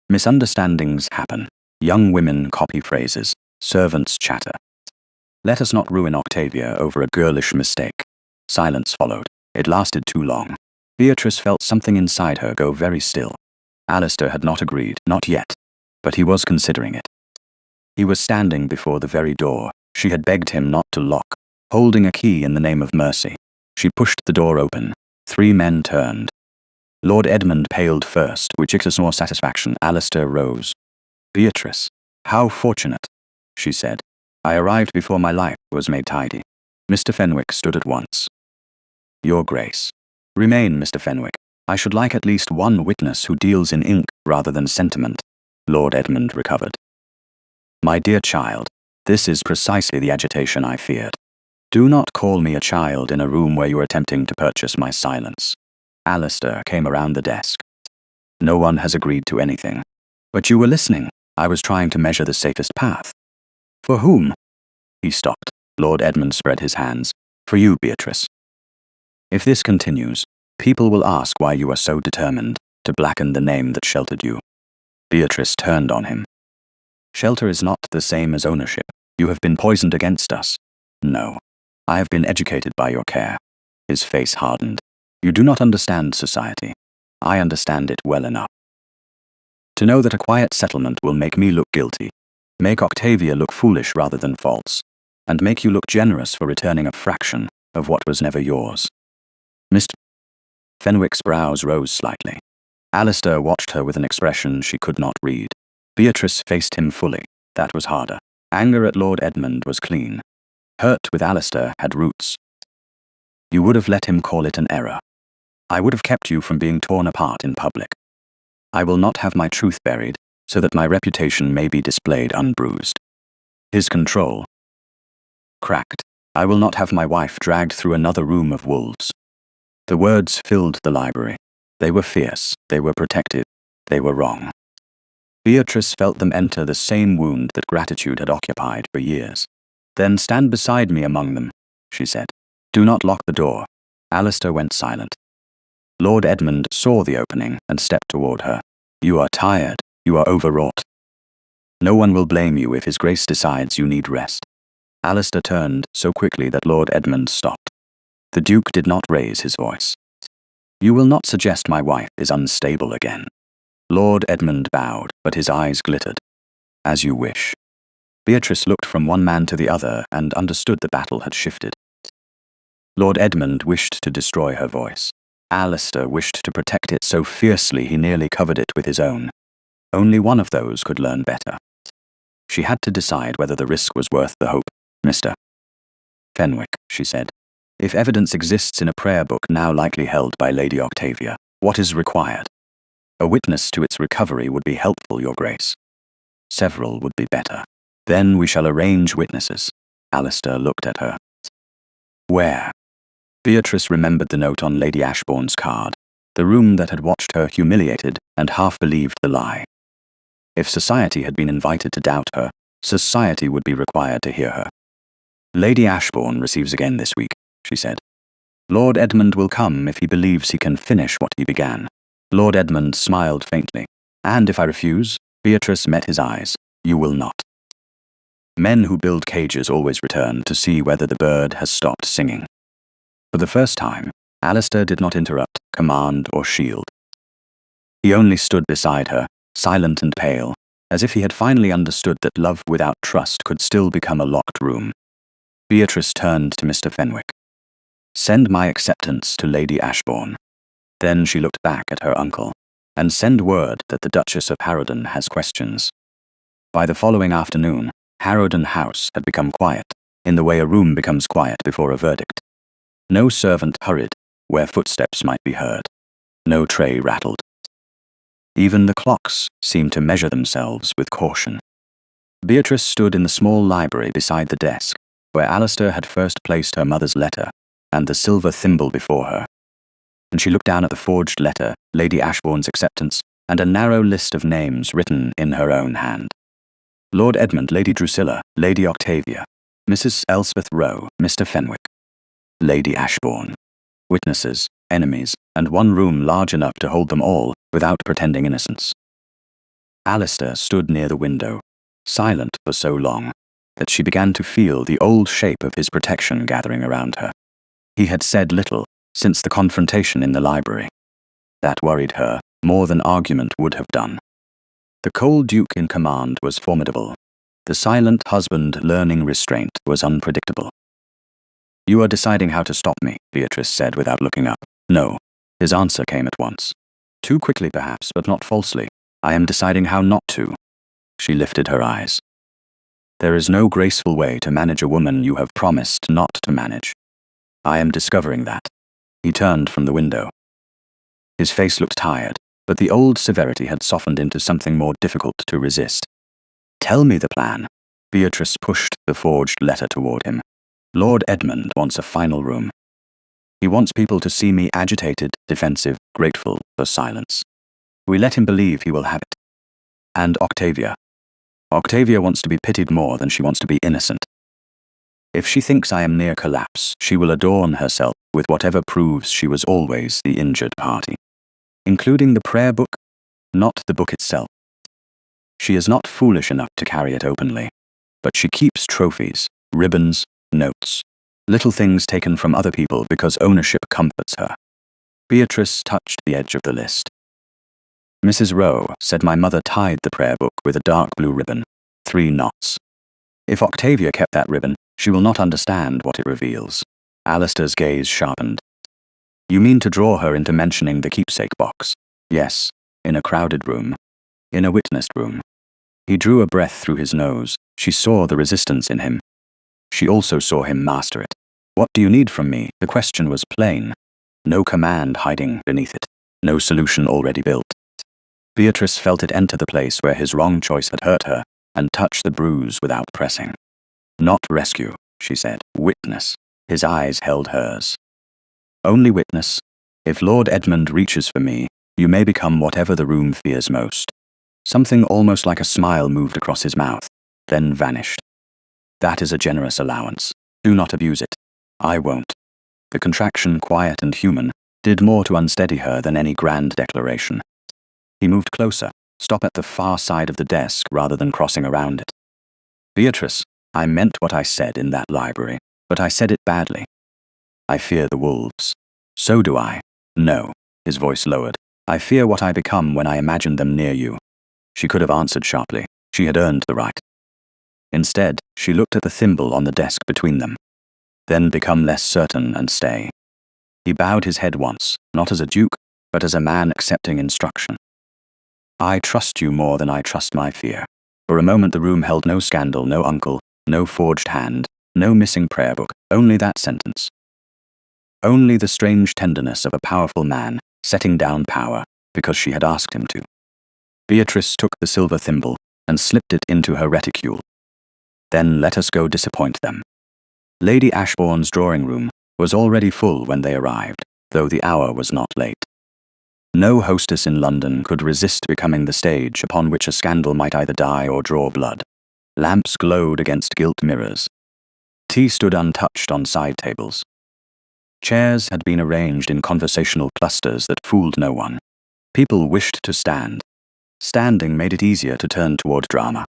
Misunderstandings happen. Young women copy phrases. Servants chatter. Let us not ruin Octavia over a girlish mistake." Silence followed. It lasted too long. Beatrice felt something inside her go very still. Alistair had not agreed, not yet, but he was considering it. He was standing before the very door she had begged him not to lock, holding a key in the name of mercy. She pushed the door open. 3 men turned. Lord Edmund paled first, which expressed more satisfaction. Alistair rose. "Beatrice, how fortunate," she said. "I arrived before my life was made tidy." Mr. Fenwick stood at once. "Your Grace." "Remain, Mr. Fenwick. I should like at least one witness who deals in ink rather than sentiment." Lord Edmund recovered. "My dear child, this is precisely the agitation I feared. Do not call me a child in a room where you are attempting to purchase my silence." Alistair came around the desk. "No one has agreed to anything. But you were listening. I was trying to measure the safest path." "For whom?" He stopped. Lord Edmund spread his hands. "For you, Beatrice. If this continues, people will ask why you are so determined to blacken the name that sheltered you." Beatrice turned on him. "Shelter is not the same as ownership. You have been poisoned against us." "No. I have been educated by your care." His face hardened. "You do not understand society. I understand it well enough. To know that a quiet settlement will make me look guilty, make Octavia look foolish rather than false, and make you look generous for returning a fraction of what was never yours." Mr. Fenwick's brows rose slightly. Alistair watched her with an expression she could not read. Beatrice faced him fully. That was harder. Anger at Lord Edmund was clean. Hurt with Alistair had roots. "You would have let him call it an error. I would have kept you from being torn apart in public. I will not have my truth buried, so that my reputation may be displayed unbruised." His control cracked. "I will not have my wife dragged through another room of wolves." The words filled the library. They were fierce, they were protective, they were wrong. Beatrice felt them enter the same wound that gratitude had occupied for years. "Then stand beside me among them," she said. "Do not lock the door." Alistair went silent. Lord Edmund saw the opening and stepped toward her. "You are tired. You are overwrought. No one will blame you if His Grace decides you need rest." Alistair turned so quickly that Lord Edmund stopped. The Duke did not raise his voice. "You will not suggest my wife is unstable again?" Lord Edmund bowed, but his eyes glittered. As you wish. Beatrice looked from one man to the other and understood the battle had shifted. Lord Edmund wished to destroy her voice. Alistair wished to protect it so fiercely he nearly covered it with his own. Only one of those could learn better. She had to decide whether the risk was worth the hope. Mr. Fenwick, she said, if evidence exists in a prayer book now likely held by Lady Octavia, what is required? A witness to its recovery would be helpful, Your Grace. Several would be better. Then we shall arrange witnesses. Alistair looked at her. Where? Beatrice remembered the note on Lady Ashbourne's card, the room that had watched her humiliated and half believed the lie. If society had been invited to doubt her, society would be required to hear her. Lady Ashbourne receives again this week, she said. Lord Edmund will come if he believes he can finish what he began. Lord Edmund smiled faintly. And if I refuse? Beatrice met his eyes. You will not. Men who build cages always return to see whether the bird has stopped singing. For the first time, Alistair did not interrupt, command, or shield. He only stood beside her, silent and pale, as if he had finally understood that love without trust could still become a locked room. Beatrice turned to Mr. Fenwick. Send my acceptance to Lady Ashbourne. Then she looked back at her uncle, and send word that the Duchess of Harrowden has questions. By the following afternoon, Harrowden House had become quiet, in the way a room becomes quiet before a verdict. No servant hurried where footsteps might be heard. No tray rattled. Even the clocks seemed to measure themselves with caution. Beatrice stood in the small library beside the desk, where Alistair had first placed her mother's letter and the silver thimble before her. And she looked down at the forged letter, Lady Ashbourne's acceptance, and a narrow list of names written in her own hand. Lord Edmund, Lady Drusilla, Lady Octavia, Mrs. Elspeth Rowe, Mr. Fenwick. Lady Ashbourne. Witnesses, enemies, and one room large enough to hold them all without pretending innocence. Alistair stood near the window, silent for so long that she began to feel the old shape of his protection gathering around her. He had said little since the confrontation in the library. That worried her more than argument would have done. The cold duke in command was formidable. The silent husband learning restraint was unpredictable. You are deciding how to stop me, Beatrice said without looking up. No. His answer came at once. Too quickly perhaps, but not falsely. I am deciding how not to. She lifted her eyes. There is no graceful way to manage a woman you have promised not to manage. I am discovering that. He turned from the window. His face looked tired, but the old severity had softened into something more difficult to resist. Tell me the plan. Beatrice pushed the forged letter toward him. Lord Edmund wants a final room. He wants people to see me agitated, defensive, grateful for silence. We let him believe he will have it. And Octavia. Octavia wants to be pitied more than she wants to be innocent. If she thinks I am near collapse, she will adorn herself with whatever proves she was always the injured party. Including the prayer book, not the book itself. She is not foolish enough to carry it openly, but she keeps trophies, ribbons, notes, little things taken from other people because ownership comforts her. Beatrice touched the edge of the list. Mrs. Rowe said my mother tied the prayer book with a dark blue ribbon, 3 knots. If Octavia kept that ribbon, she will not understand what it reveals. Alistair's gaze sharpened. You mean to draw her into mentioning the keepsake box? Yes, in a crowded room. In a witnessed room. He drew a breath through his nose. She saw the resistance in him. She also saw him master it. What do you need from me? The question was plain. No command hiding beneath it. No solution already built. Beatrice felt it enter the place where his wrong choice had hurt her and touch the bruise without pressing. Not rescue, she said. Witness. His eyes held hers. Only witness. If Lord Edmund reaches for me, you may become whatever the room fears most. Something almost like a smile moved across his mouth, then vanished. That is a generous allowance. Do not abuse it. I won't. The contraction, quiet and human, did more to unsteady her than any grand declaration. He moved closer, stop at the far side of the desk rather than crossing around it. Beatrice, I meant what I said in that library, but I said it badly. I fear the wolves. So do I. No, his voice lowered. I fear what I become when I imagine them near you. She could have answered sharply. She had earned the right. Instead, she looked at the thimble on the desk between them, then become less certain and stay. He bowed his head once, not as a duke, but as a man accepting instruction. I trust you more than I trust my fear. For a moment the room held no scandal, no uncle, no forged hand, no missing prayer book, only that sentence. Only the strange tenderness of a powerful man setting down power because she had asked him to. Beatrice took the silver thimble and slipped it into her reticule. Then let us go disappoint them. Lady Ashbourne's drawing room was already full when they arrived, though the hour was not late. No hostess in London could resist becoming the stage upon which a scandal might either die or draw blood. Lamps glowed against gilt mirrors. Tea stood untouched on side tables. Chairs had been arranged in conversational clusters that fooled no one. People wished to stand. Standing made it easier to turn toward drama.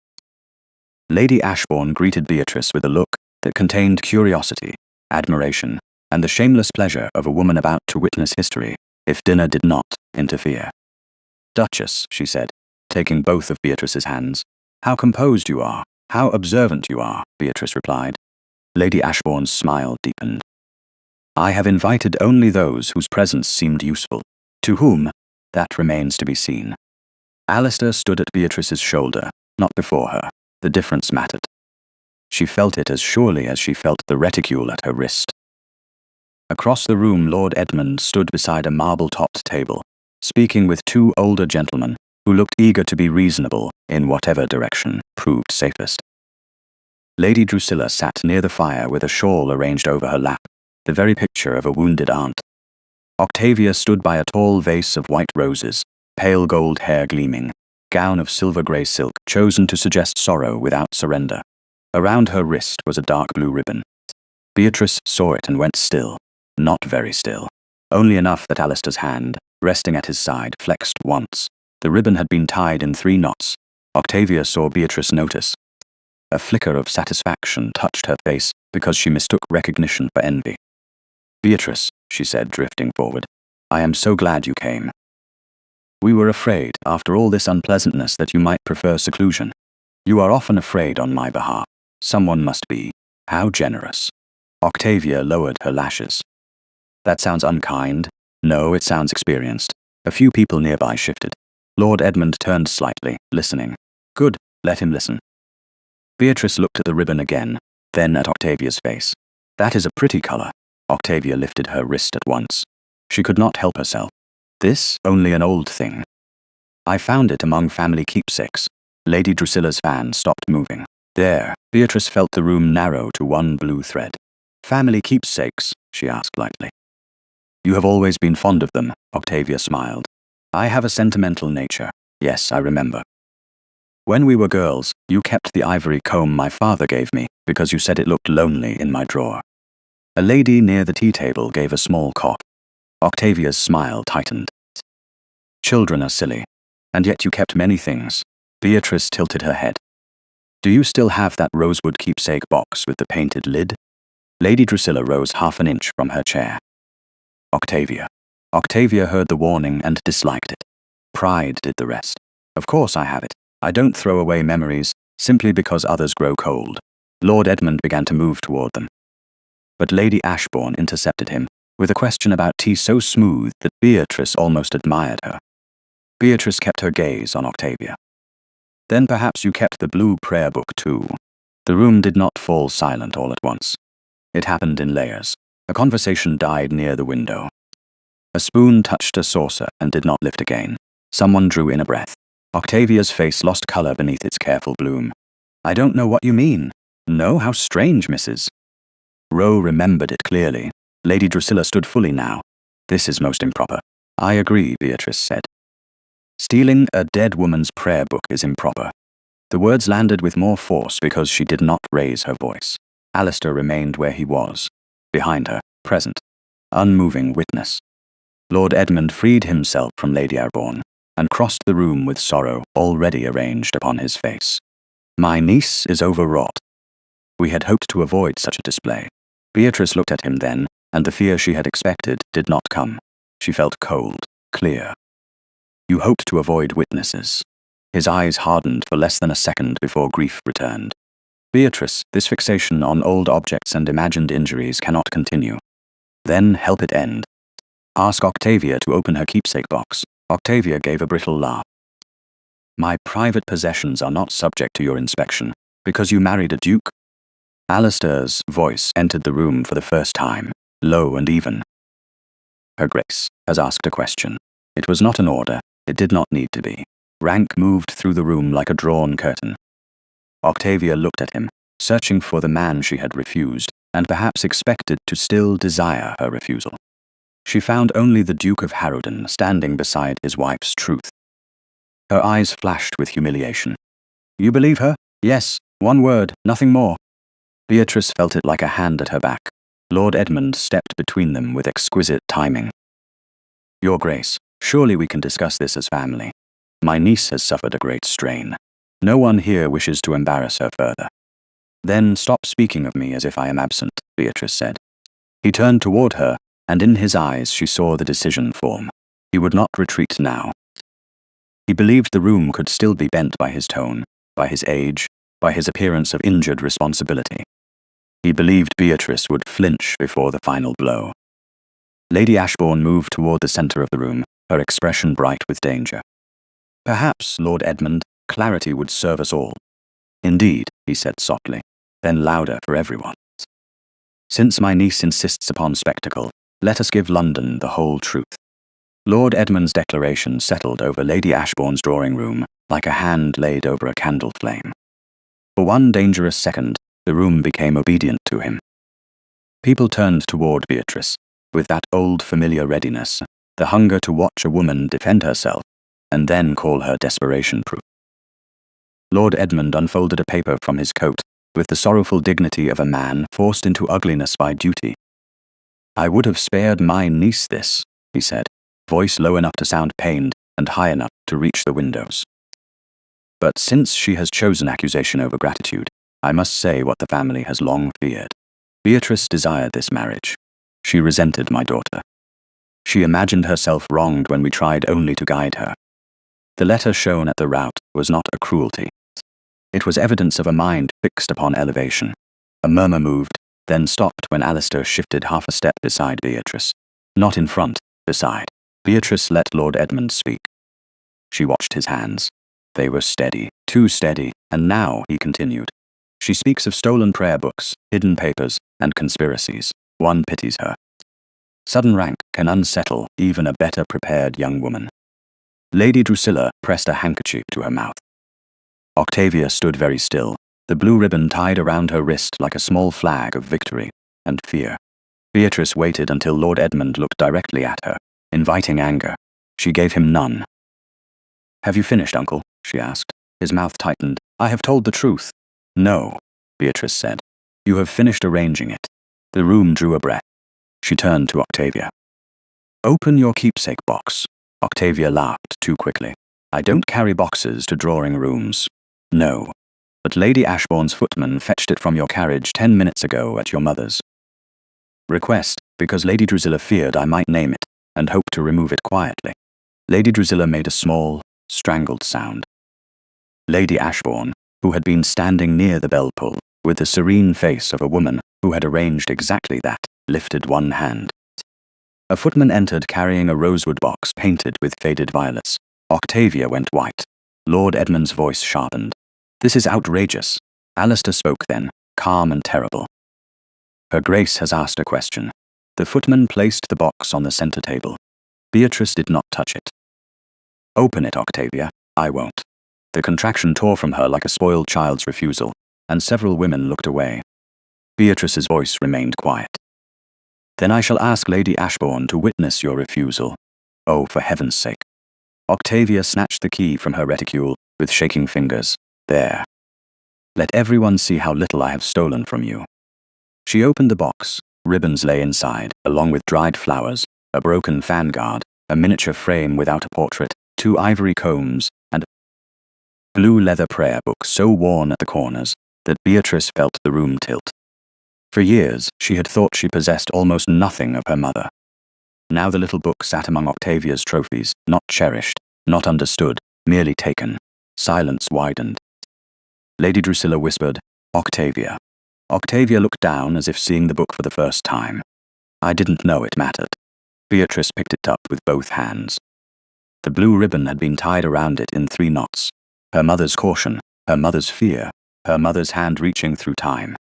Lady Ashbourne greeted Beatrice with a look that contained curiosity, admiration, and the shameless pleasure of a woman about to witness history, if dinner did not interfere. Duchess, she said, taking both of Beatrice's hands. How composed you are, how observant you are, Beatrice replied. Lady Ashbourne's smile deepened. I have invited only those whose presence seemed useful. To whom, that remains to be seen. Alistair stood at Beatrice's shoulder, not before her. The difference mattered. She felt it as surely as she felt the reticule at her wrist. Across the room Lord Edmund stood beside a marble-topped table, speaking with two older gentlemen who looked eager to be reasonable in whatever direction proved safest. Lady Drusilla sat near the fire with a shawl arranged over her lap, the very picture of a wounded aunt. Octavia stood by a tall vase of white roses, pale gold hair gleaming, gown of silver-grey silk chosen to suggest sorrow without surrender. Around her wrist was a dark blue ribbon. Beatrice saw it and went still, not very still, only enough that Alistair's hand, resting at his side, flexed once. The ribbon had been tied in 3 knots. Octavia saw Beatrice notice. A flicker of satisfaction touched her face because she mistook recognition for envy. Beatrice, she said, drifting forward, I am so glad you came. We were afraid, after all this unpleasantness, that you might prefer seclusion. You are often afraid on my behalf. Someone must be. How generous. Octavia lowered her lashes. That sounds unkind. No, it sounds experienced. A few people nearby shifted. Lord Edmund turned slightly, listening. Good, let him listen. Beatrice looked at the ribbon again, then at Octavia's face. That is a pretty colour. Octavia lifted her wrist at once. She could not help herself. This, only an old thing. I found it among family keepsakes. Lady Drusilla's fan stopped moving. There, Beatrice felt the room narrow to one blue thread. Family keepsakes, she asked lightly. You have always been fond of them, Octavia smiled. I have a sentimental nature. Yes, I remember. When we were girls, you kept the ivory comb my father gave me because you said it looked lonely in my drawer. A lady near the tea table gave a small cough. Octavia's smile tightened. Children are silly, and yet you kept many things. Beatrice tilted her head. Do you still have that rosewood keepsake box with the painted lid? Lady Drusilla rose half an inch from her chair. Octavia. Octavia heard the warning and disliked it. Pride did the rest. Of course I have it. I don't throw away memories simply because others grow cold. Lord Edmund began to move toward them. But Lady Ashbourne intercepted him with a question about tea so smooth that Beatrice almost admired her. Beatrice kept her gaze on Octavia. Then perhaps you kept the blue prayer book too. The room did not fall silent all at once. It happened in layers. A conversation died near the window. A spoon touched a saucer and did not lift again. Someone drew in a breath. Octavia's face lost colour beneath its careful bloom. I don't know what you mean. No, how strange, Mrs. Rowe remembered it clearly. Lady Drusilla stood fully now. This is most improper. I agree, Beatrice said. Stealing a dead woman's prayer book is improper. The words landed with more force because she did not raise her voice. Alistair remained where he was, behind her, present, unmoving witness. Lord Edmund freed himself from Lady Ashbourne and crossed the room with sorrow already arranged upon his face. My niece is overwrought. We had hoped to avoid such a display. Beatrice looked at him then, and the fear she had expected did not come. She felt cold, clear. You hoped to avoid witnesses. His eyes hardened for less than a second before grief returned. Beatrice, this fixation on old objects and imagined injuries cannot continue. Then help it end. Ask Octavia to open her keepsake box. Octavia gave a brittle laugh. My private possessions are not subject to your inspection, because you married a duke. Alistair's voice entered the room for the first time, low and even. Her Grace has asked a question. It was not an order. It did not need to be. Rank moved through the room like a drawn curtain. Octavia looked at him, searching for the man she had refused, and perhaps expected to still desire her refusal. She found only the Duke of Harrowden standing beside his wife's truth. Her eyes flashed with humiliation. You believe her? Yes, one word, nothing more. Beatrice felt it like a hand at her back. Lord Edmund stepped between them with exquisite timing. Your Grace, surely we can discuss this as family. My niece has suffered a great strain. No one here wishes to embarrass her further. Then stop speaking of me as if I am absent, Beatrice said. He turned toward her, and in his eyes she saw the decision form. He would not retreat now. He believed the room could still be bent by his tone, by his age, by his appearance of injured responsibility. He believed Beatrice would flinch before the final blow. Lady Ashbourne moved toward the center of the room, her expression bright with danger. Perhaps, Lord Edmund, clarity would serve us all. Indeed, he said softly, then louder for everyone. Since my niece insists upon spectacle, let us give London the whole truth. Lord Edmund's declaration settled over Lady Ashbourne's drawing room like a hand laid over a candle flame. For one dangerous second, the room became obedient to him. People turned toward Beatrice, with that old familiar readiness, the hunger to watch a woman defend herself, and then call her desperation-proof. Lord Edmund unfolded a paper from his coat, with the sorrowful dignity of a man forced into ugliness by duty. I would have spared my niece this, he said, voice low enough to sound pained and high enough to reach the windows. But since she has chosen accusation over gratitude, I must say what the family has long feared. Beatrice desired this marriage. She resented my daughter. She imagined herself wronged when we tried only to guide her. The letter shown at the rout was not a cruelty. It was evidence of a mind fixed upon elevation. A murmur moved, then stopped when Alistair shifted half a step beside Beatrice. Not in front, beside. Beatrice let Lord Edmund speak. She watched his hands. They were steady, too steady, and now, he continued. She speaks of stolen prayer books, hidden papers, and conspiracies. One pities her. Sudden rank can unsettle even a better prepared young woman. Lady Drusilla pressed a handkerchief to her mouth. Octavia stood very still, the blue ribbon tied around her wrist like a small flag of victory and fear. Beatrice waited until Lord Edmund looked directly at her, inviting anger. She gave him none. Have you finished, uncle? She asked. His mouth tightened. I have told the truth. No, Beatrice said. You have finished arranging it. The room drew a breath. She turned to Octavia. Open your keepsake box. Octavia laughed too quickly. I don't carry boxes to drawing rooms. No. But Lady Ashbourne's footman fetched it from your carriage 10 minutes ago at your mother's. Request, because Lady Drusilla feared I might name it, and hoped to remove it quietly. Lady Drusilla made a small, strangled sound. Lady Ashbourne, who had been standing near the bell pull, with the serene face of a woman who had arranged exactly that, lifted one hand. A footman entered carrying a rosewood box painted with faded violets. Octavia went white. Lord Edmund's voice sharpened. This is outrageous. Alistair spoke then, calm and terrible. Her Grace has asked a question. The footman placed the box on the center table. Beatrice did not touch it. Open it, Octavia. I won't. The contraction tore from her like a spoiled child's refusal, and several women looked away. Beatrice's voice remained quiet. Then I shall ask Lady Ashbourne to witness your refusal. Oh, for heaven's sake. Octavia snatched the key from her reticule with shaking fingers. There. Let everyone see how little I have stolen from you. She opened the box. Ribbons lay inside, along with dried flowers, a broken fan guard, a miniature frame without a portrait, 2 ivory combs, and a blue leather prayer book so worn at the corners that Beatrice felt the room tilt. For years, she had thought she possessed almost nothing of her mother. Now the little book sat among Octavia's trophies, not cherished, not understood, merely taken. Silence widened. Lady Drusilla whispered, "Octavia." Octavia looked down as if seeing the book for the first time. I didn't know it mattered. Beatrice picked it up with both hands. The blue ribbon had been tied around it in 3 knots. Her mother's caution, her mother's fear, her mother's hand reaching through time.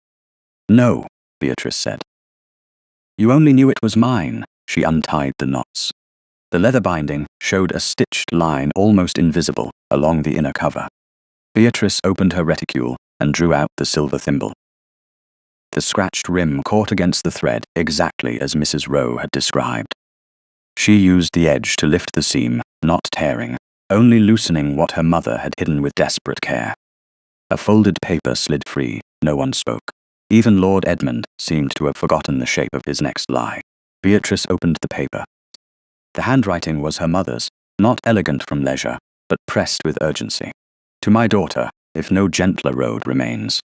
"No," Beatrice said. "You only knew it was mine." She untied the knots. The leather binding showed a stitched line almost invisible along the inner cover. Beatrice opened her reticule and drew out the silver thimble. The scratched rim caught against the thread exactly as Mrs. Rowe had described. She used the edge to lift the seam, not tearing, only loosening what her mother had hidden with desperate care. A folded paper slid free. No one spoke. Even Lord Edmund seemed to have forgotten the shape of his next lie. Beatrice opened the paper. The handwriting was her mother's, not elegant from leisure, but pressed with urgency. "To my daughter, if no gentler road remains."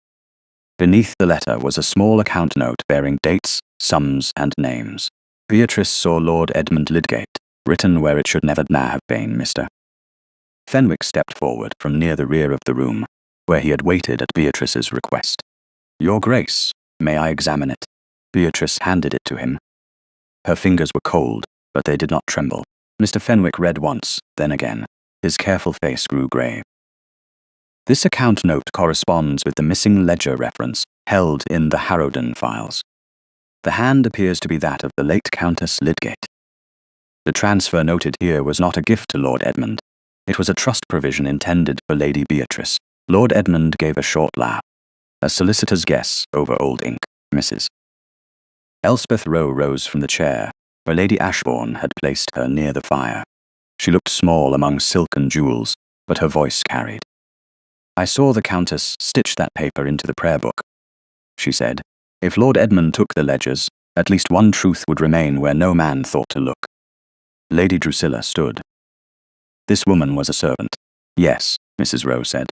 Beneath the letter was a small account note bearing dates, sums, and names. Beatrice saw Lord Edmund Lydgate, written where it should never have been, Mr. Fenwick stepped forward from near the rear of the room, where he had waited at Beatrice's request. "Your Grace, may I examine it?" Beatrice handed it to him. Her fingers were cold, but they did not tremble. Mr. Fenwick read once, then again. His careful face grew grave. "This account note corresponds with the missing ledger reference held in the Harrowden files. The hand appears to be that of the late Countess Lydgate. The transfer noted here was not a gift to Lord Edmund. It was a trust provision intended for Lady Beatrice." Lord Edmund gave a short laugh. "A solicitor's guess over old ink, Mrs." Elspeth Rowe rose from the chair, where Lady Ashbourne had placed her near the fire. She looked small among silk and jewels, but her voice carried. "I saw the Countess stitch that paper into the prayer book," she said. "If Lord Edmund took the ledgers, at least one truth would remain where no man thought to look." Lady Drusilla stood. "This woman was a servant." "Yes," Mrs. Rowe said.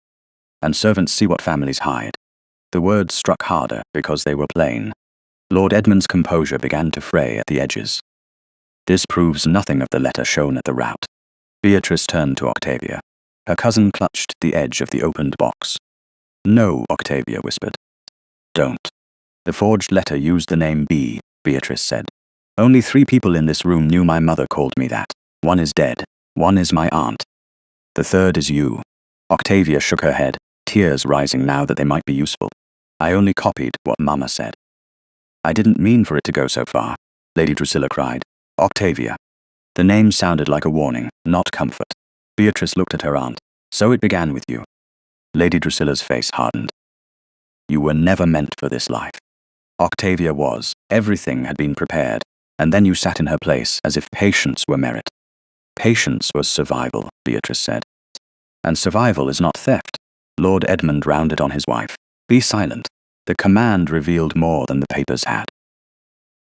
"And servants see what families hide." The words struck harder because they were plain. Lord Edmund's composure began to fray at the edges. "This proves nothing of the letter shown at the rout." Beatrice turned to Octavia. Her cousin clutched the edge of the opened box. "No," Octavia whispered. "Don't." "The forged letter used the name B," Beatrice said. "Only 3 people in this room knew my mother called me that. 1 is dead. 1 is my aunt. The 3rd is you." Octavia shook her head, tears rising now that they might be useful. "I only copied what Mama said." "I didn't mean for it to go so far," Lady Drusilla cried. "Octavia." The name sounded like a warning, not comfort. Beatrice looked at her aunt. "So it began with you." Lady Drusilla's face hardened. "You were never meant for this life." Octavia was. Everything had been prepared, and then you sat in her place as if patience were merit. "Patience was survival," Beatrice said. "And survival is not theft." Lord Edmund rounded on his wife. "Be silent." The command revealed more than the papers had.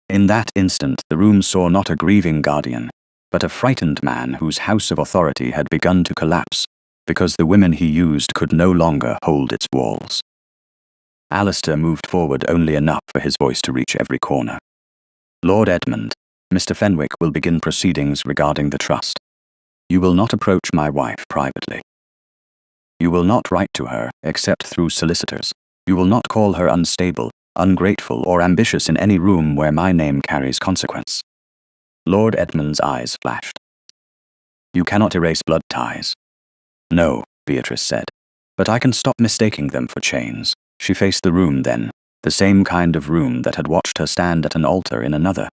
In that instant, the room saw not a grieving guardian, but a frightened man whose house of authority had begun to collapse because the women he used could no longer hold its walls. Alistair moved forward only enough for his voice to reach every corner. "Lord Edmund, Mr. Fenwick will begin proceedings regarding the trust. You will not approach my wife privately. You will not write to her except through solicitors. You will not call her unstable, ungrateful, or ambitious in any room where my name carries consequence." Lord Edmund's eyes flashed. "You cannot erase blood ties." "No," Beatrice said, "but I can stop mistaking them for chains." She faced the room then, the same kind of room that had watched her stand at an altar in another.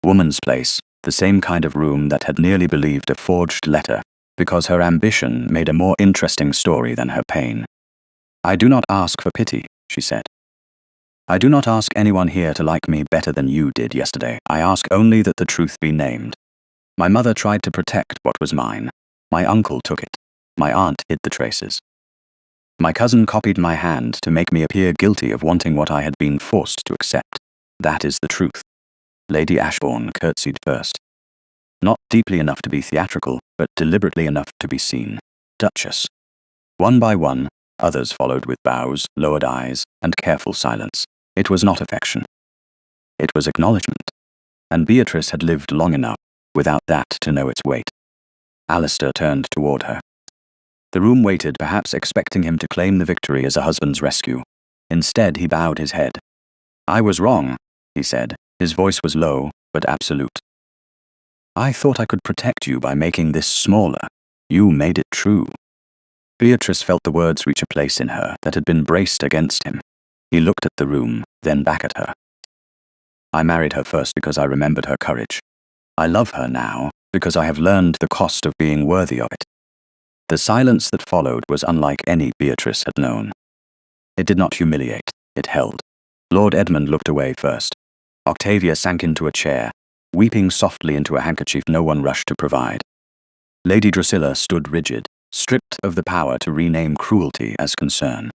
Woman's place, the same kind of room that had nearly believed a forged letter, because her ambition made a more interesting story than her pain. "I do not ask for pity," she said. "I do not ask anyone here to like me better than you did yesterday. I ask only that the truth be named. My mother tried to protect what was mine. My uncle took it. My aunt hid the traces. My cousin copied my hand to make me appear guilty of wanting what I had been forced to accept. That is the truth." Lady Ashbourne curtsied first. Not deeply enough to be theatrical, but deliberately enough to be seen. "Duchess." One by one, others followed with bows, lowered eyes, and careful silence. It was not affection. It was acknowledgement. And Beatrice had lived long enough, without that, to know its weight. Alistair turned toward her. The room waited, perhaps expecting him to claim the victory as a husband's rescue. Instead, he bowed his head. "I was wrong," he said. His voice was low, but absolute. "I thought I could protect you by making this smaller. You made it true." Beatrice felt the words reach a place in her that had been braced against him. He looked at the room, then back at her. "I married her first because I remembered her courage. I love her now because I have learned the cost of being worthy of it." The silence that followed was unlike any Beatrice had known. It did not humiliate, it held. Lord Edmund looked away first. Octavia sank into a chair, weeping softly into a handkerchief no one rushed to provide. Lady Drusilla stood rigid, stripped of the power to rename cruelty as concern.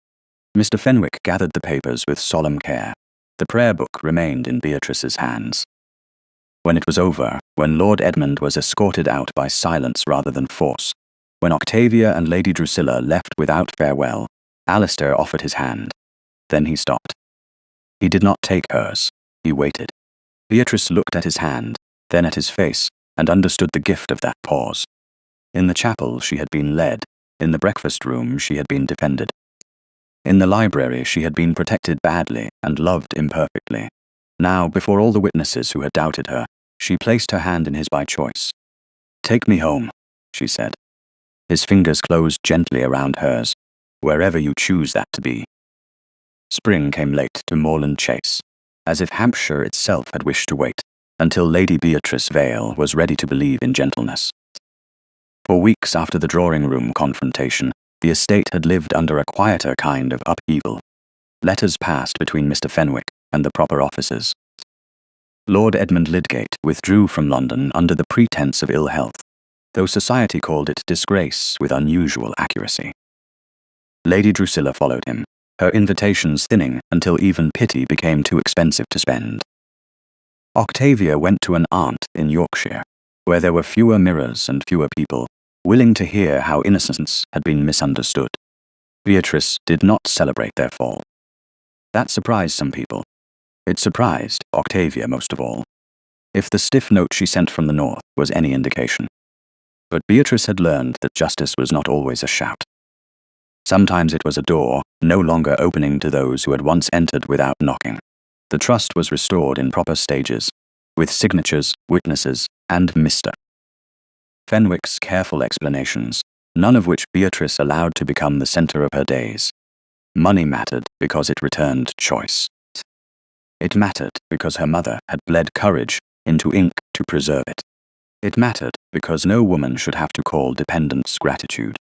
Mr. Fenwick gathered the papers with solemn care. The prayer book remained in Beatrice's hands. When it was over, when Lord Edmund was escorted out by silence rather than force, when Octavia and Lady Drusilla left without farewell, Alistair offered his hand. Then he stopped. He did not take hers. He waited. Beatrice looked at his hand, then at his face, and understood the gift of that pause. In the chapel she had been led. In the breakfast room she had been defended. In the library she had been protected badly and loved imperfectly. Now, before all the witnesses who had doubted her, she placed her hand in his by choice. "Take me home," she said. His fingers closed gently around hers. "Wherever you choose that to be." Spring came late to Moorland Chase, as if Hampshire itself had wished to wait, until Lady Beatrice Vale was ready to believe in gentleness. For weeks after the drawing-room confrontation, the estate had lived under a quieter kind of upheaval. Letters passed between Mr. Fenwick and the proper officers. Lord Edmund Lydgate withdrew from London under the pretence of ill health, though society called it disgrace with unusual accuracy. Lady Drusilla followed him, her invitations thinning until even pity became too expensive to spend. Octavia went to an aunt in Yorkshire, where there were fewer mirrors and fewer people, willing to hear how innocence had been misunderstood. Beatrice did not celebrate their fall. That surprised some people. It surprised Octavia most of all, if the stiff note she sent from the north was any indication. But Beatrice had learned that justice was not always a shout. Sometimes it was a door, no longer opening to those who had once entered without knocking. The trust was restored in proper stages, with signatures, witnesses, and Mr. Fenwick's careful explanations, none of which Beatrice allowed to become the center of her days. Money mattered because it returned choice. It mattered because her mother had bled courage into ink to preserve it. It mattered because no woman should have to call dependence gratitude.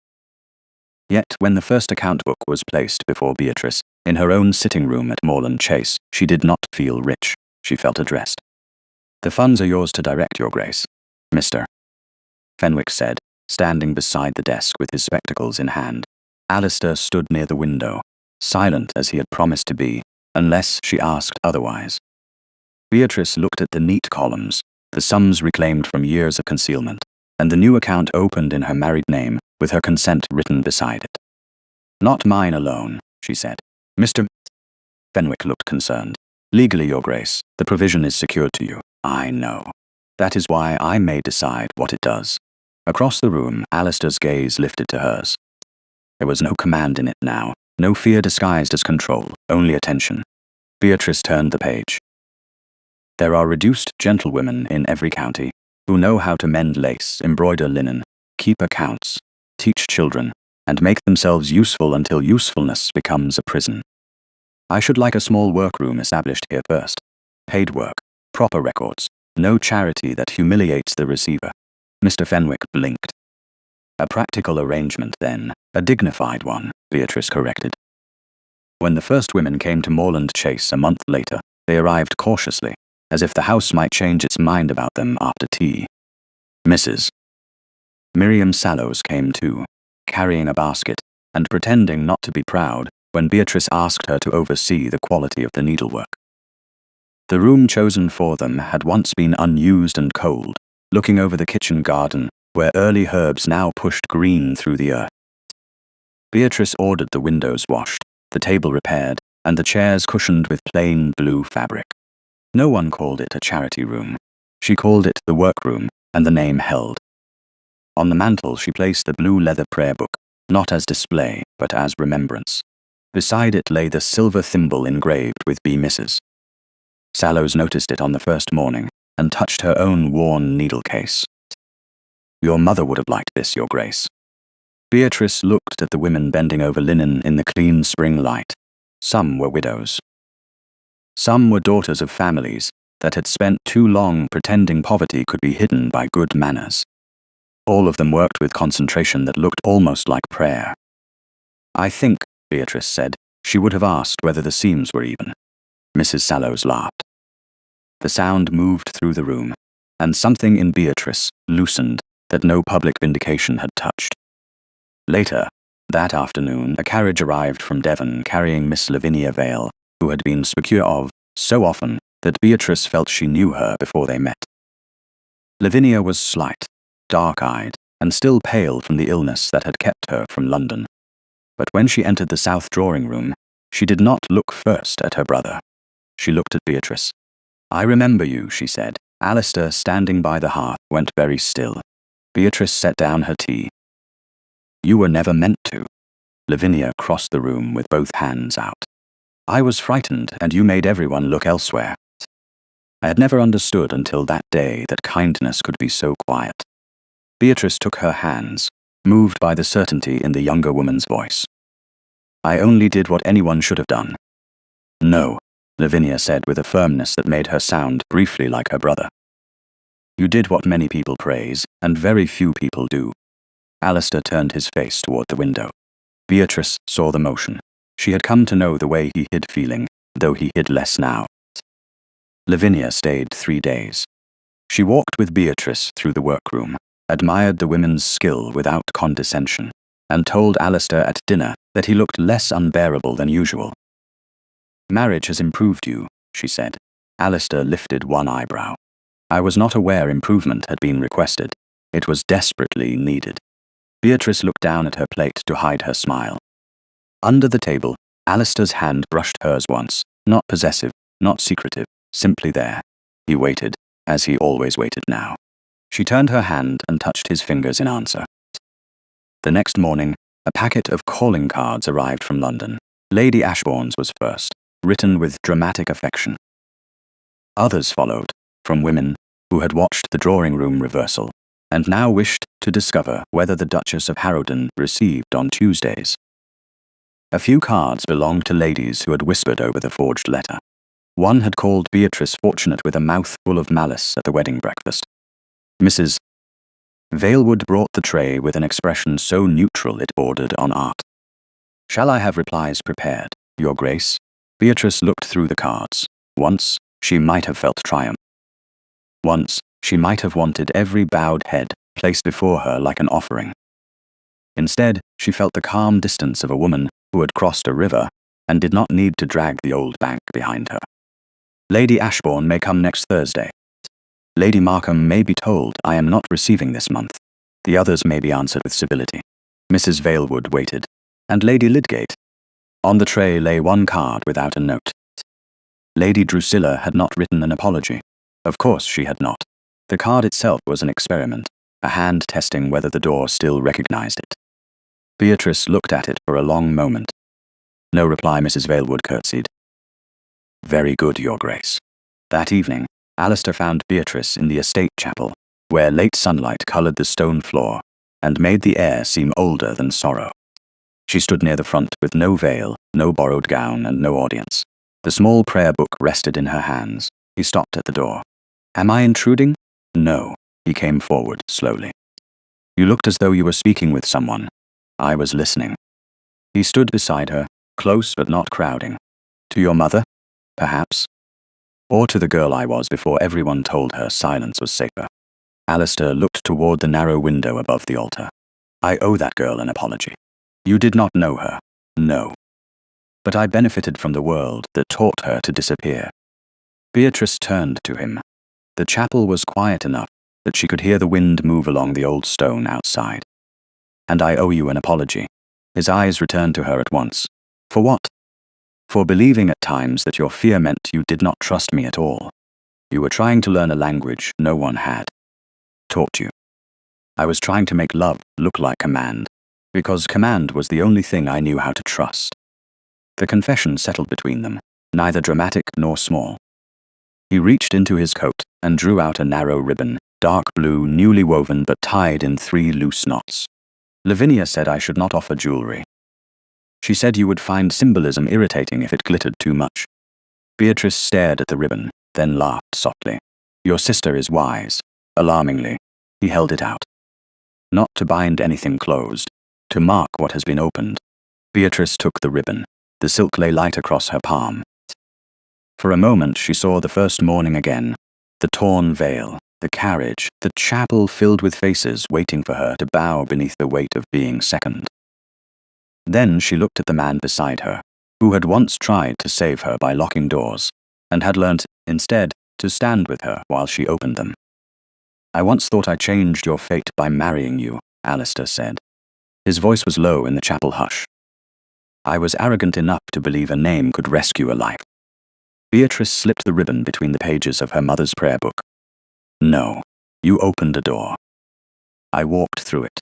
Yet when the first account book was placed before Beatrice, in her own sitting room at Moorland Chase, she did not feel rich. She felt addressed. "The funds are yours to direct, Your Grace." "Mr. Fenwick said, standing beside the desk with his spectacles in hand. Alistair stood near the window, silent as he had promised to be, unless she asked otherwise. Beatrice looked at the neat columns, the sums reclaimed from years of concealment, and the new account opened in her married name, with her consent written beside it. "Not mine alone," she said. "Mr. Fenwick looked concerned. "Legally, Your Grace, the provision is secured to you. I know. That is why I may decide what it does." Across the room, Alistair's gaze lifted to hers. There was no command in it now, no fear disguised as control, only attention. Beatrice turned the page. "There are reduced gentlewomen in every county, who know how to mend lace, embroider linen, keep accounts, teach children, and make themselves useful until usefulness becomes a prison. I should like a small workroom established here first. Paid work, proper records, no charity that humiliates the receiver." Mr. Fenwick blinked. "A practical arrangement, then, a dignified one," Beatrice corrected. When the first women came to Moorland Chase a month later, they arrived cautiously, as if the house might change its mind about them after tea. Mrs. Miriam Sallows came too, carrying a basket, and pretending not to be proud when Beatrice asked her to oversee the quality of the needlework. The room chosen for them had once been unused and cold, looking over the kitchen garden, where early herbs now pushed green through the earth. Beatrice ordered the windows washed, the table repaired, and the chairs cushioned with plain blue fabric. No one called it a charity room. She called it the workroom, and the name held. On the mantel she placed the blue leather prayer book, not as display, but as remembrance. Beside it lay the silver thimble engraved with B. Mrs. Sallows noticed it on the first morning, and touched her own worn needle case. "Your mother would have liked this, Your Grace." Beatrice looked at the women bending over linen in the clean spring light. Some were widows. Some were daughters of families that had spent too long pretending poverty could be hidden by good manners. All of them worked with concentration that looked almost like prayer. "I think," Beatrice said, "she would have asked whether the seams were even." Mrs. Sallows laughed. The sound moved through the room, and something in Beatrice loosened that no public vindication had touched. Later, that afternoon, a carriage arrived from Devon carrying Miss Lavinia Vale, who had been spoken of so often that Beatrice felt she knew her before they met. Lavinia was slight, dark-eyed, and still pale from the illness that had kept her from London. But when she entered the south drawing-room, she did not look first at her brother. She looked at Beatrice. "I remember you," she said. Alistair, standing by the hearth, went very still. Beatrice set down her tea. "You were never meant to." Lavinia crossed the room with both hands out. "I was frightened, and you made everyone look elsewhere. I had never understood until that day that kindness could be so quiet." Beatrice took her hands, moved by the certainty in the younger woman's voice. "I only did what anyone should have done." "No," Lavinia said with a firmness that made her sound briefly like her brother. "You did what many people praise, and very few people do." Alistair turned his face toward the window. Beatrice saw the motion. She had come to know the way he hid feeling, though he hid less now. Lavinia stayed 3 days. She walked with Beatrice through the workroom, admired the women's skill without condescension, and told Alistair at dinner that he looked less unbearable than usual. "Marriage has improved you," she said. Alistair lifted one eyebrow. "I was not aware improvement had been requested. It was desperately needed." Beatrice looked down at her plate to hide her smile. Under the table, Alistair's hand brushed hers once, not possessive, not secretive, simply there. He waited, as he always waited now. She turned her hand and touched his fingers in answer. The next morning, a packet of calling cards arrived from London. Lady Ashbourne's was first, written with dramatic affection. Others followed, from women who had watched the drawing-room reversal, and now wished to discover whether the Duchess of Harrowden received on Tuesdays. A few cards belonged to ladies who had whispered over the forged letter. One had called Beatrice fortunate with a mouthful of malice at the wedding breakfast. Mrs. Valewood brought the tray with an expression so neutral it bordered on art. "Shall I have replies prepared, Your Grace?" Beatrice looked through the cards. Once, she might have felt triumph. Once, she might have wanted every bowed head placed before her like an offering. Instead, she felt the calm distance of a woman who had crossed a river and did not need to drag the old bank behind her. "Lady Ashbourne may come next Thursday. Lady Markham may be told I am not receiving this month. The others may be answered with civility." Mrs. Valewood waited. "And Lady Lydgate?" On the tray lay one card without a note. Lady Drusilla had not written an apology. Of course she had not. The card itself was an experiment, a hand testing whether the door still recognized it. Beatrice looked at it for a long moment. "No reply," Mrs. Valewood curtsied. "Very good, Your Grace." That evening, Alistair found Beatrice in the estate chapel, where late sunlight colored the stone floor and made the air seem older than sorrow. She stood near the front with no veil, no borrowed gown, and no audience. The small prayer book rested in her hands. He stopped at the door. "Am I intruding?" "No." He came forward slowly. "You looked as though you were speaking with someone." "I was listening." He stood beside her, close but not crowding. "To your mother, perhaps? Or to the girl I was before everyone told her silence was safer." Alistair looked toward the narrow window above the altar. "I owe that girl an apology. You did not know her." "No. But I benefited from the world that taught her to disappear." Beatrice turned to him. The chapel was quiet enough that she could hear the wind move along the old stone outside. "And I owe you an apology." His eyes returned to her at once. "For what?" "For believing at times that your fear meant you did not trust me at all. You were trying to learn a language no one had taught you. I was trying to make love look like command. because command was the only thing I knew how to trust. The confession settled between them, neither dramatic nor small. He reached into his coat and drew out a narrow ribbon, dark blue, newly woven but tied in 3 loose knots. Lavinia said I should not offer jewelry. She said you would find symbolism irritating if it glittered too much. Beatrice stared at the ribbon, then laughed softly. Your sister is wise. Alarmingly, he held it out. Not to bind anything closed, to mark what has been opened. Beatrice took the ribbon. The silk lay light across her palm. For a moment she saw the first morning again, the torn veil, the carriage, the chapel filled with faces waiting for her to bow beneath the weight of being second. Then she looked at the man beside her, who had once tried to save her by locking doors, and had learnt, instead, to stand with her while she opened them. I once thought I changed your fate by marrying you, Alistair said. His voice was low in the chapel hush. I was arrogant enough to believe a name could rescue a life. Beatrice slipped the ribbon between the pages of her mother's prayer book. No, you opened a door. I walked through it.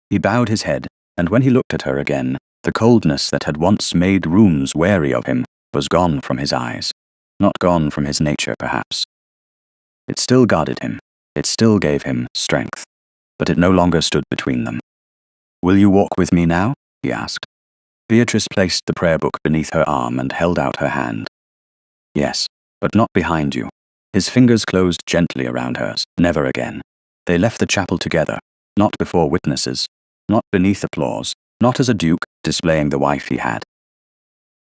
He bowed his head, and when he looked at her again, the coldness that had once made rooms wary of him was gone from his eyes. Not gone from his nature, perhaps. It still guarded him. It still gave him strength. But it no longer stood between them. Will you walk with me now? He asked. Beatrice placed the prayer book beneath her arm and held out her hand. Yes, but not behind you. His fingers closed gently around hers. Never again. They left the chapel together, not before witnesses, not beneath applause, not as a duke displaying the wife he had.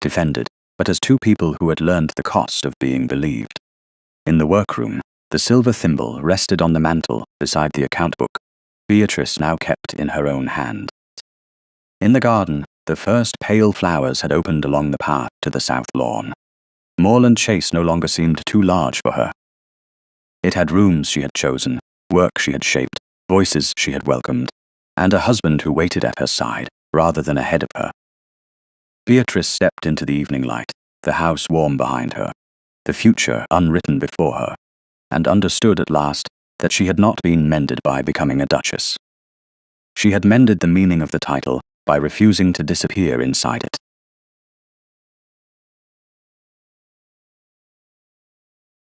Defended, but as 2 people who had learned the cost of being believed. In the workroom, the silver thimble rested on the mantel beside the account book, Beatrice now kept in her own hand. In the garden, the first pale flowers had opened along the path to the south lawn. Moorland Chase no longer seemed too large for her. It had rooms she had chosen, work she had shaped, voices she had welcomed, and a husband who waited at her side, rather than ahead of her. Beatrice stepped into the evening light, the house warm behind her, the future unwritten before her, and understood at last that she had not been mended by becoming a duchess. She had mended the meaning of the title by refusing to disappear inside it.